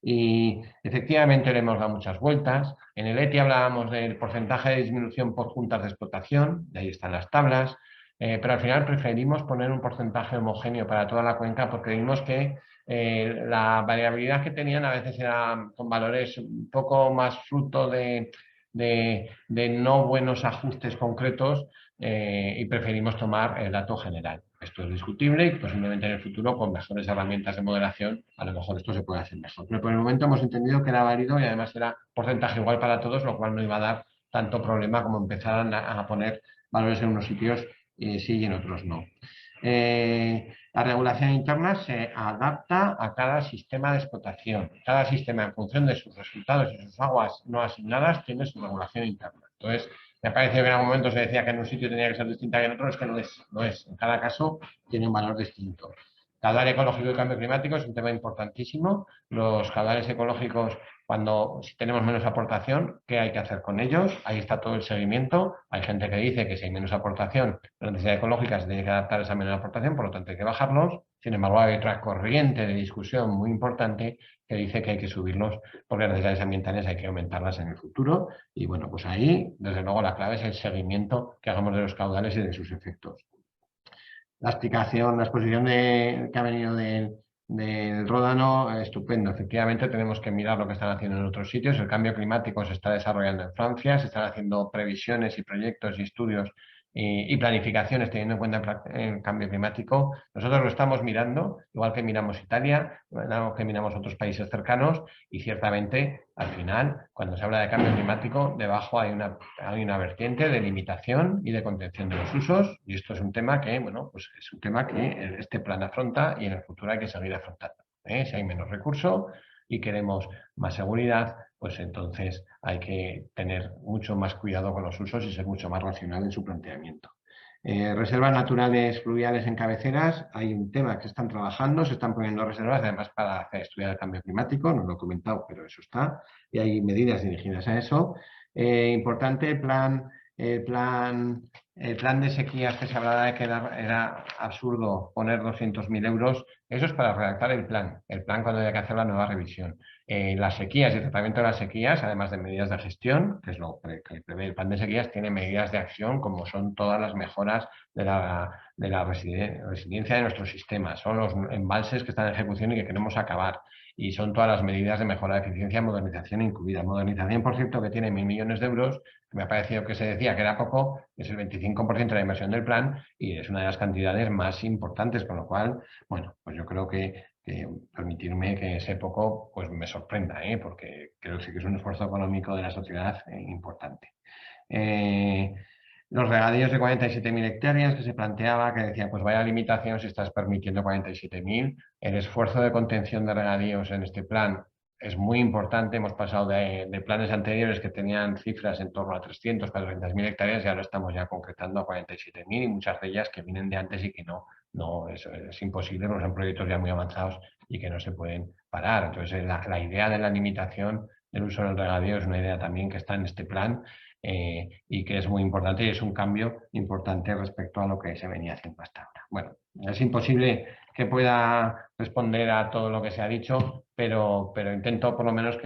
Y efectivamente le hemos dado muchas vueltas. En el ETI hablábamos del porcentaje de disminución por juntas de explotación, de ahí están las tablas. Pero al final preferimos poner un porcentaje homogéneo para toda la cuenca porque vimos que la variabilidad que tenían a veces era con valores un poco más fruto de no buenos ajustes concretos y preferimos tomar el dato general. Esto es discutible y posiblemente en el futuro con mejores herramientas de moderación a lo mejor esto se puede hacer mejor. Pero por el momento hemos entendido que era válido y además era porcentaje igual para todos, lo cual no iba a dar tanto problema como empezaran a poner valores en unos sitios sí y en otros no. La regulación interna se adapta a cada sistema de explotación. Cada sistema, en función de sus resultados y sus aguas no asignadas, tiene su regulación interna. Entonces, me ha parecido que en algún momento se decía que en un sitio tenía que ser distinta que en otro, es que no es. En cada caso tiene un valor distinto. Caudal ecológico y cambio climático es un tema importantísimo. Los caudales ecológicos, si tenemos menos aportación, ¿qué hay que hacer con ellos? Ahí está todo el seguimiento. Hay gente que dice que si hay menos aportación, la necesidad ecológica se tiene que adaptar a esa menor aportación, por lo tanto hay que bajarlos. Sin embargo, hay otra corriente de discusión muy importante que dice que hay que subirlos porque las necesidades ambientales hay que aumentarlas en el futuro. Y bueno, pues ahí, desde luego, la clave es el seguimiento que hagamos de los caudales y de sus efectos. La explicación, la exposición que ha venido del Ródano, estupendo. Efectivamente, tenemos que mirar lo que están haciendo en otros sitios. El cambio climático se está desarrollando en Francia, se están haciendo previsiones y proyectos y estudios y planificaciones teniendo en cuenta el cambio climático. Nosotros lo estamos mirando, igual que miramos Italia, igual que miramos otros países cercanos y ciertamente, al final, cuando se habla de cambio climático, debajo hay una vertiente de limitación y de contención de los usos y esto es un tema que, bueno, pues es un tema que este plan afronta y en el futuro hay que seguir afrontando. Si hay menos recursos y queremos más seguridad, pues entonces hay que tener mucho más cuidado con los usos y ser mucho más racional en su planteamiento. Reservas naturales fluviales en cabeceras, hay un tema que están trabajando, se están poniendo reservas además para estudiar el cambio climático, no lo he comentado, pero eso está, y hay medidas dirigidas a eso. Importante el plan de sequías que se hablaba de que era absurdo poner 200.000 euros, eso es para redactar el plan cuando haya que hacer la nueva revisión. Las sequías y el tratamiento de las sequías, además de medidas de gestión, que es lo que prevé el plan de sequías, tiene medidas de acción como son todas las mejoras de la resiliencia de nuestro sistema, son los embalses que están en ejecución y que queremos acabar. Y son todas las medidas de mejora de eficiencia, modernización incluida. Modernización, por cierto, que tiene 1.000 millones de euros, que me ha parecido que se decía que era poco, es el 25% de la inversión del plan y es una de las cantidades más importantes, con lo cual, bueno, pues yo creo que permitirme que ese poco pues me sorprenda, porque creo que es un esfuerzo económico de la sociedad importante. Los regadíos de 47.000 hectáreas que se planteaba, que decía, pues vaya limitación si estás permitiendo 47.000. El esfuerzo de contención de regadíos en este plan es muy importante. Hemos pasado de planes anteriores que tenían cifras en torno a 300, 400.000 hectáreas y ahora estamos ya concretando a 47.000 y muchas de ellas que vienen de antes y que no es imposible, porque son proyectos ya muy avanzados y que no se pueden parar. Entonces, la idea de la limitación del uso del regadío es una idea también que está en este plan y que es muy importante y es un cambio importante respecto a lo que se venía haciendo hasta ahora. Bueno, es imposible que pueda responder a todo lo que se ha dicho, pero intento por lo menos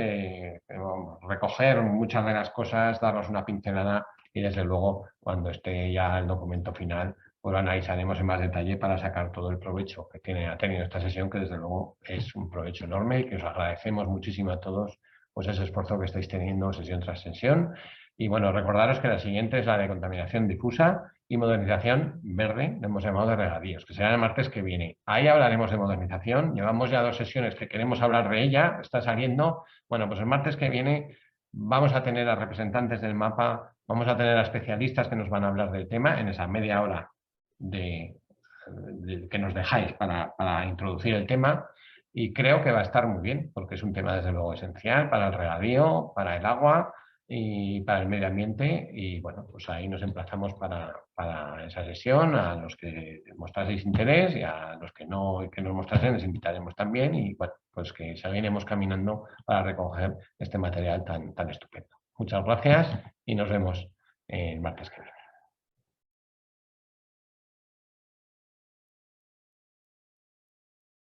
recoger muchas de las cosas, darnos una pincelada y desde luego cuando esté ya el documento final pues lo analizaremos en más detalle para sacar todo el provecho que ha tenido esta sesión, que desde luego es un provecho enorme y que os agradecemos muchísimo a todos pues ese esfuerzo que estáis teniendo sesión tras sesión. Y bueno, recordaros que la siguiente es la de contaminación difusa y modernización verde, le hemos llamado de regadíos, que será el martes que viene. Ahí hablaremos de modernización, llevamos ya 2 sesiones que queremos hablar de ella, está saliendo. Bueno, pues el martes que viene vamos a tener a representantes del MAPA, vamos a tener a especialistas que nos van a hablar del tema en esa media hora que nos dejáis para introducir el tema, y creo que va a estar muy bien, porque es un tema desde luego esencial para el regadío, para el agua y para el medio ambiente, y bueno, pues ahí nos emplazamos para esa sesión. A los que mostraseis interés y a los que no mostrasen les invitaremos también, y bueno, pues que seguiremos caminando para recoger este material tan estupendo. Muchas gracias y nos vemos el martes que viene.